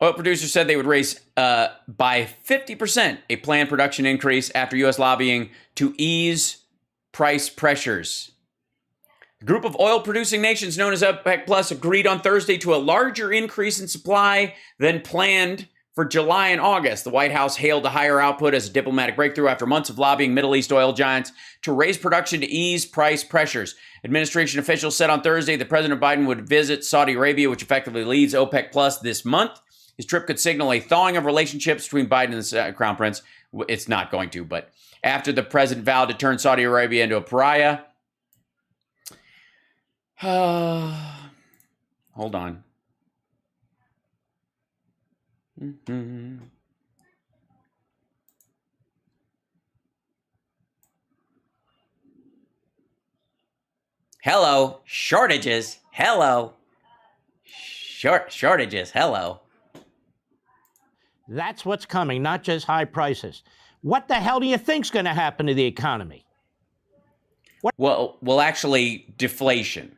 Oil producers said they would raise by 50% a planned production increase after U.S. lobbying to ease price pressures. A group of oil-producing nations known as OPEC Plus agreed on Thursday to a larger increase in supply than planned for July and August. The White House hailed the higher output as a diplomatic breakthrough after months of lobbying Middle East oil giants to raise production to ease price pressures. Administration officials said on Thursday that President Biden would visit Saudi Arabia, which effectively leads OPEC Plus this month. His trip could signal a thawing of relationships between Biden and the Crown Prince. It's not going to, but after the president vowed to turn Saudi Arabia into a pariah. Hold on. Hello. Shortages. Hello. Shortages. Hello. That's what's coming, not just high prices. What the hell do you think's going to happen to the economy? Well, actually, deflation.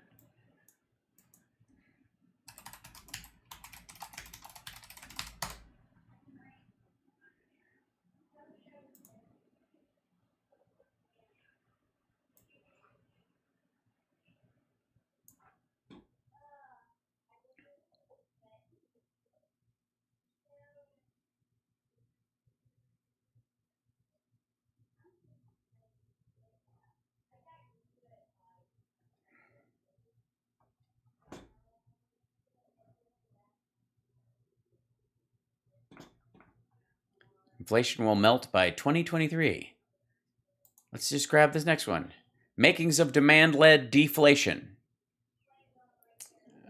Inflation will melt by 2023. Let's just grab this next one. Makings of demand-led deflation.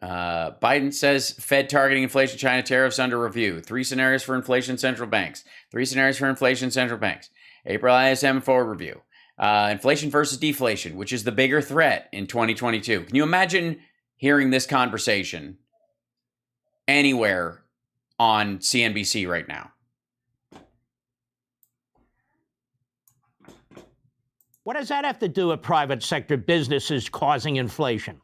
Biden says Fed targeting inflation, China tariffs under review. 3 scenarios for inflation, central banks. 3 scenarios for inflation, central banks. April ISM forward review. Inflation versus deflation, which is the bigger threat in 2022. Can you imagine hearing this conversation anywhere on CNBC right now? What does that have to do with private sector businesses causing inflation?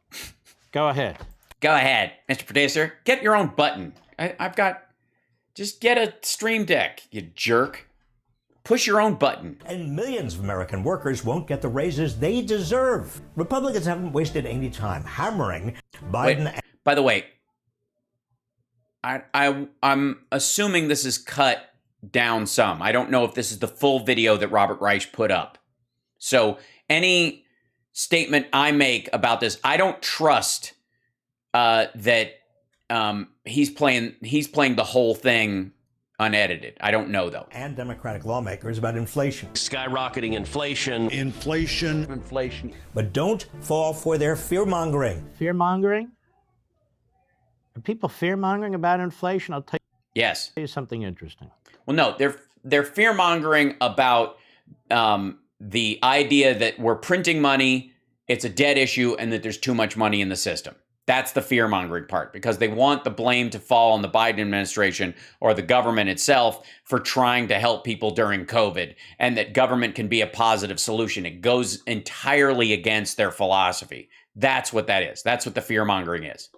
Go ahead. Go ahead, Mr. Producer. Get your own button. Just get a Stream Deck, you jerk. Push your own button. And millions of American workers won't get the raises they deserve. Republicans haven't wasted any time hammering Biden. Wait, by the way, I'm assuming this is cut down some. I don't know if this is the full video that Robert Reich put up. So any statement I make about this, I don't trust that he's playing the whole thing unedited. I don't know, though. And Democratic lawmakers about inflation. Skyrocketing inflation. Inflation. But don't fall for their fear-mongering. Fear-mongering? Are people fear-mongering about inflation? I'll tell you something interesting. Well, no, they're fear-mongering about the idea that we're printing money, it's a debt issue, and that there's too much money in the system. That's the fear-mongering part, because they want the blame to fall on the Biden administration or the government itself for trying to help people during COVID, and that government can be a positive solution. It goes entirely against their philosophy. That's what that is. That's what the fear-mongering is.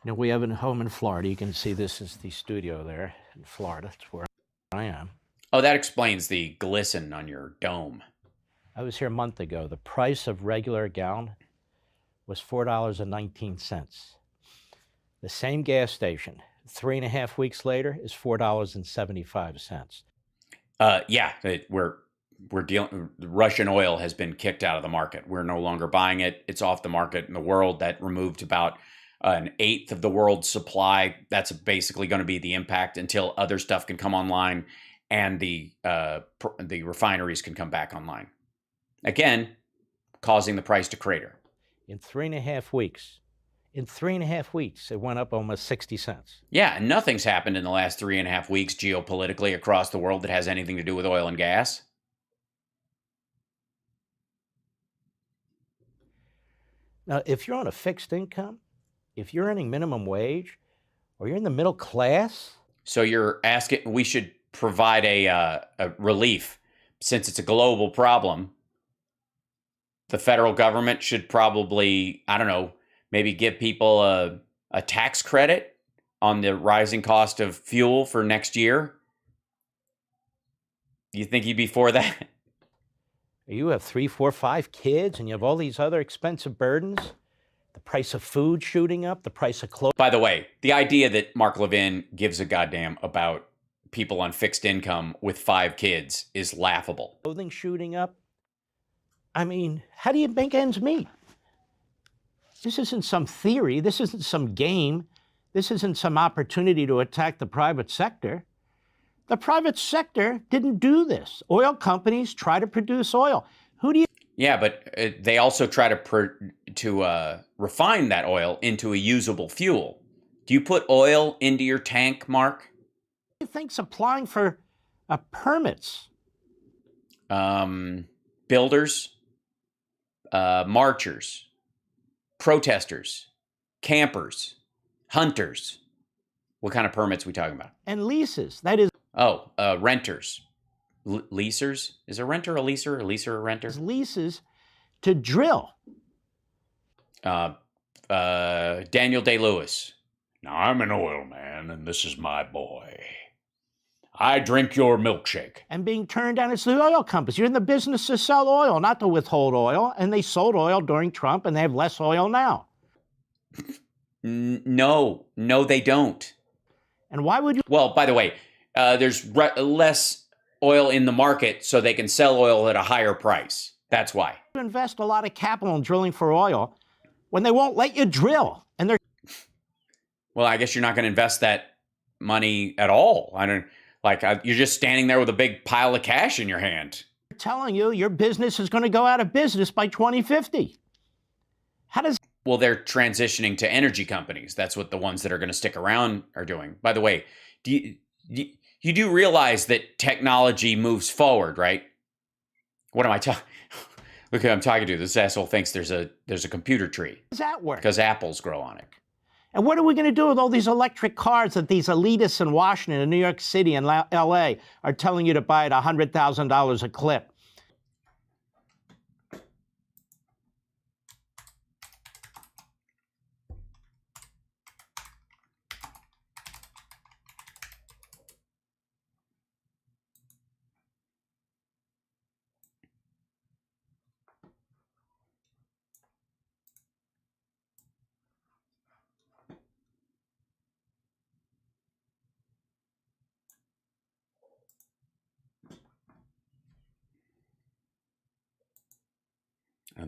You know, we have a home in Florida. You can see this is the studio there in Florida. That's where I am. Oh, that explains the glisten on your dome. I was here a month ago. The price of regular gallon was $4.19. The same gas station, 3.5 weeks later, is $4.75. Yeah, we're dealing. Russian oil has been kicked out of the market. We're no longer buying it. It's off the market in the world. That removed about an eighth of the world's supply. That's basically going to be the impact until other stuff can come online and the refineries can come back online. Again, causing the price to crater. In 3.5 weeks. In 3.5 weeks, it went up almost 60 cents. Yeah, and nothing's happened in the last 3.5 weeks geopolitically across the world that has anything to do with oil and gas. Now, if you're on a fixed income, if you're earning minimum wage, or you're in the middle class. So you're asking, we should provide a relief since it's a global problem. The federal government should probably, I don't know, maybe give people a tax credit on the rising cost of fuel for next year. You think you'd be for that? You have 3, 4, 5 kids, and you have all these other expensive burdens. The price of food shooting up, the price of clothes. By the way, the idea that Mark Levin gives a goddamn about people on fixed income with 5 kids is laughable. Clothing shooting up. I mean, how do you make ends meet? This isn't some theory. This isn't some game. This isn't some opportunity to attack the private sector. The private sector didn't do this. Oil companies try to produce oil. Who do you... Yeah, but they also try to refine that oil into a usable fuel. Do you put oil into your tank, Mark? Who do you think's applying for permits? Builders, marchers, protesters, campers, hunters. What kind of permits are we talking about? And leases. That is... Oh, renters. Leasers? Is a renter a leaser? A leaser a renter? Leases to drill. Daniel Day-Lewis. Now, I'm an oil man, and this is my boy. I drink your milkshake. And being turned down, it's the oil companies. You're in the business to sell oil, not to withhold oil. And they sold oil during Trump, and they have less oil now. No, they don't. And why would you? Well, by the way, there's less oil in the market, so they can sell oil at a higher price. That's why. You invest a lot of capital in drilling for oil when they won't let you drill. And they're... Well, I guess you're not going to invest that money at all. I don't... Like, you're just standing there with a big pile of cash in your hand. They're telling you your business is going to go out of business by 2050. How does... Well, they're transitioning to energy companies. That's what the ones that are going to stick around are doing. By the way, you do realize that technology moves forward, right? What am I talking? Look who I'm talking to. This asshole thinks there's a computer tree. How does that work? Because apples grow on it. And what are we going to do with all these electric cars that these elitists in Washington and New York City and LA are telling you to buy at $100,000 a clip?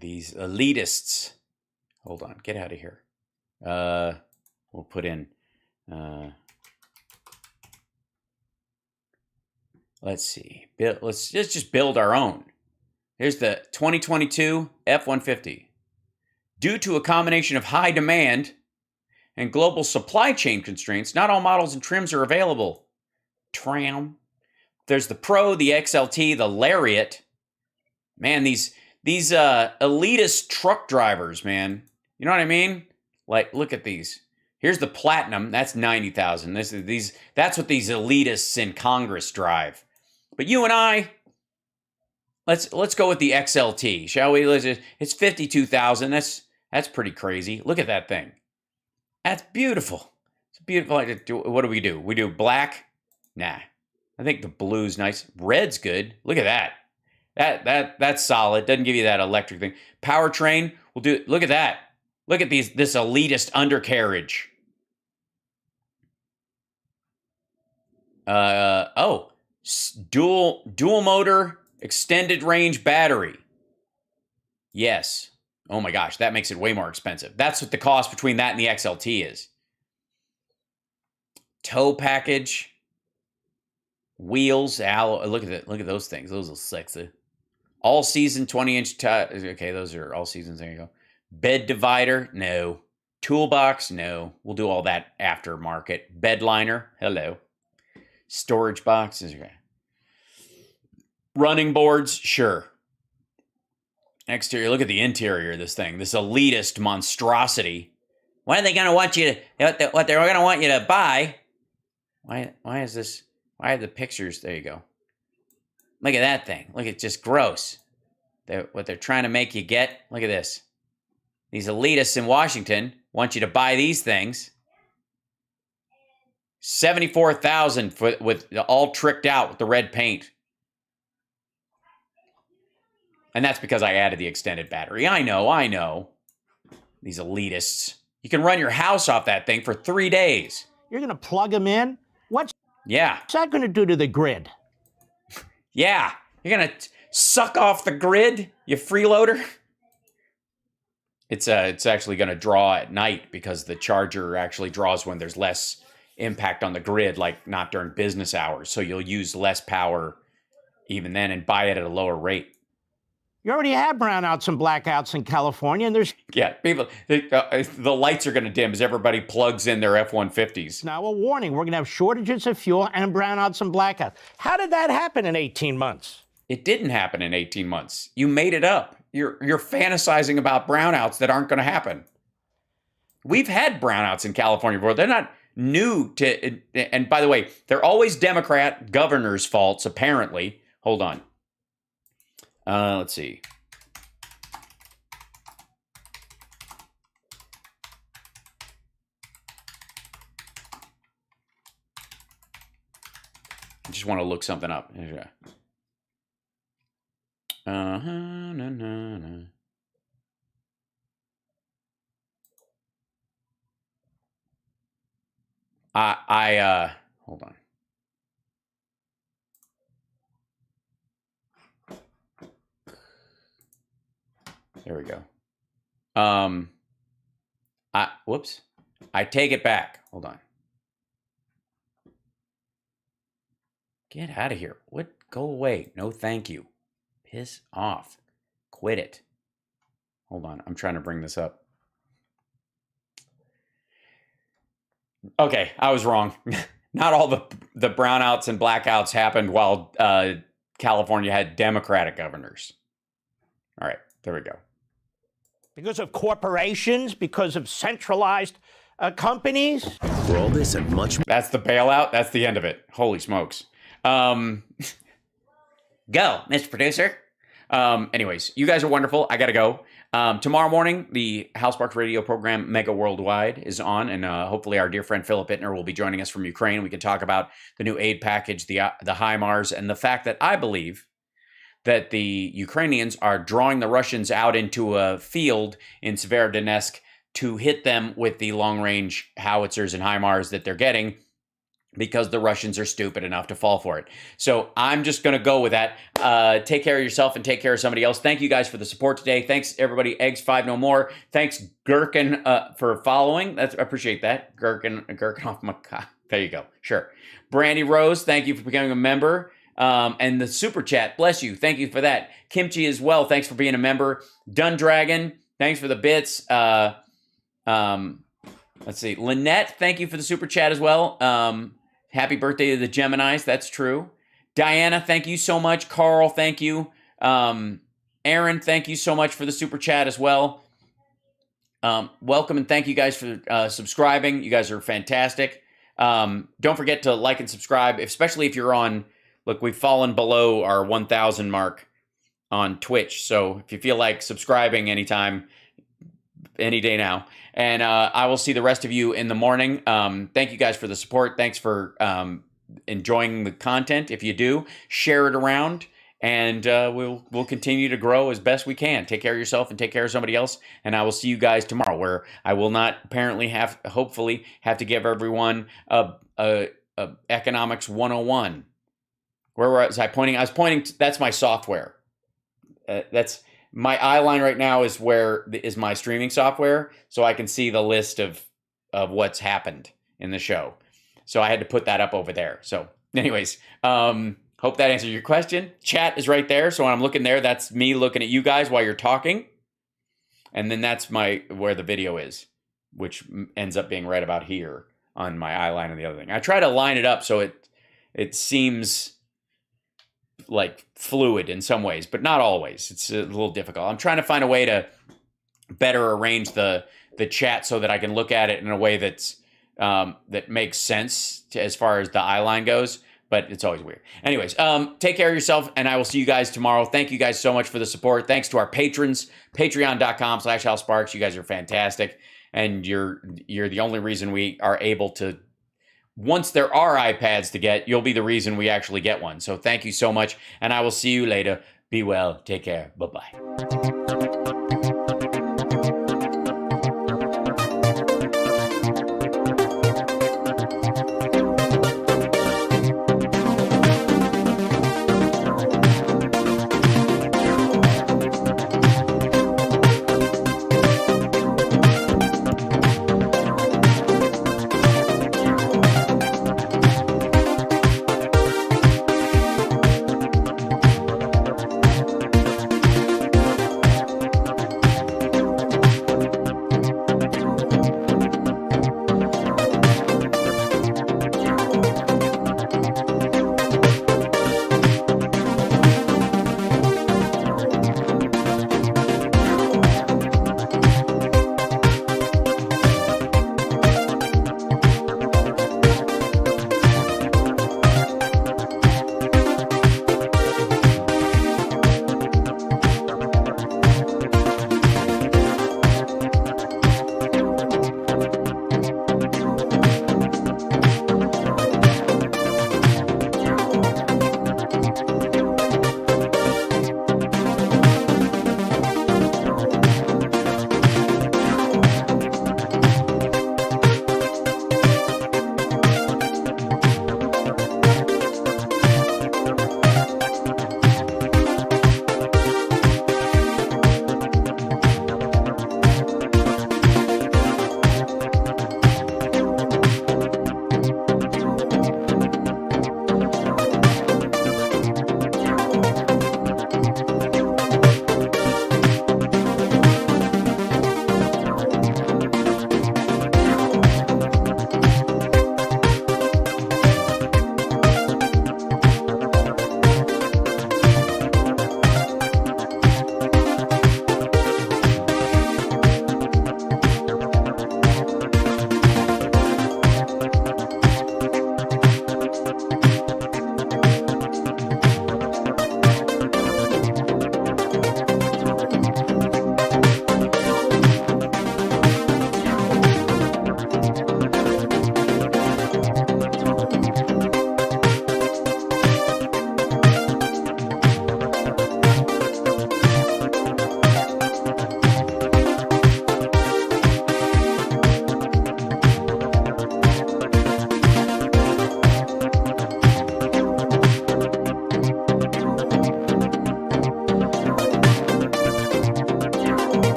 These elitists. Hold on, get out of here. We'll put in. Let's see. Let's just build our own. Here's the 2022 F-150. Due to a combination of high demand and global supply chain constraints, not all models and trims are available. Tram. There's the Pro, the XLT, the Lariat. Man, these elitist truck drivers, man. You know what I mean? Like, look at these. Here's the Platinum. That's 90,000. That's what these elitists in Congress drive. But you and I, let's go with the XLT, shall we? It's 52,000. That's pretty crazy. Look at that thing. That's beautiful. It's beautiful. What do? We do black? Nah. I think the blue's nice. Red's good. Look at that. That's solid. Doesn't give you that electric thing. Powertrain, we'll do. Look at that. Look at this elitist undercarriage. Dual motor, extended range battery. Yes. Oh my gosh, that makes it way more expensive. That's what the cost between that and the XLT is. Tow package. Wheels, alloy. Look at it. Look at those things. Those are sexy. All season 20-inch tires. Okay, those are all seasons. There you go. Bed divider, no. Toolbox, no. We'll do all that aftermarket. Bed liner, hello. Storage boxes, okay. Running boards, sure. Exterior, look at the interior of this thing. This elitist monstrosity. What are they going to want you to, what they're going to want you to buy? Why is this, why are the pictures, there you go. Look at that thing. Look, it's just gross. What they're trying to make you get, look at this. These elitists in Washington want you to buy these things. 74,000 with all tricked out with the red paint. And that's because I added the extended battery. I know. These elitists. You can run your house off that thing for 3 days. You're going to plug them in? What's that going to do to the grid? Yeah. You're going to suck off the grid, you freeloader? It's actually going to draw at night because the charger actually draws when there's less impact on the grid, like not during business hours. So you'll use less power even then and buy it at a lower rate. You already have brownouts and blackouts in California, and there's... Yeah, people, the lights are going to dim as everybody plugs in their F-150s. Now a warning, we're going to have shortages of fuel and brownouts and blackouts. How did that happen in 18 months? It didn't happen in 18 months. You made it up. You're fantasizing about brownouts that aren't going to happen. We've had brownouts in California before. They're not new to... And by the way, they're always Democrat governors' faults, apparently. Hold on. Let's see. I just want to look something up. Hold on. There we go. Whoops. I take it back. Hold on. Get out of here. What? Go away. No, thank you. Piss off. Quit it. Hold on. I'm trying to bring this up. Okay, I was wrong. Not all the brownouts and blackouts happened while California had Democratic governors. All right, there we go. Because of corporations, because of centralized companies. For all this and much more. That's the bailout. That's the end of it. Holy smokes. Go, Mr. Producer. Anyways, you guys are wonderful. I got to go. Tomorrow morning, the HAL SPARKS radio program, Mega Worldwide, is on, and hopefully our dear friend Philip Ittner will be joining us from Ukraine. We can talk about the new aid package, the HIMARS, and the fact that I believe that the Ukrainians are drawing the Russians out into a field in Severodonetsk to hit them with the long-range howitzers and HIMARS that they're getting, because the Russians are stupid enough to fall for it. So I'm just going to go with that. Take care of yourself and take care of somebody else. Thank you guys for the support today. Thanks, everybody. Eggs5 No More. Thanks, Gherkin, for following. I appreciate that. Gherkin off my... There you go. Sure. Brandy Rose, thank you for becoming a member. And the super chat, bless you. Thank you for that. Kimchi as well. Thanks for being a member. Dun Dragon, thanks for the bits. Let's see. Lynette, thank you for the super chat as well. Happy birthday to the Geminis. That's true. Diana, thank you so much. Carl, thank you. Aaron, thank you so much for the super chat as well. Welcome and thank you guys for subscribing. You guys are fantastic. Don't forget to like and subscribe, especially if you're on, look, we've fallen below our 1,000 mark on Twitch. So if you feel like subscribing anytime, any day now. And I will see the rest of you in the morning. Thank you guys for the support. Thanks for enjoying the content. If you do, share it around, and we'll continue to grow as best we can. Take care of yourself and take care of somebody else. And I will see you guys tomorrow, where I will not apparently hopefully have to give everyone a economics 101. Where was I pointing? I was pointing to, that's my software. That's my eye line right now is where is my streaming software, so I can see the list of what's happened in the show. So I had to put that up over there. So anyways, hope that answers your question. Chat is right there. So when I'm looking there, that's me looking at you guys while you're talking. And then that's where the video is, which ends up being right about here on my eye line and the other thing. I try to line it up so it seems like fluid in some ways, but not always. It's a little difficult. I'm trying to find a way to better arrange the chat so that I can look at it in a way that's that makes sense as far as the eye line goes, but it's always weird. Anyways, take care of yourself, and I will see you guys tomorrow. Thank you guys so much for the support. Thanks to our patrons, patreon.com/HALSparks. You guys are fantastic, and you're the only reason we are able to, once there are iPads to get, you'll be the reason we actually get one. So thank you so much, and I will see you later. Be well. Take care. Bye-bye.